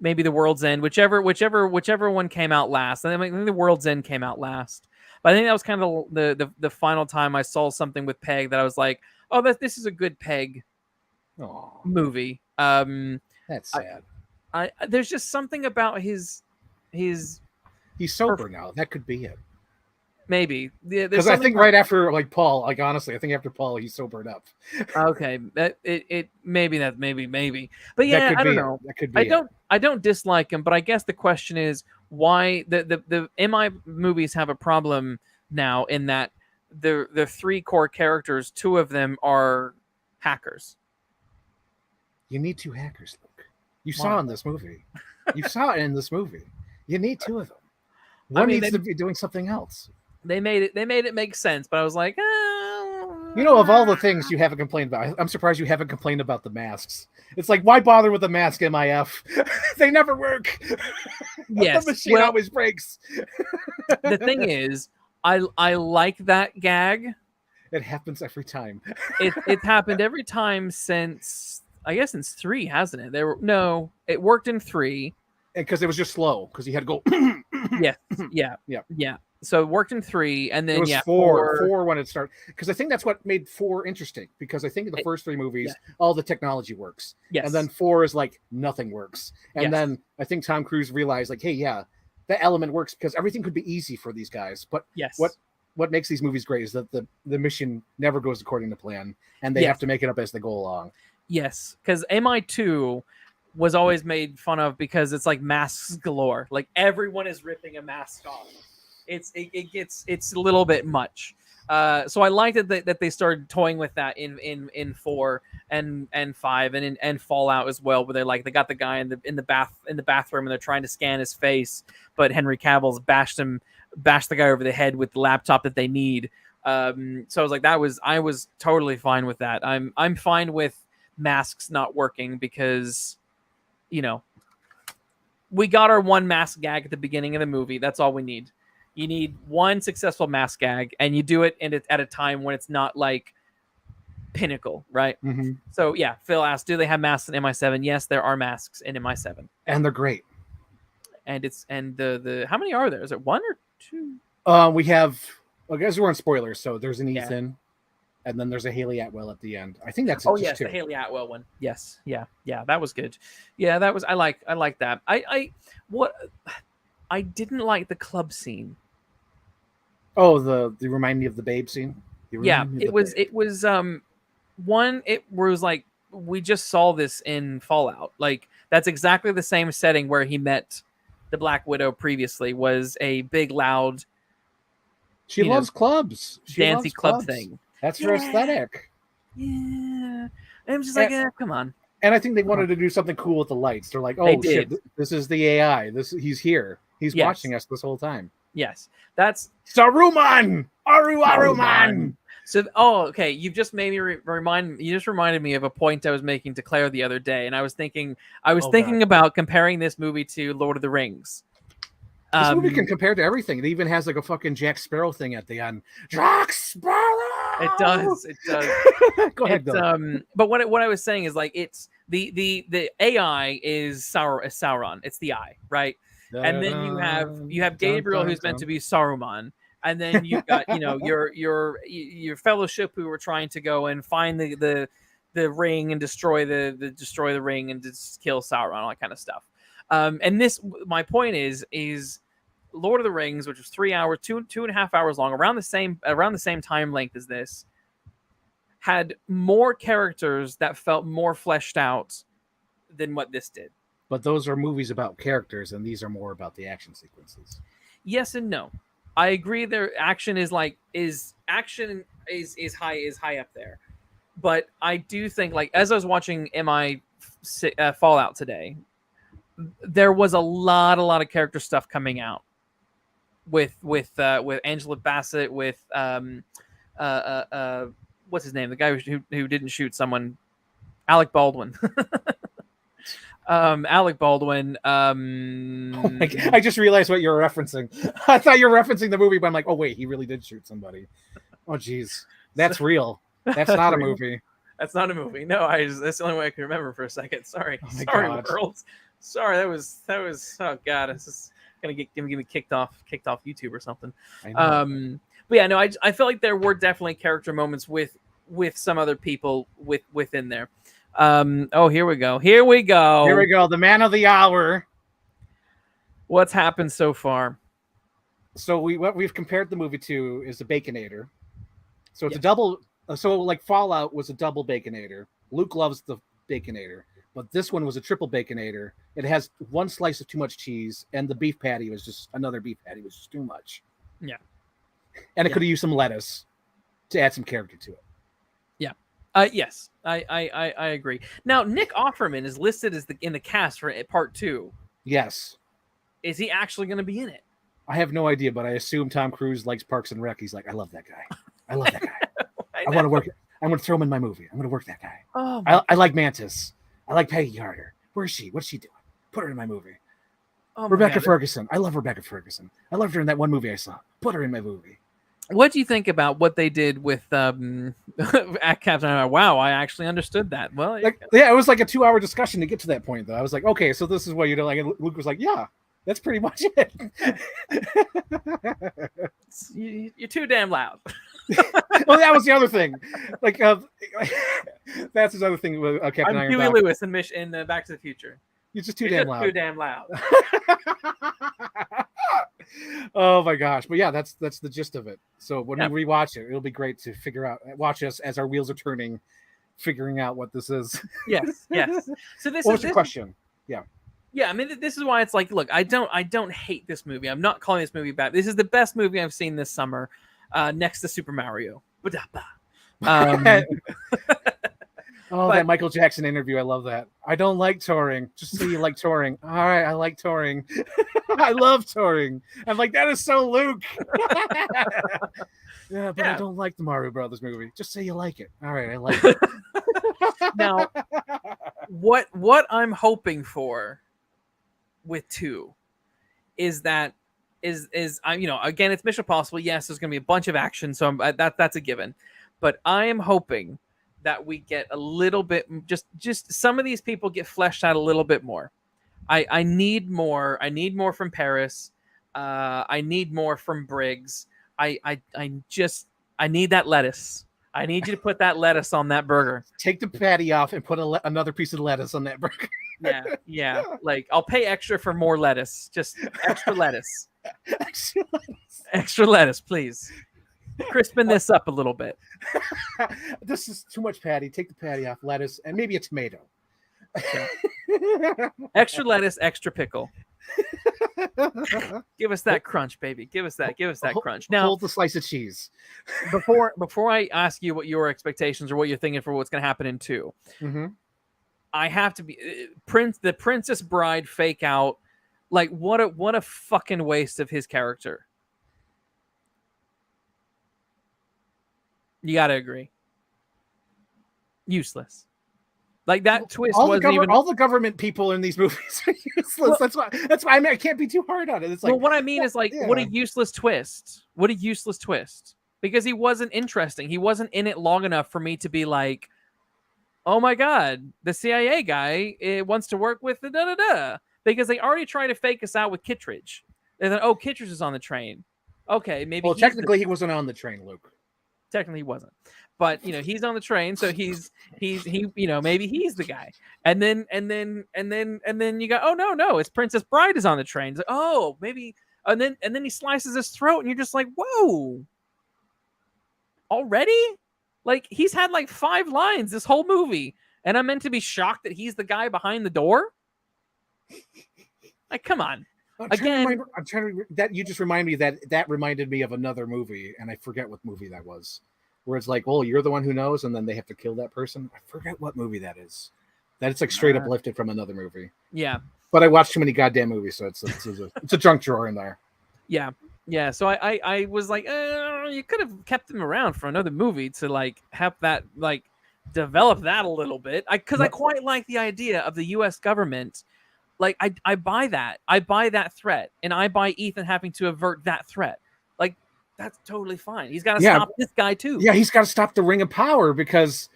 maybe The World's End, whichever one came out last. I think The World's End came out last. But I think that was kind of the final time I saw something with Pegg that I was like, oh, this is a good Pegg movie. That's sad. There's just something about his he's sober now. That could be it. Maybe because I think right after like Paul, like honestly, I think after Paul he sobered up. Okay, that maybe, but yeah, I don't know. That could be. I don't dislike him, but I guess the question is why the MI movies have a problem now in that the three core characters, two of them are hackers. You need two hackers, Luke. You saw in this movie. You saw it in this movie. You need two of them. One needs to be doing something else. They made it make sense, but I was like, you know, of all the things you haven't complained about, I'm surprised you haven't complained about the masks. It's like, why bother with the mask, MIF? They never work. Yes, the machine always breaks. The thing is, I like that gag. It happens every time. It happened every time since 3, hasn't it? It worked in 3. Because it was just slow, because you had to go. Yeah. So it worked in 3, and then it was 4 when it started. Because I think that's what made 4 interesting. Because I think in the first 3 movies, all the technology works. Yes. And then 4 is like nothing works. And then I think Tom Cruise realized, like, hey, yeah, that element works because everything could be easy for these guys. But what makes these movies great is that the mission never goes according to plan, and they have to make it up as they go along. Yes, because MI2 was always made fun of because it's like masks galore. Like everyone is ripping a mask off. It's a little bit much. So I liked it that they started toying with that in 4 and 5 and in Fallout as well, where they got the guy in the bathroom and they're trying to scan his face, but Henry Cavill's bashed the guy over the head with the laptop that they need. So I was like, I was totally fine with that. I'm fine with masks not working because, you know, we got our one mask gag at the beginning of the movie. That's all we need. You need one successful mask gag, and you do it at a time when it's not like pinnacle, right? Mm-hmm. So yeah, Phil asked, do they have masks in MI7? Yes, there are masks in MI7, and they're great. And the how many are there? Is it 1 or 2? We have. I guess we're on spoilers, so there's an Ethan, and then there's a Haley Atwell at the end. I think that's yes, 2. The Haley Atwell one. Yes, yeah, that was good. Yeah, that was I like that. I didn't like the club scene. Oh, the remind me of the babe scene. It was one. It was like we just saw this in Fallout. Like that's exactly the same setting where he met the Black Widow previously. Was a big loud. She loves clubs. Dancey club thing. That's her aesthetic. Yeah, and I'm just like, come on. And I think they wanted to do something cool with the lights. They're like, oh shit, this is the AI. He's here. He's watching us this whole time. Yes, that's Saruman. Aruman. So, okay. You just made me reminded me of a point I was making to Claire the other day, and I was thinking about comparing this movie to Lord of the Rings. This movie can compare to everything. It even has like a fucking Jack Sparrow thing at the end. Jack Sparrow. It does. Go ahead. But what I was saying is like it's the AI is Sauron. It's the eye, right? And then you have Gabriel, who's meant to be Saruman, and then you've got your fellowship who were trying to go and find the ring and destroy the ring and just kill Sauron, all that kind of stuff. And this, my point is Lord of the Rings, which was 3 hours, 2.5 hours long, around the same time length as this, had more characters that felt more fleshed out than what this did. But those are movies about characters, and these are more about the action sequences. Yes and no. I agree. Their action is high up there, but I do think, like, as I was watching MI Fallout today, there was a lot of character stuff coming out with Angela Bassett, with what's his name, the guy who didn't shoot someone, Alec Baldwin. Alec Baldwin. Oh my God. I just realized what you're referencing. I thought you were referencing the movie, but I'm like, oh wait, he really did shoot somebody. Oh geez, that's real. That's not a movie. That's not a movie. No, that's the only way I can remember for a second. Sorry, God. world. Sorry, that was. Oh God, this is gonna get me kicked off YouTube or something. But yeah, no, I feel like there were definitely character moments with some other people within there. Oh, here we go. The man of the hour. What's happened so far? So what we've compared the movie to is the Baconator. So it's a double. So like Fallout was a double Baconator. Luke loves the Baconator, but this one was a triple Baconator. It has one slice of too much cheese, and the beef patty was just another beef patty was just too much. Yeah, and it could have used some lettuce to add some character to it. Yeah. Yes, I agree. Now, Nick Offerman is listed as in the cast for part 2. Yes. Is he actually going to be in it? I have no idea, but I assume Tom Cruise likes Parks and Rec. He's like, I love that guy. I love that guy. I want to work. I'm going to throw him in my movie. I'm going to work that guy. Oh, I like Mantis. I like Peggy Carter. Where's she? What's she doing? Put her in my movie. Oh, Rebecca Ferguson. I love Rebecca Ferguson. I loved her in that one movie I saw. Put her in my movie. What do you think about what they did with at Captain? Wow, I actually understood that. Well, it was like a 2-hour discussion to get to that point, though. I was like, okay, so this is what you do. Like, and Luke was like, yeah, that's pretty much it. You're too damn loud. Well, that was the other thing. Like, that's his other thing with Captain I'm Iron. Huey Lewis in Back to the Future. You're just too damn loud. Too damn loud. Oh my gosh. But yeah, that's the gist of it. So when we rewatch it, it'll be great to watch us as our wheels are turning, figuring out what this is. Yes. So what was your question? Yeah. Yeah, I mean, this is why it's like, look, I don't hate this movie. I'm not calling this movie bad. This is the best movie I've seen this summer, next to Super Mario. That Michael Jackson interview. I love that. I don't like touring. Just say you like touring. All right, I like touring. I love touring. I'm like, that is so Luke. Yeah, but I don't like the Mario Brothers movie. Just say you like it. All right, I like it. Now, what I'm hoping for with 2 is that is again, it's Mission Impossible. Yes, there's going to be a bunch of action, so that's a given. But I am hoping that we get a little bit, just some of these people get fleshed out a little bit more. I need more. I need more from Paris. I need more from Briggs. I need that lettuce. I need you to put that lettuce on that burger. Take the patty off and put another piece of lettuce on that burger. Yeah. Like, I'll pay extra for more lettuce. Just extra lettuce. Extra lettuce, please. Crispin this up a little bit. This is too much patty. Take the patty off, lettuce, and maybe a tomato. Extra lettuce, extra pickle. Give us that crunch, baby. Give us that crunch. Now, hold the slice of cheese. Before I ask you what your expectations or what you're thinking for what's going to happen in 2, I have to be the Princess Bride fake out. Like, what a fucking waste of his character. You gotta agree. Useless. Like, that twist wasn't even. All the government people in these movies are useless. Well, that's why I can't be too hard on it. It's like, well, what I mean is, like, what a useless twist. What a useless twist. Because he wasn't interesting. He wasn't in it long enough for me to be like, oh my God, the CIA guy wants to work with the da-da-da. Because they already tried to fake us out with Kittredge. They thought, oh, Kittredge is on the train. Okay, maybe. Well, technically, he wasn't on the train, Luke. Technically, he wasn't. But, he's on the train, so he's maybe he's the guy. And then you go, oh no, it's Princess Bride is on the train. It's like, oh, maybe and then he slices his throat, and you're just like, whoa, already? Like, he's had like 5 lines this whole movie, and I'm meant to be shocked that he's the guy behind the door? Like, come on. I'm trying to that you just remind me that reminded me of another movie, and I forget what movie that was. Where it's like, well, you're the one who knows, and then they have to kill that person. I forget what movie that is. That it's like straight up lifted from another movie. Yeah. But I watched too many goddamn movies, so it's a junk drawer in there. Yeah. Yeah. So I was like, you could have kept him around for another movie to like have that, like, develop that a little bit. Because I quite like the idea of the U.S. government. Like, I buy that. I buy that threat, and I buy Ethan having to avert that threat. Like, that's totally fine. He's got to stop this guy too. Yeah, he's got to stop the Ring of Power because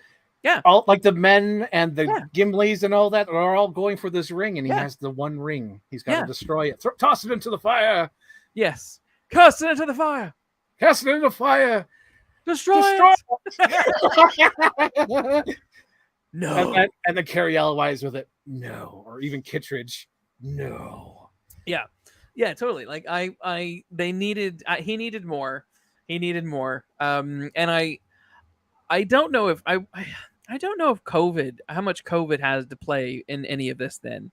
all like the men and the Gimlis and all that are all going for this ring, and he has the one ring. He's got to destroy it. Toss it into the fire. Yes. Cast it into the fire. Cast it into the fire. Destroy it. No. And then Carrie Elwes with it. No. Or even Kittredge. No. Yeah. Yeah, totally. Like, he needed more. He needed more. And I don't know if I don't know if how much COVID has to play in any of this then.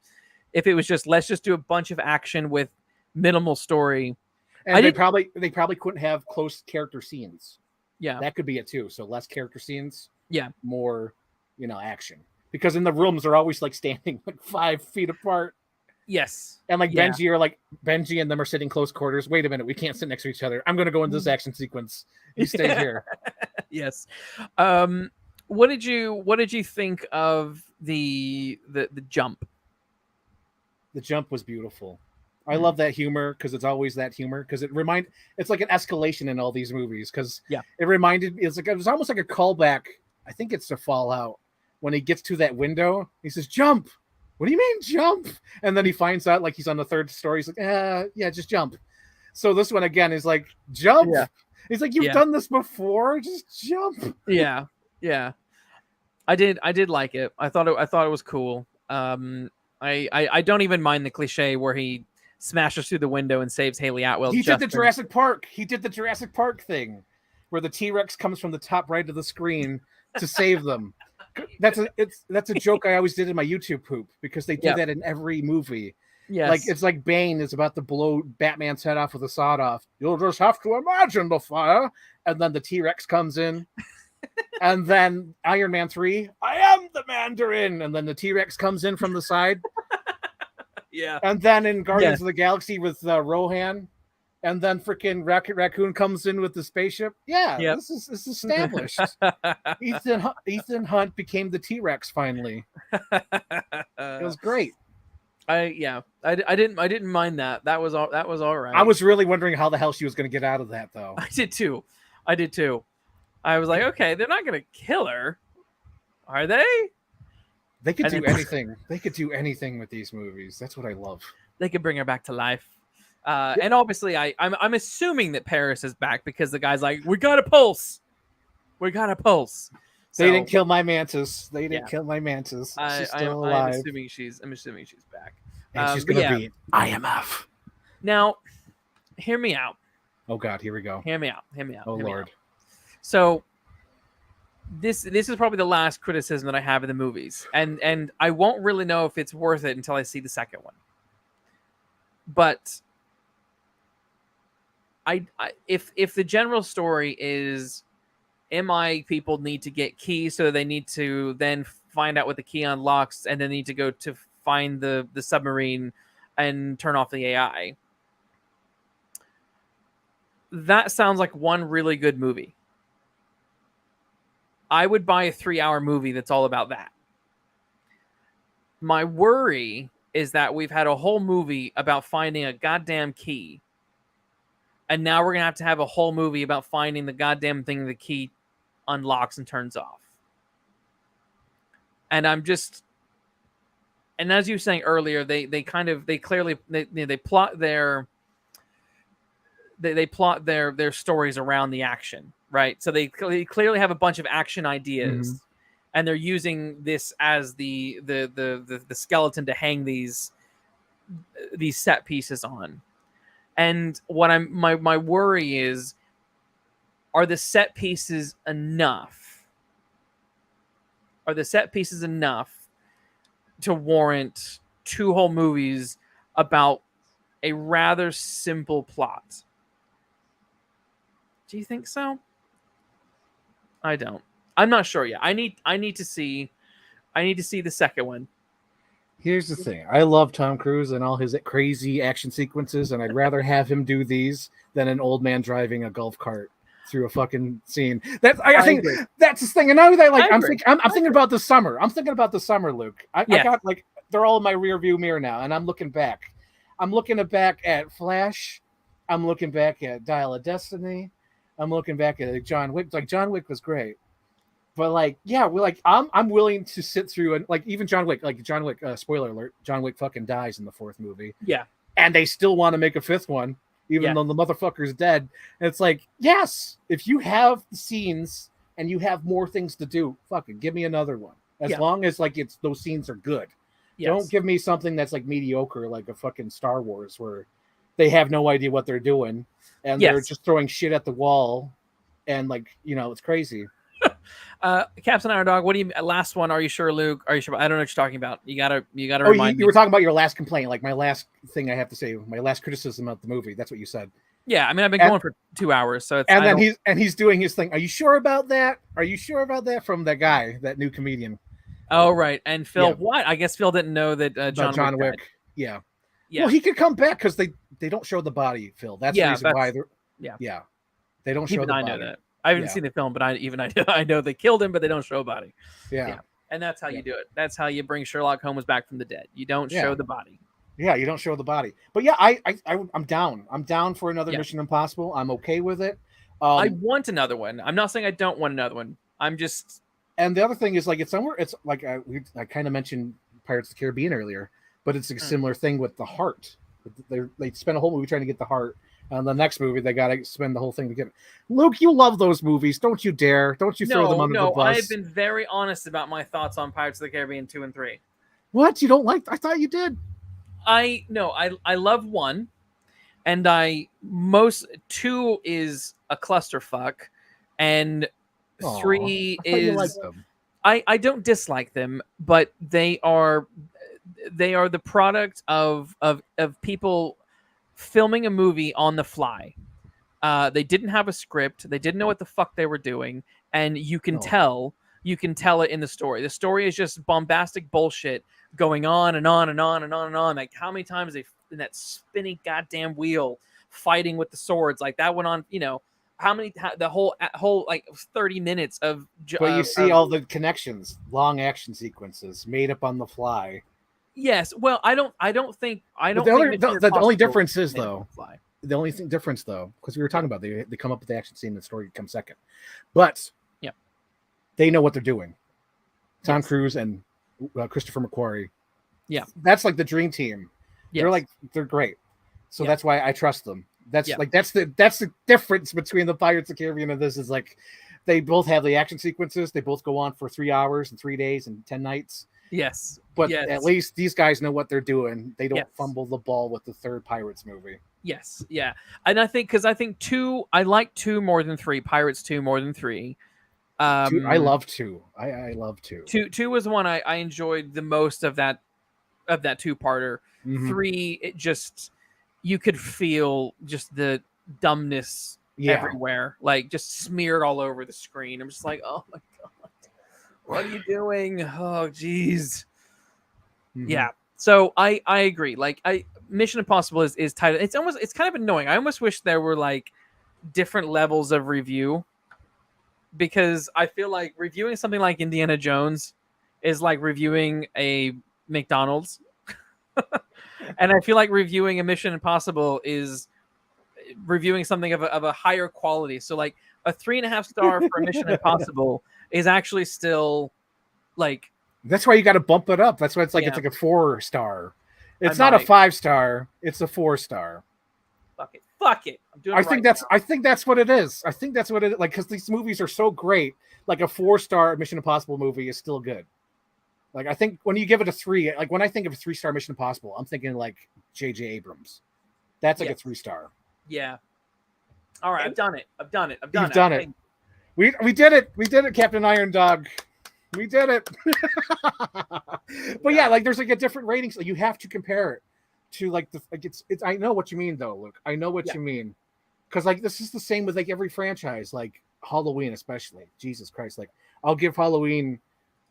If it was just, let's just do a bunch of action with minimal story. And they probably couldn't have close character scenes. Yeah. That could be it too. So less character scenes. Yeah. More, action. Because in the rooms they're always like standing like 5 feet apart. Yes. And like Benji and them are sitting close quarters. Wait a minute, we can't sit next to each other. I'm gonna go into this action sequence. You stay here. Yes. What did you think of the jump? The jump was beautiful. I love that humor because it's always that humor because it's like an escalation in all these movies because it reminded me, it was almost like a callback. I think it's to Fallout when he gets to that window. He says, "Jump." What do you mean jump? And then he finds out like he's on the 3rd story. He's like, yeah, just jump. So this one again is like, jump. Yeah. He's like, you've done this before. Just jump. Yeah. Yeah. I did like it. I thought it was cool. I don't even mind the cliche where he smashes through the window and saves Haley Atwell. He did the Jurassic Park. He did the Jurassic Park thing where the T-Rex comes from the top right of the screen to save them. That's a joke I always did in my YouTube poop because they do that in every movie. Yes. Like it's like Bane is about to blow Batman's head off with a sawed off. You'll just have to imagine the fire. And then the T-Rex comes in. And then Iron Man 3, I am the Mandarin. And then the T-Rex comes in from the side. Yeah. And then in Guardians of the Galaxy with Rohan. And then freaking Rocket Raccoon comes in with the spaceship. Yeah, this is established. Ethan Hunt became the T-Rex finally. It was great. I didn't mind that. That was all right. I was really wondering how the hell she was going to get out of that though. I did too. I was like, okay, they're not going to kill her, are they? They could do anything. They could do anything with these movies. That's what I love. They could bring her back to life. And obviously, I'm assuming that Paris is back because the guy's like, we got a pulse. So, they didn't kill my mantis. Kill my mantis. She's still alive. I'm assuming she's back. And she's gonna be IMF. Now, hear me out. Oh God, here we go. Hear me out. Oh Lord. So this is probably the last criticism that I have of the movies, and I won't really know if it's worth it until I see the second one. But if the general story is MI people need to get keys, so they need to then find out what the key unlocks, and then need to go to find the submarine and turn off the AI. That sounds like one really good movie. I would buy a 3-hour movie that's all about that. My worry is that we've had a whole movie about finding a goddamn key. And now we're going to have a whole movie about finding the goddamn thing the key unlocks and turns off. And I'm just... And as you were saying earlier, they plot their stories around the action, right? So they clearly have a bunch of action ideas, and they're using this as the skeleton to hang these set pieces on. And what my worry is, are the set pieces enough? Are the set pieces enough to warrant 2 whole movies about a rather simple plot? Do you think so? I don't. I'm not sure yet. I need to see the second one. Here's the thing. I love Tom Cruise and all his crazy action sequences, and I'd rather have him do these than an old man driving a golf cart through a fucking scene. I think agree. that's the thing. And now that I I'm agree. thinking about the summer. I'm thinking about the summer, Luke. I Yes. got like they're all in my rear view mirror now, and I'm looking back. I'm looking back at Flash. I'm looking back at Dial of Destiny. I'm looking back at John Wick. Like John Wick was great. But like, yeah, we're like, I'm willing to sit through and like even John Wick, spoiler alert, John Wick fucking dies in the 4th movie. Yeah. And they still want to make a 5th one, even though the motherfucker's dead. And it's like, yes, if you have scenes and you have more things to do, fucking give me another one. As long as like those scenes are good. Yes. Don't give me something that's like mediocre, like a fucking Star Wars where they have no idea what they're doing and they're just throwing shit at the wall and like, it's crazy. Captain Iron Dog, what do you last one? Are you sure, Luke? Are you sure? I don't know what you're talking about. You gotta remind me. You were talking about your last complaint, like my last thing I have to say, my last criticism of the movie. That's what you said. Yeah, I mean, I've been going for 2 hours, so it's he's doing his thing. Are you sure about that? Are you sure about that? From that guy, that new comedian. Oh right, and Phil, what? I guess Phil didn't know that John Wick. Yeah. Well, he could come back because they don't show the body, Phil. That's the reason why they're they don't show the body. I know that. I haven't seen the film, but I know they killed him, but they don't show a body. Yeah. And that's how you do it. That's how you bring Sherlock Holmes back from the dead. You don't show the body. Yeah, you don't show the body. But yeah, I'm down. I'm down for another Mission Impossible. I'm okay with it. I want another one. I'm not saying I don't want another one. I'm just. And the other thing is like it's like I kind of mentioned Pirates of the Caribbean earlier, but it's a similar thing with the heart. They spend a whole movie trying to get the heart. And the next movie, they got to spend the whole thing to get it. Luke, you love those movies. Don't you dare. Don't you throw them under the bus. No, I've been very honest about my thoughts on Pirates of the Caribbean 2 and 3. What? You don't like? I thought you did. I love 1. And 2 is a clusterfuck. And 3 is... like them. I don't dislike them, but they are the product of people filming a movie on the fly. They didn't have a script. They didn't know what the fuck they were doing, and you can tell it in the story. The story is just bombastic bullshit going on and on and on and on and on. Like how many times they in that spinning goddamn wheel fighting with the swords, like that went on. How many the whole like 30 minutes of. But you see all the connections, long action sequences made up on the fly. Yes, well, I don't think the only difference is though. The only difference though, because we were talking about they come up with the action scene, the story comes second, but they know what they're doing. Tom Cruise and Christopher McQuarrie. Yeah, that's like the dream team. Yes. They're great, so that's why I trust them. That's the difference between the Pirates of the Caribbean and this is like they both have the action sequences. They both go on for 3 hours and 3 days and 10 nights. Yes. But at least these guys know what they're doing. They don't fumble the ball with the third Pirates movie. Yes. Yeah. And I think 2, I like 2 more than 3. Pirates 2 more than 3. I love 2. I love 2. 2 was one I enjoyed the most of that 2-parter. Mm-hmm. 3, it just, you could feel just the dumbness everywhere, like just smeared all over the screen. I'm just like, oh my God. What are you doing? Oh, geez. Mm-hmm. Yeah. So I agree. Like Mission Impossible is tight. It's kind of annoying. I almost wish there were like different levels of review because I feel like reviewing something like Indiana Jones is like reviewing a McDonald's. And I feel like reviewing a Mission Impossible is reviewing something of a higher quality. So like a 3.5 star for a Mission Impossible is actually still like. That's why you got to bump it up. That's why it's like it's like a 4-star. It's not a 5-star. It's a 4-star. Fuck it. I'm doing. I think that's what it is. I think that's what it is. Like because these movies are so great. Like a 4-star Mission Impossible movie is still good. Like I think when you give it a 3, like when I think of a 3-star Mission Impossible, I'm thinking like J.J. Abrams. That's like a 3-star. Yeah. All right, I've done it. You've done it. We did it. We did it, Captain Iron Dog. We did it. But yeah, like there's like a different ratings. Like you have to compare it to like it's. I know what you mean though, Luke. I know what you mean. Because like this is the same with like every franchise, like Halloween especially. Jesus Christ, like I'll give Halloween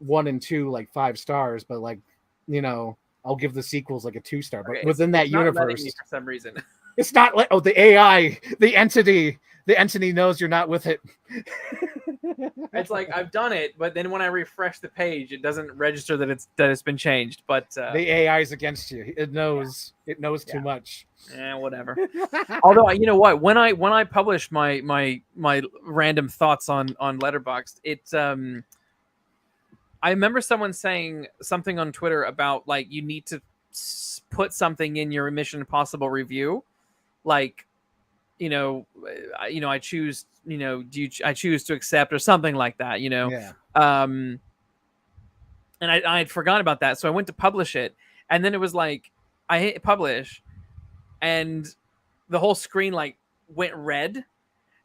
1 and 2 like 5 stars, but like I'll give the sequels like a 2-star. But within that universe, for some reason, it's not like the AI, the entity knows you're not with it. It's like I've done it, but then when I refresh the page, it doesn't register that it's been changed. But the AI is against you. It knows. Yeah. It knows too much. Whatever. Although you know what, when I published my random thoughts on Letterboxd, I remember someone saying something on Twitter about like you need to put something in your Mission Impossible review, like I choose I choose to accept or something like that. Yeah. And I had forgotten about that, so I went to publish it, and then it was like I hit publish, and the whole screen like went red,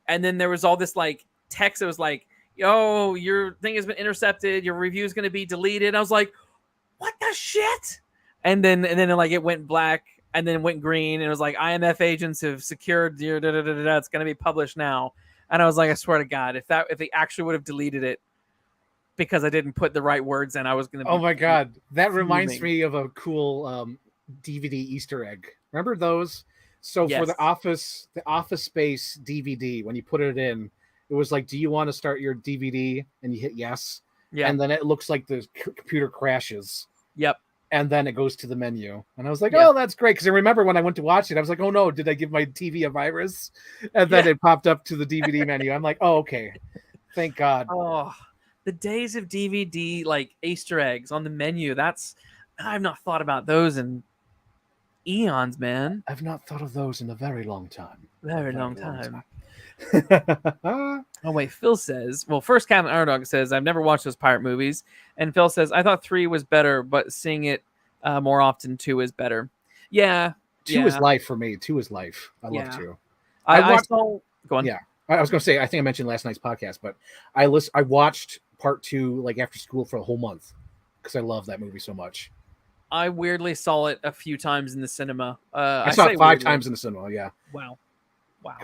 and then there was all this like text that was like, "Yo, your thing has been intercepted. Your review is going to be deleted." And I was like, "What the shit?" And then like it went black, and then it went green, and it was like IMF agents have secured your it's going to be published now. And I was like, I swear to God, if they actually would have deleted it because I didn't put the right words in, I was going to. Oh my God, that reminds me of a cool DVD Easter egg. Remember those? So for the Office Space DVD, when you put it in, it was like, "Do you want to start your DVD?" And you hit yes. Yeah. And then it looks like the computer crashes. Yep. And then it goes to the menu. And I was like, oh, that's great. Because I remember when I went to watch it, I was like, oh no, did I give my TV a virus? And then it popped up to the DVD menu. I'm like, oh, okay. Thank God. Oh, the days of DVD, like Easter eggs on the menu. I've not thought about those in eons, man. I've not thought of those in a very long time. Very long time. Oh wait, Phil says, well, first Captain Underdog says, I've never watched those pirate movies, and Phil says, I thought 3 was better, but seeing it more often 2 is better. 2 is life for me. 2 is life. I love 2. I saw. Go on. Yeah, I was going to say, I think I mentioned last night's podcast, but I watched part 2 like after school for a whole month because I love that movie so much. I weirdly saw it a few times in the cinema. I saw it 5 times in the cinema. Yeah. Wow.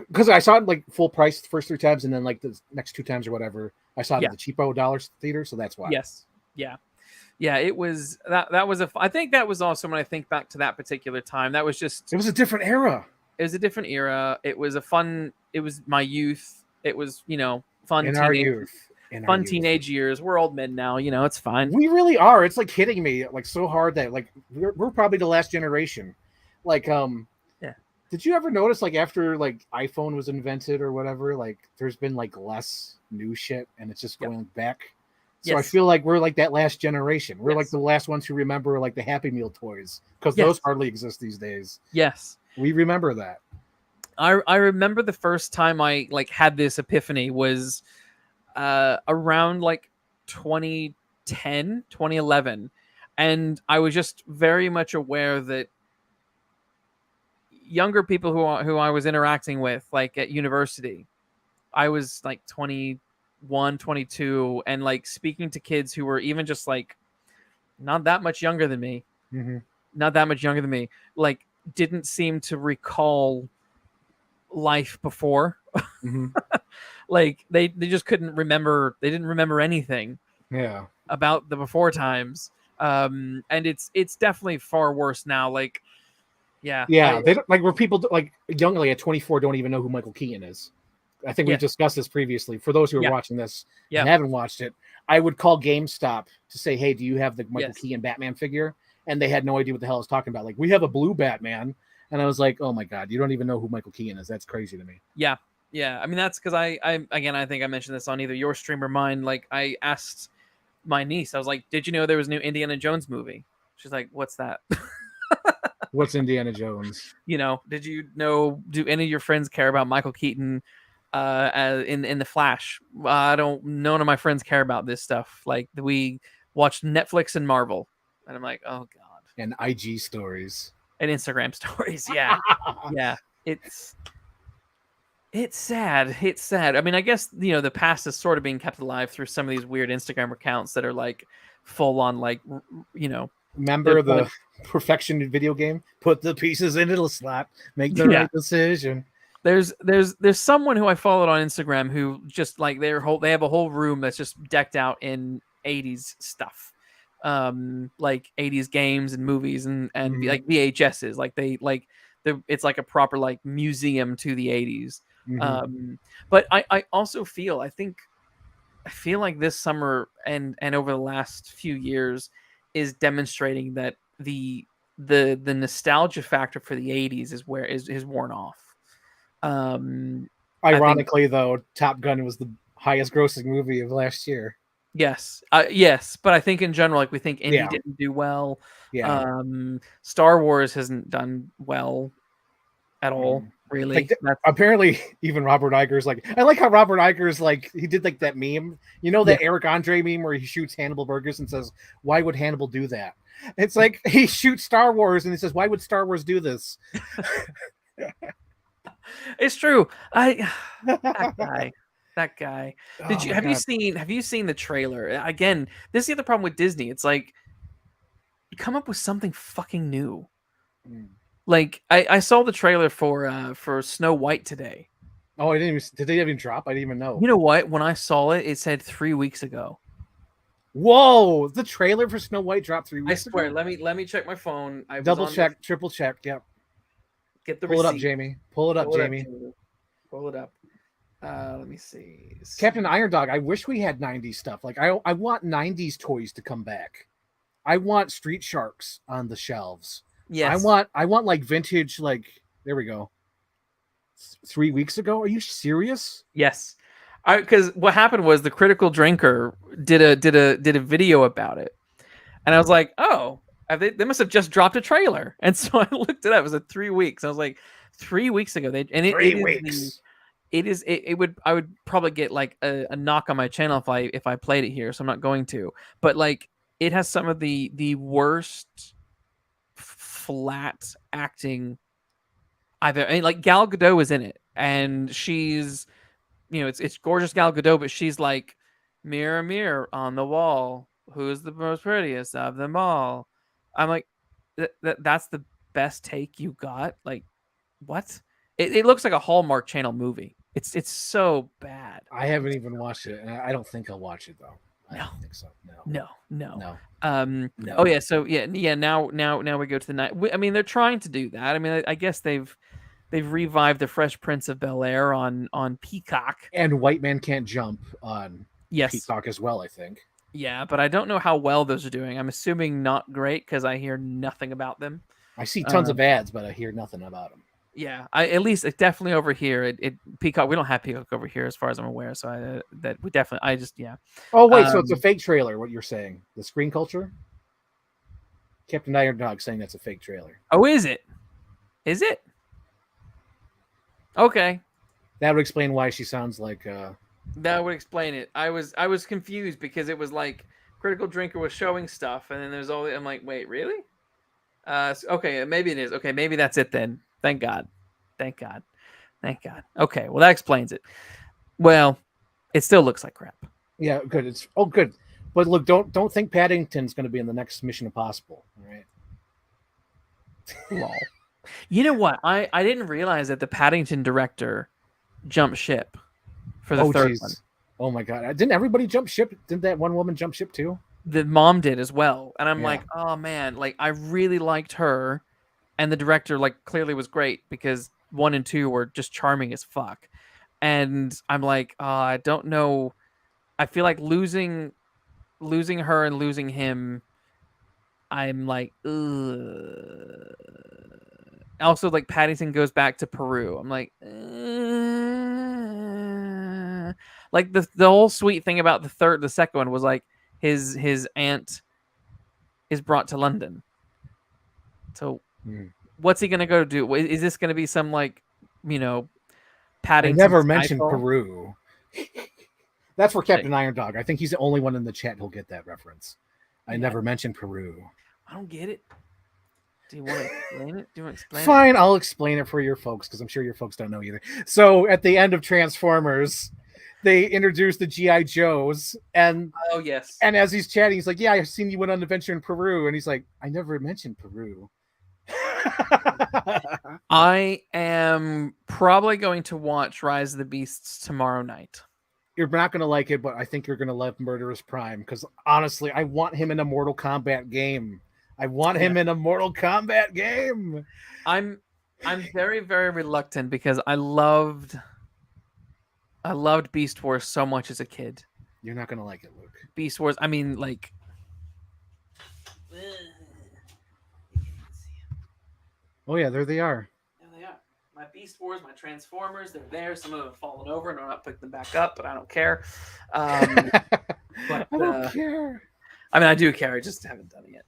Because I saw it like full price the first 3 times, and then like the next 2 times or whatever, I saw it at the cheapo dollars theater, so that's why. Yes. Yeah. It was that was I think that was also when I think back to that particular time. That was just. It was a different era. It was a different era. It was It was my youth. It was fun in teenage our youth. Fun teenage years. We're old men now. It's fine. We really are. It's like hitting me like so hard that like we're probably the last generation. Like Did you ever notice, like, after, like, iPhone was invented or whatever, like, there's been, like, less new shit, and it's just going back? So I feel like we're, like, that last generation. We're, like, the last ones who remember, like, the Happy Meal toys, because those hardly exist these days. Yes. We remember that. I remember the first time I, like, had this epiphany was around, like, 2010, 2011, and I was just very much aware that younger people who I was interacting with, like at university, I was like 21, 22, and like speaking to kids who were even just like not that much younger than me, like didn't seem to recall life before. Like they just couldn't remember. They didn't remember anything about the before times. And it's definitely far worse now. Like, they don't, like, where people like young, like at 24, don't even know who Michael Keaton is. I think we've discussed this previously. For those who are watching this and haven't watched it, I would call GameStop to say, "Hey, do you have the Michael Keaton Batman figure?" And they had no idea what the hell I was talking about. Like, we have a blue Batman, and I was like, "Oh my God, you don't even know who Michael Keaton is? That's crazy to me." Yeah. I mean, that's because I think I mentioned this on either your stream or mine. Like, I asked my niece, I was like, "Did you know there was a new Indiana Jones movie?" She's like, "What's that?" What's Indiana Jones? Did you know? Do any of your friends care about Michael Keaton in the Flash? None of my friends care about this stuff. Like, we watch Netflix and Marvel, and I'm like, oh God. And IG stories. and Instagram stories. Yeah, yeah. It's sad. It's sad. I mean, I guess the past is sort of being kept alive through some of these weird Instagram accounts that are like full on like Remember the perfection video game? Put the pieces into the slot, make the right decision. There's someone who I followed on Instagram who just like they have a whole room that's just decked out in 80s stuff. Like 80s games and movies and like VHSs. Like it's like a proper like museum to the 80s. But I also feel I feel like this summer and over the last few years is demonstrating that the nostalgia factor for the 80s is where is worn off. Ironically, though, Top Gun was the highest grossing movie of last year. Yes, yes, but I think in general, like we think Indy didn't do well. Yeah. Star Wars hasn't done well at all, really. Like, apparently, even Robert Iger's like, I like how Robert Iger's like, he did like that meme, that Eric Andre meme where he shoots Hannibal Burgess and says, "Why would Hannibal do that?" It's like he shoots Star Wars and he says, "Why would Star Wars do this?" It's true. That guy. Have you seen the trailer? Again, this is the other problem with Disney. It's like come up with something fucking new. Like I saw the trailer for Snow White today. Oh, did they even drop? I didn't even know. You know what? When I saw it, it said 3 weeks ago. Whoa! The trailer for Snow White dropped 3 weeks ago. I swear. Let me check my phone. Double check, triple check. Yep. Get the Pull it up, Jamie. Pull it up, Jamie. Pull it up. Let me see. Captain Iron Dog. I wish we had 90s stuff. Like I want 90s toys to come back. I want Street Sharks on the shelves. Yes. I want like vintage, like there we go. 3 weeks ago? Are you serious? Yes. Because what happened was the Critical Drinker did a video about it, and I was like, oh, they must have just dropped a trailer, and so I looked it up. It was 3 weeks. I was like, 3 weeks ago. 3 weeks. I would probably get like a knock on my channel if I played it here, so I'm not going to. But like, it has some of the worst flat acting I've ever. I mean, like Gal Gadot is in it, and she's, it's gorgeous Gal Gadot, but she's like, mirror, mirror on the wall, who's the most prettiest of them all? I'm like, that's the best take you got? Like, what? It looks like a Hallmark Channel movie. It's so bad. I haven't even watched it, and I don't think I'll watch it though. I don't think so. No. No. Oh yeah. So yeah. Now we go to the night. I mean, they're trying to do that. I mean, I guess they've revived the Fresh Prince of Bel-Air on Peacock, and White Man Can't Jump on yes. Peacock as well, I think. Yeah, but I don't know how well those are doing. I'm assuming not great because I hear nothing about them. I see tons of ads, but I hear nothing about them. Yeah, at least it's definitely over here. Peacock. We don't have Peacock over here, as far as I'm aware. So I just. Oh wait, so it's a fake trailer? What you're saying? The Screen Culture? Captain Iron Dog saying that's a fake trailer. Oh, is it? Is it? Okay. That would explain why she sounds like. That would explain it. I was confused because it was like Critical Drinker was showing stuff, and then there's all. I'm like, wait, really? Okay, maybe it is. Okay, maybe that's it then. Thank God. Okay, well that explains it. Well, it still looks like crap. Yeah, good. Good. But look, don't think Paddington's going to be in the next Mission Impossible, all right? Lol. You know what? I didn't realize that the Paddington director jumped ship for the third one. Oh my God! Didn't everybody jump ship? Didn't that one woman jump ship too? The mom did as well, and I'm like, oh man, like I really liked her. And the director, like, clearly was great because 1 and 2 were just charming as fuck. And I'm like, I don't know. I feel like losing her and losing him. I'm like, ugh. Also, like, Paddington goes back to Peru. I'm like, like the whole sweet thing about the second one was like his aunt is brought to London. So. What's he gonna go do? Is this gonna be some like, Paddington? I never mentioned Peru. That's for Captain Iron Dog. I think he's the only one in the chat who'll get that reference. I never mentioned Peru. I don't get it. Do you want to explain it? Do you want to explain Fine, I'll explain it for your folks because I'm sure your folks don't know either. So at the end of Transformers, they introduced the GI Joes, and Oh yes. and as he's chatting, he's like, "Yeah, I've seen you went on an adventure in Peru," and he's like, "I never mentioned Peru." I am probably going to watch Rise of the Beasts tomorrow night. You're not gonna like it, but I think you're gonna love Murderous Prime because honestly, I want him in a Mortal Kombat game. I want him in a Mortal Kombat game. I'm very, very reluctant because I loved Beast Wars so much as a kid. You're not gonna like it, Luke. Beast Wars. I mean, like. Oh yeah, there they are. There they are. My Beast Wars, my Transformers, they're there. Some of them have fallen over and I'm not picking them back up, but I don't care. But I don't care. I mean, I do care. I just haven't done it yet.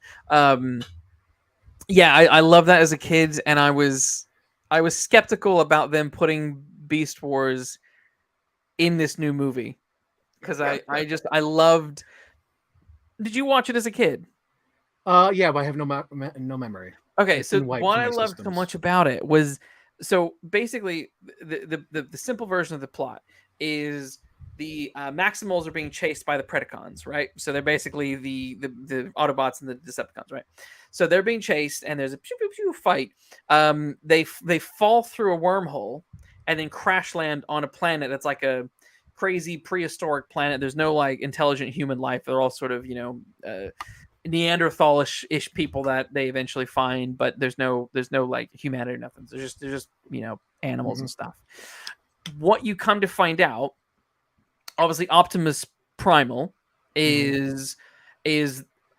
Yeah, I love that as a kid, and I was skeptical about them putting Beast Wars in this new movie because I loved. Did you watch it as a kid? Yeah, but I have no memory. Okay, so what I loved so much about it was, so basically the simple version of the plot is the Maximals are being chased by the Predacons, right? So they're basically the Autobots and the Decepticons, right? So they're being chased, and there's a pew pew pew fight. They fall through a wormhole and then crash land on a planet that's like a crazy prehistoric planet. There's no like intelligent human life. They're all sort of Neanderthalish-ish people that they eventually find, but there's no like humanity or nothing. They're just animals and stuff. What you come to find out, obviously, Optimus Primal is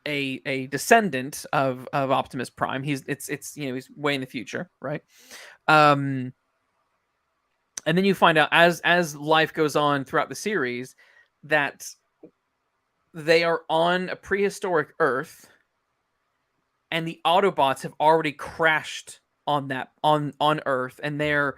a descendant of Optimus Prime. He's way in the future, right? And then you find out as life goes on throughout the series that they are on a prehistoric Earth, and the Autobots have already crashed on Earth, and they're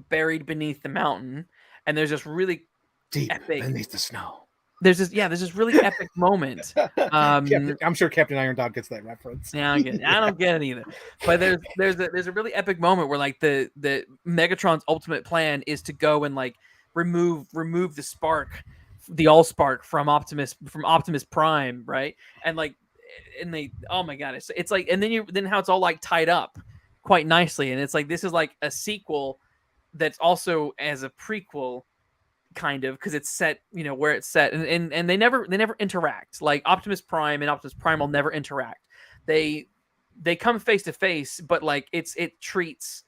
buried beneath the mountain. And there's this really deep epic beneath the snow. There's this really epic moment. I'm sure Captain Iron Dog gets that reference. Yeah, I don't get it either. But there's a really epic moment where like the Megatron's ultimate plan is to go and like remove the spark, the Allspark from Optimus Prime, right? And they, oh my god, it's like, and then how it's all like tied up quite nicely, and it's like this is like a sequel that's also as a prequel, kind of, because it's set where it's set, and they never interact. Like Optimus Prime and Optimus Primal never interact. They come face to face, but like it treats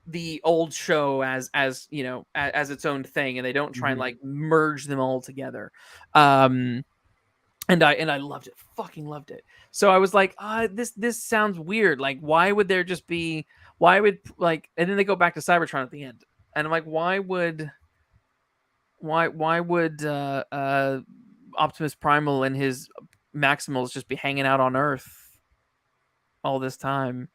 the old show as its own thing, and they don't try and like merge them all together. And I loved it, fucking loved it. So I was like, this sounds weird. Like, why would there just be? Why would like? And then they go back to Cybertron at the end, and I'm like, why would Optimus Primal and his Maximals just be hanging out on Earth all this time?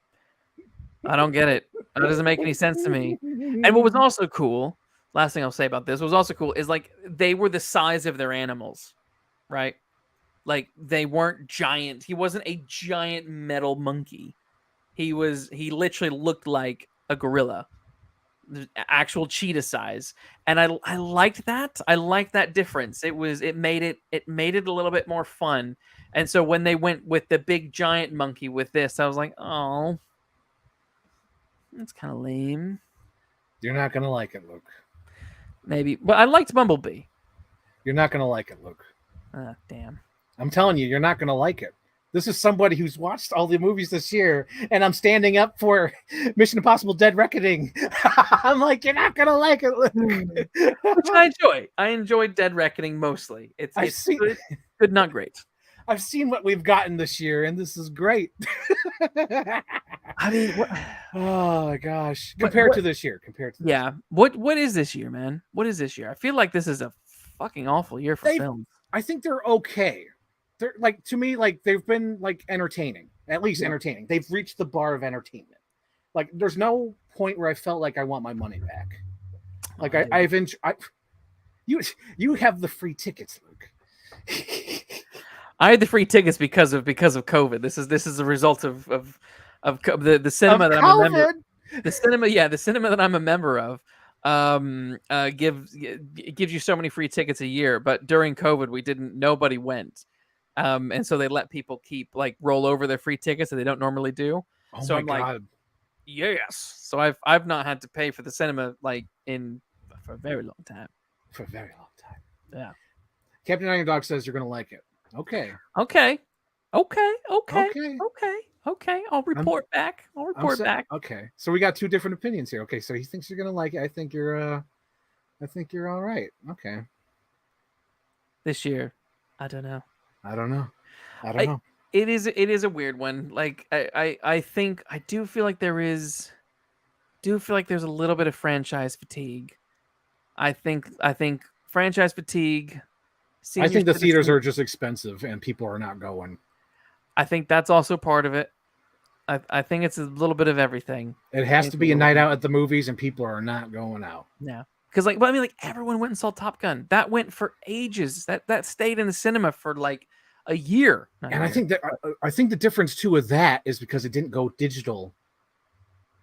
I don't get it. That doesn't make any sense to me. And what was also cool, last thing I'll say about this, what was also cool is like they were the size of their animals, right? Like they weren't giant. He wasn't a giant metal monkey. He literally looked like a gorilla, actual cheetah size. And I liked that. I liked that difference. It made it a little bit more fun. And so when they went with the big giant monkey with this, I was like, oh, that's kind of lame. You're not gonna like it, Luke. Maybe, but I liked Bumblebee. You're not gonna like it, Luke. Damn. I'm telling you, you're not gonna like it. This is somebody who's watched all the movies this year, and I'm standing up for Mission Impossible: Dead Reckoning. I'm like, you're not gonna like it, Luke. Which I enjoy. I enjoyed Dead Reckoning mostly. It's good, not great. I've seen what we've gotten this year, and this is great. I mean, oh my gosh! Compared to this year. Yeah. What is this year, man? What is this year? I feel like this is a fucking awful year for films. I think they're okay. They're like, to me, like they've been like entertaining, at least entertaining. They've reached the bar of entertainment. Like there's no point where I felt like I want my money back. Like you have the free tickets, Luke. I had the free tickets because of COVID. This is a result of the cinema Of that I'm a member. COVID. The cinema that I'm a member of gives you so many free tickets a year, but during COVID nobody went. And so they let people keep roll over their free tickets that they don't normally do. Oh So my I'm like, God. yes. So I've not had to pay for the cinema for a very long time. For a very long time. Yeah. Captain Iron Dog says you're gonna like it. Okay. Okay. Okay. I'll report back. Okay. So we got two different opinions here. Okay, so he thinks you're gonna like it. I think you're all right. Okay. This year. I don't know. I don't know. It is a weird one. Like I think I do feel like there's a little bit of franchise fatigue. I think franchise fatigue. I think the theaters are just expensive and people are not going. I think that's also part of it. I think it's a little bit of everything. It has to be a night out at the movies and people are not going out. Yeah. Because everyone went and saw Top Gun. That went for ages. That stayed in the cinema for a year. And I think the difference too with that is because it didn't go digital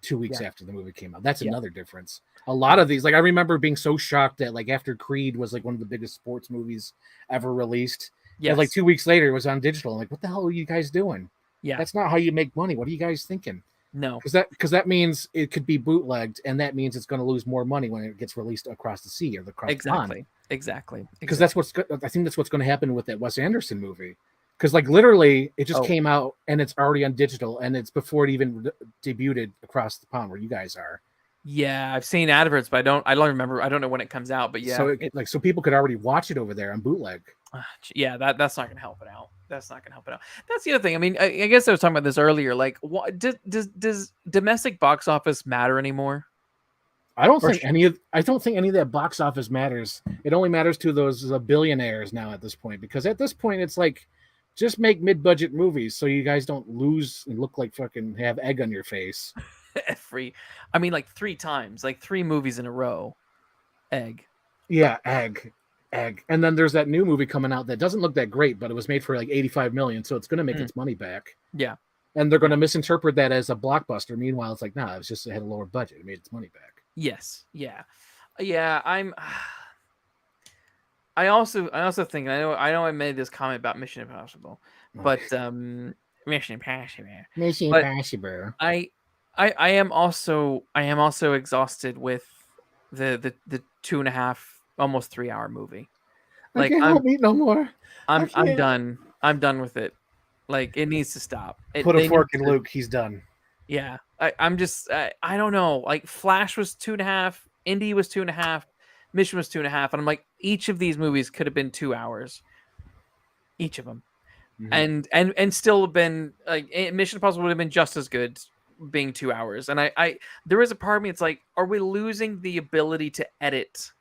2 weeks after the movie came out. That's another difference. A lot of these, I remember being so shocked that after Creed was one of the biggest sports movies ever released. Yeah. 2 weeks later it was on digital. I'm like, what the hell are you guys doing? Yeah. That's not how you make money. What are you guys thinking? No. Because that means it could be bootlegged, and that means it's going to lose more money when it gets released across the sea or across the pond. Exactly. Because I think that's what's going to happen with that Wes Anderson movie. Because literally it just came out and it's already on digital and it's before it even debuted across the pond where you guys are. Yeah, I've seen adverts, but I don't remember. I don't know when it comes out, but yeah. So so people could already watch it over there on bootleg. Yeah, that's not going to help it out. That's the other thing. I mean, I guess I was talking about this earlier. What does domestic box office matter anymore? I don't think any of that box office matters. It only matters to those billionaires now at this point, because at this point it's just make mid-budget movies so you guys don't lose and look like fucking have egg on your face. 3 times, 3 movies in a row. Egg. Yeah, egg. And then there's that new movie coming out that doesn't look that great, but it was made for $85 million, so it's going to make its money back. Yeah. And they're going to misinterpret that as a blockbuster. Meanwhile, it's nah, it was just it had a lower budget. It made its money back. Yes. Yeah. Yeah. I also think I know I made this comment about Mission Impossible, but Mission Impossible. I am also exhausted with the 2.5 almost 3 hour movie. I can't eat no more. I'm done. I'm done with it. It needs to stop. Put a fork in Luke. He's done. Yeah. I'm just I don't know. Flash was 2.5, Indy was 2.5, Mission was 2.5, and I'm each of these movies could have been 2 hours. Each of them. Mm-hmm. And still have been Mission Impossible would have been just as good being 2 hours. And I there is a part of me, it's are we losing the ability to edit?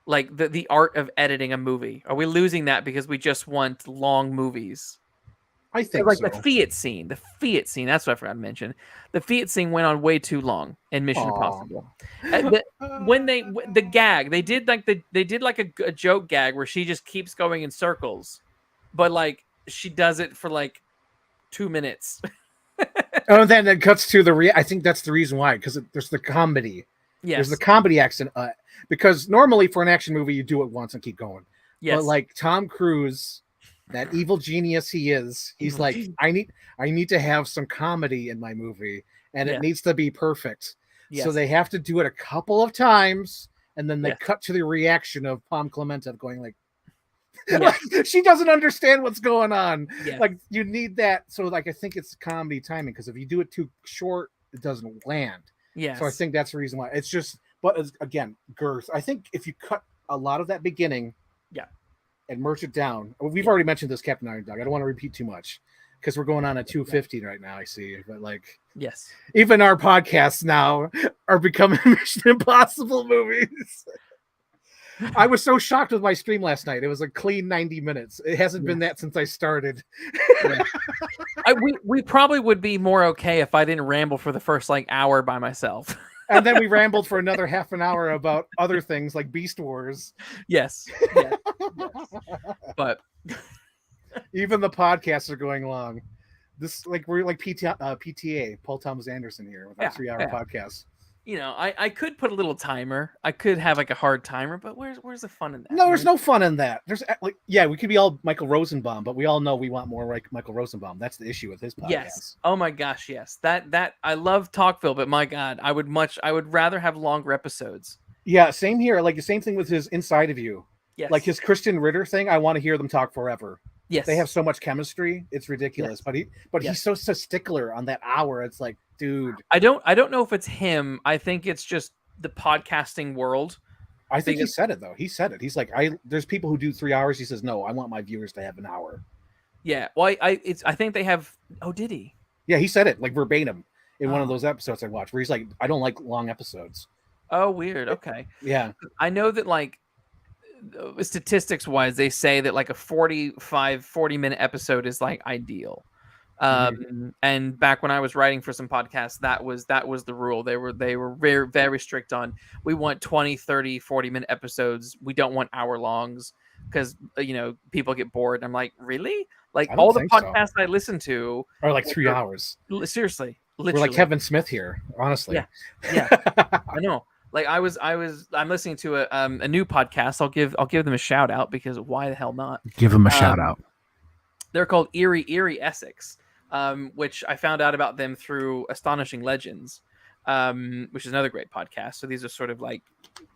The art of editing a movie? Are we losing that because we just want long movies? I think so. The Fiat scene, that's what I forgot to mention. The Fiat scene went on way too long in Mission Impossible. When the gag, they did a joke gag where she just keeps going in circles, but she does it for 2 minutes. Oh, then it cuts to I think that's the reason why, because there's the comedy. Yes. There's the comedy accent. Because normally for an action movie, you do it once and keep going. Yes. But Tom Cruise, that evil genius he is, he's I need to have some comedy in my movie, and it needs to be perfect. Yes. So they have to do it a couple of times, and then they cut to the reaction of Pom Clemente going she doesn't understand what's going on. Yeah. You need that. So I think it's comedy timing, because if you do it too short, it doesn't land. Yeah. So I think that's the reason why. It's just, but again, girth. I think if you cut a lot of that beginning, and merge it down. We've already mentioned this, Captain Iron Dog. I don't want to repeat too much because we're going on at 250 right now. I see, but yes, even our podcasts now are becoming Mission Impossible movies. I was so shocked with my stream last night. It was a clean 90 minutes. It hasn't been that since I started. Yeah. We probably would be more okay if I didn't ramble for the first hour by myself. And then we rambled for another half an hour about other things like Beast Wars. Yes. But even the podcasts are going long. This like we're like PTA, Paul Thomas Anderson here with our 3-hour podcast. You know, I could put a little timer. I could have like a hard timer, but where's the fun in that? No, there's no fun in that. There's like, yeah, we could be all Michael Rosenbaum, but we all know we want more like Michael Rosenbaum. That's the issue with his podcast. Yes. Oh my gosh, yes. That I love Talkville, but my God, I would rather have longer episodes. Yeah, same here. Like the same thing with his Inside of You. Yes. Like his Christian Ritter thing. I want to hear them talk forever. Yes. They have so much chemistry. It's ridiculous. Yes. But he's so stickler on that hour. It's like, dude. I don't know if it's him. I think it's just the podcasting world. I think he said it though. He said it. He's like, there's people who do 3 hours. He says, no, I want my viewers to have an hour. Yeah. Well, I think they have. Oh, did he? Yeah, he said it like verbatim in one of those episodes I watched, where he's like, I don't like long episodes. Oh, weird. Okay. Yeah. I know that like statistics wise, they say that like a 40-minute episode is like ideal. And back when I was writing for some podcasts, that was the rule. They were very, very strict on, we want 20, 30, 40-minute episodes. We don't want hour longs because, you know, people get bored. I'm like, really? Like all the podcasts I listen to are like 3 hours. Seriously. Literally. We're like Kevin Smith here, honestly. Yeah. I know. Like I'm listening to a new podcast. I'll give them a shout out because why the hell not? Give them a shout out. They're called Eerie Essex, which I found out about them through Astonishing Legends, which is another great podcast. So these are sort of like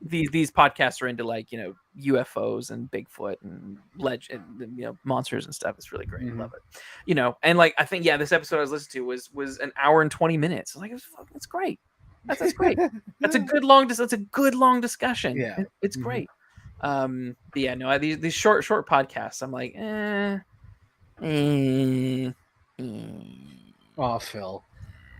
these podcasts are into like, you know, UFOs and Bigfoot and legend, you know, monsters and stuff. It's really great. I love it. You know, and like I think this episode I was listening to was an hour and 20 minutes. I was like, it's great. That's great. That's a good long discussion. Yeah, it's great. But yeah, no, these short podcasts, I'm like, Oh, Phil,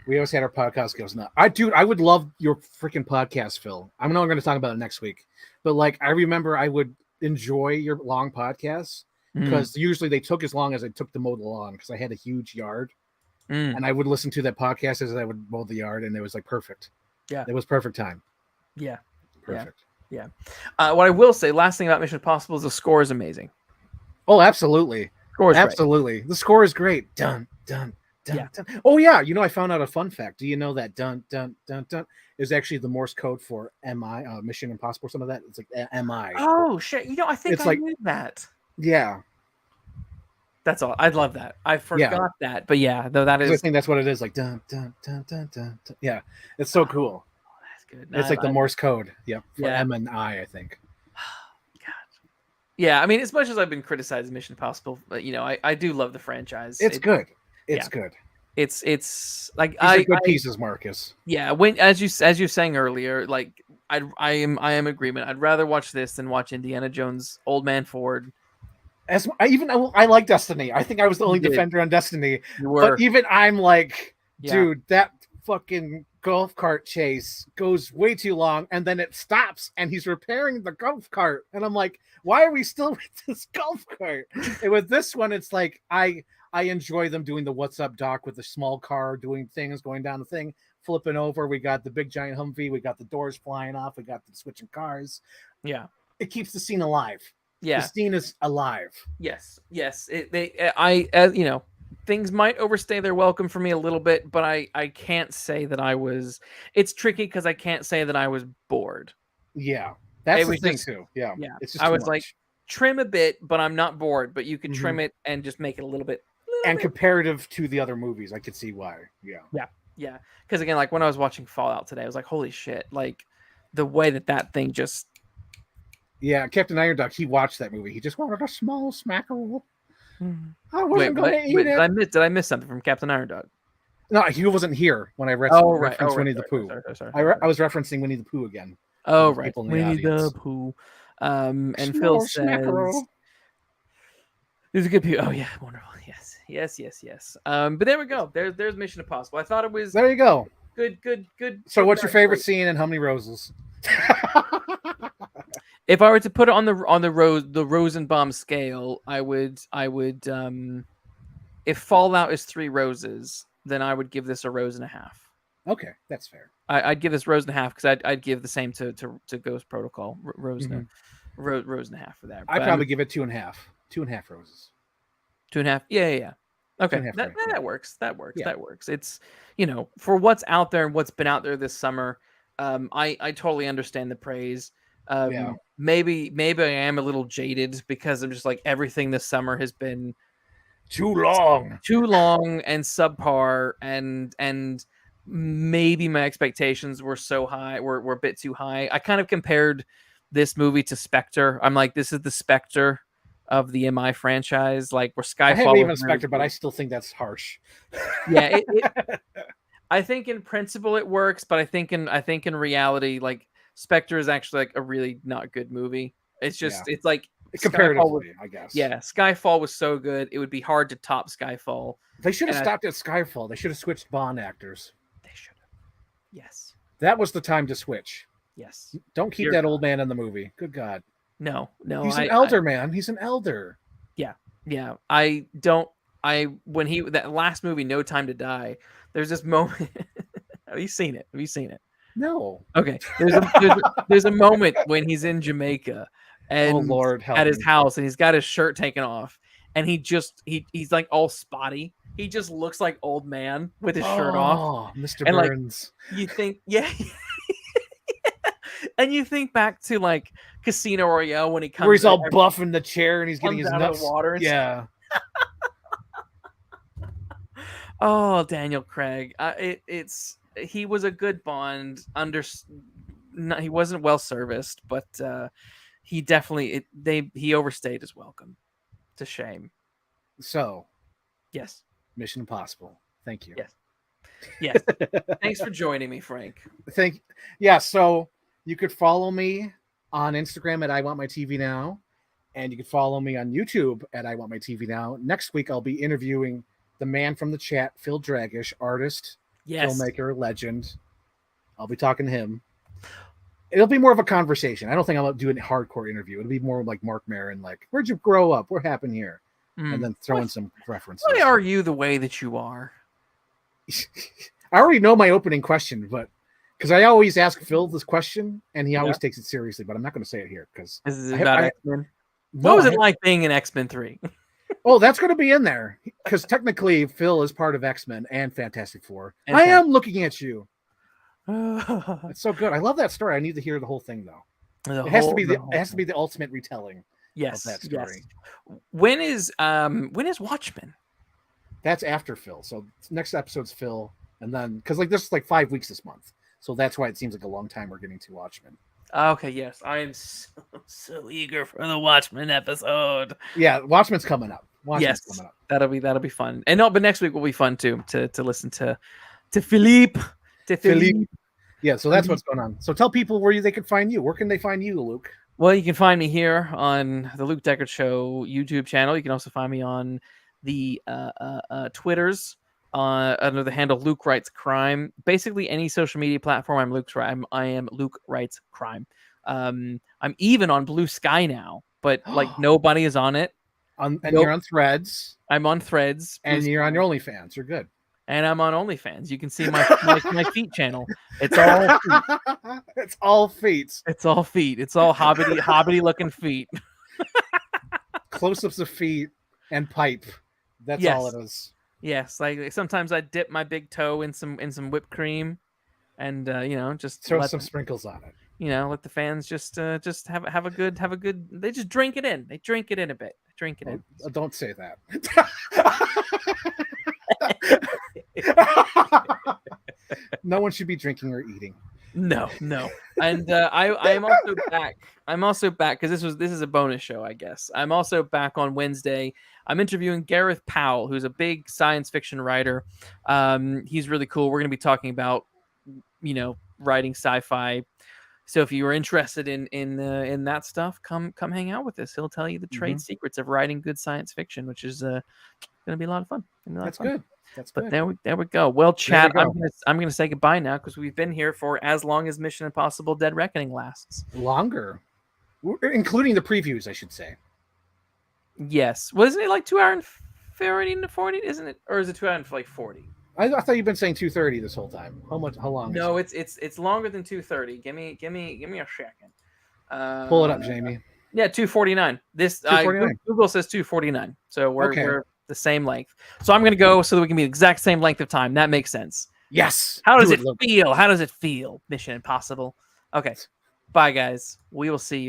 we always had our podcast goes now. I would love your freaking podcast, Phil. I'm not going to talk about it next week, but like I remember I would enjoy your long podcasts because usually they took as long as it took to mow the lawn because I had a huge yard. And I would listen to that podcast as I would mow the yard, and it was like perfect. Yeah, it was perfect time. Yeah, perfect. Yeah. What I will say, last thing about Mission Impossible is the score is amazing. Oh, absolutely. Absolutely. Great. The score is great. Dun dun dun dun. Oh yeah, you know I found out a fun fact. Do you know that dun dun dun dun is actually the Morse code for MI, Mission Impossible? Some of that it's like MI. Oh shit! You know I think it's I knew that. Yeah. That's all. I love that. I forgot that, but yeah, though that is. I think that's what it is. Like dun dun dun dun dun. Dun. Yeah, it's so cool. Oh, that's good. It's like the Morse code. Yep. For M and I think. God. Yeah, I mean, as much as I've been criticizing Mission Impossible, but you know, I do love the franchise. It's good. It's good. It's like these are good pieces, Marcus. Yeah, when as you sang earlier, like I am in agreement. I'd rather watch this than watch Indiana Jones, Old Man Ford. I like Destiny. I think I was the only defender on Destiny. But even I'm like, dude, that fucking golf cart chase goes way too long, and then it stops, and he's repairing the golf cart, and I'm like, why are we still with this golf cart? And with this one, it's like I enjoy them doing the "What's Up, Doc" with the small car doing things, going down the thing, flipping over. We got the big giant Humvee. We got the doors flying off. We got the switching cars. Yeah, it keeps the scene alive. Yeah, the scene is alive. Yes. You know, things might overstay their welcome for me a little bit, but I can't say that I was. It's tricky because I can't say that I was bored. Yeah, that's the thing too. Yeah, it's just I was like, trim a bit, but I'm not bored. But you can trim it and just make it a little bit. Comparative to the other movies, I could see why. Yeah. Because again, like when I was watching Fallout today, I was like, holy shit! Like the way that thing just. Yeah, Captain Ironduck, he watched that movie. He just wanted a small smackerel. I wasn't going to eat it. Did I miss something from Captain Ironduck? No, he wasn't here when I referenced Winnie the Pooh. Sorry. I was referencing Winnie the Pooh again. Oh, right. Winnie the Pooh. And Phil says... There's a good Pooh. Oh, yeah. Wonderful. Yes. But there we go. There's Mission Impossible. I thought it was... There you go. Good. So what's your favorite scene and how many roses? If I were to put it on the Rosenbaum scale, I would if Fallout is 3 roses, then I would give this a rose and a half. Okay, that's fair. I'd give this rose and a half because I'd give the same to Ghost Protocol rose and a half for that. I'd probably give it 2.5. 2.5 roses. 2.5. Yeah. Okay, 2.5, that 3. Yeah. works. That works. Yeah. That works. It's, you know, for what's out there and what's been out there this summer. I totally understand the praise. Yeah. Maybe I am a little jaded because I'm just like everything this summer has been Too long. too long and subpar, and maybe my expectations were so high, were a bit too high. I kind of compared this movie to Spectre. I'm like, this is the Spectre of the MI franchise, like where I Skyfall haven't was even really Spectre, but good. I still think that's harsh. Yeah, I think in principle it works, but I think in reality, like Spectre is actually like a really not good movie. It's just it's like Skyfall was, Comparatively, I guess. yeah, Skyfall was so good it would be hard to top Skyfall. They should have And stopped at Skyfall. They should have switched Bond actors. they should have. Yes. That was the time to switch. Yes. Don't keep Dear that God. old man in the movie. Good God. No. He's an elder, man. He's an elder. Yeah. When he, that last movie, No Time to Die, there's this moment. Have you seen it? No. Okay. There's a moment when he's in Jamaica and Oh, Lord, help at his me. house, and he's got his shirt taken off, and he's like all spotty. He just looks like old man with his shirt off. Oh, Mr. And like Burns. you think, yeah. And you think back to like Casino Royale when he comes, where he's all buff in the chair and he's getting his out nuts. of the water. Yeah. Oh, Daniel Craig. He was a good Bond. He wasn't well serviced, but he definitely he overstayed his welcome. It's a shame. So, Yes. Mission Impossible. Thank you. Yes. Thanks for joining me, Frank. Yeah, so you could follow me on Instagram at I Want My TV Now, and you can follow me on YouTube at I Want My TV Now. Next week, I'll be interviewing the man from the chat, Phil Dragish, artist, filmmaker, legend. I'll be talking to him. It'll be more of a conversation. I don't think I'll do a hardcore interview. It'll be more like Mark Maron, like, where'd you grow up? What happened here? And then throw in some references. Why are you the way that you are? I already know my opening question, but because I always ask Phil this question, and he always takes it seriously, but I'm not going to say it here because this is about X-Men. No, what was it like being in X-Men 3? Oh, that's going to be in there because technically Phil is part of X-Men and Fantastic Four. I am looking at you. It's so good. I love that story. I need to hear the whole thing though. It has to be the ultimate retelling. Yes, of that story. Yes. When is Watchmen? That's after Phil. So next episode's Phil, and then because like this is like 5 weeks this month, so that's why it seems like a long time we're getting to Watchmen. Okay, yes, I am so eager for the Watchmen episode. Yeah, Watchmen's coming up. Coming up. That'll be fun. And no, but next week will be fun too to listen to Philippe. Yeah, so that's what's going on. So tell people where they can find you. Where can they find you, Luke? Well, you can find me here on the Luke Deckard Show YouTube channel. You can also find me on the Twitters under the handle Luke Writes Crime. Basically, any social media platform, I am Luke Writes Crime. I'm even on Blue Sky now, but like nobody is on it. You're on Threads. I'm on Threads. And you're on your OnlyFans. You're good. And I'm on OnlyFans. You can see my feet channel. It's all feet. It's all feet. It's all feet. It's all hobbity looking feet. Close-ups of feet and pipe. That's all it is. Yes, like sometimes I dip my big toe in some whipped cream, and just throw some sprinkles on it. Let the fans just have a good. They just drink it in. They drink it in a bit. Drink it in. Don't say that. No one should be drinking or eating. No. And I am also back. I'm also back because this is a bonus show, I guess. I'm also back on Wednesday. I'm interviewing Gareth Powell, who's a big science fiction writer. He's really cool. We're going to be talking about, writing sci-fi. So if you are interested in that stuff, come hang out with us. He'll tell you the trade secrets of writing good science fiction, which is going to be a lot of fun. That's good. But there we go. Well, Chad, I'm gonna say goodbye now because we've been here for as long as Mission Impossible: Dead Reckoning lasts. Longer, including the previews, I should say. Yes, wasn't it like 2 hours and 30 to 40? Isn't it, or is it 2 hours and like 40? I thought you've been saying 2:30 this whole time. How long? No, it's longer than 2:30. Give me a second. Pull it up, Jamie. Yeah, 2:49. This 2:49. Google says 2:49. So we're the same length. So I'm gonna go so that we can be the exact same length of time. That makes sense. Yes. How does it feel? How does it feel? Mission Impossible. Okay. Bye, guys. We will see you.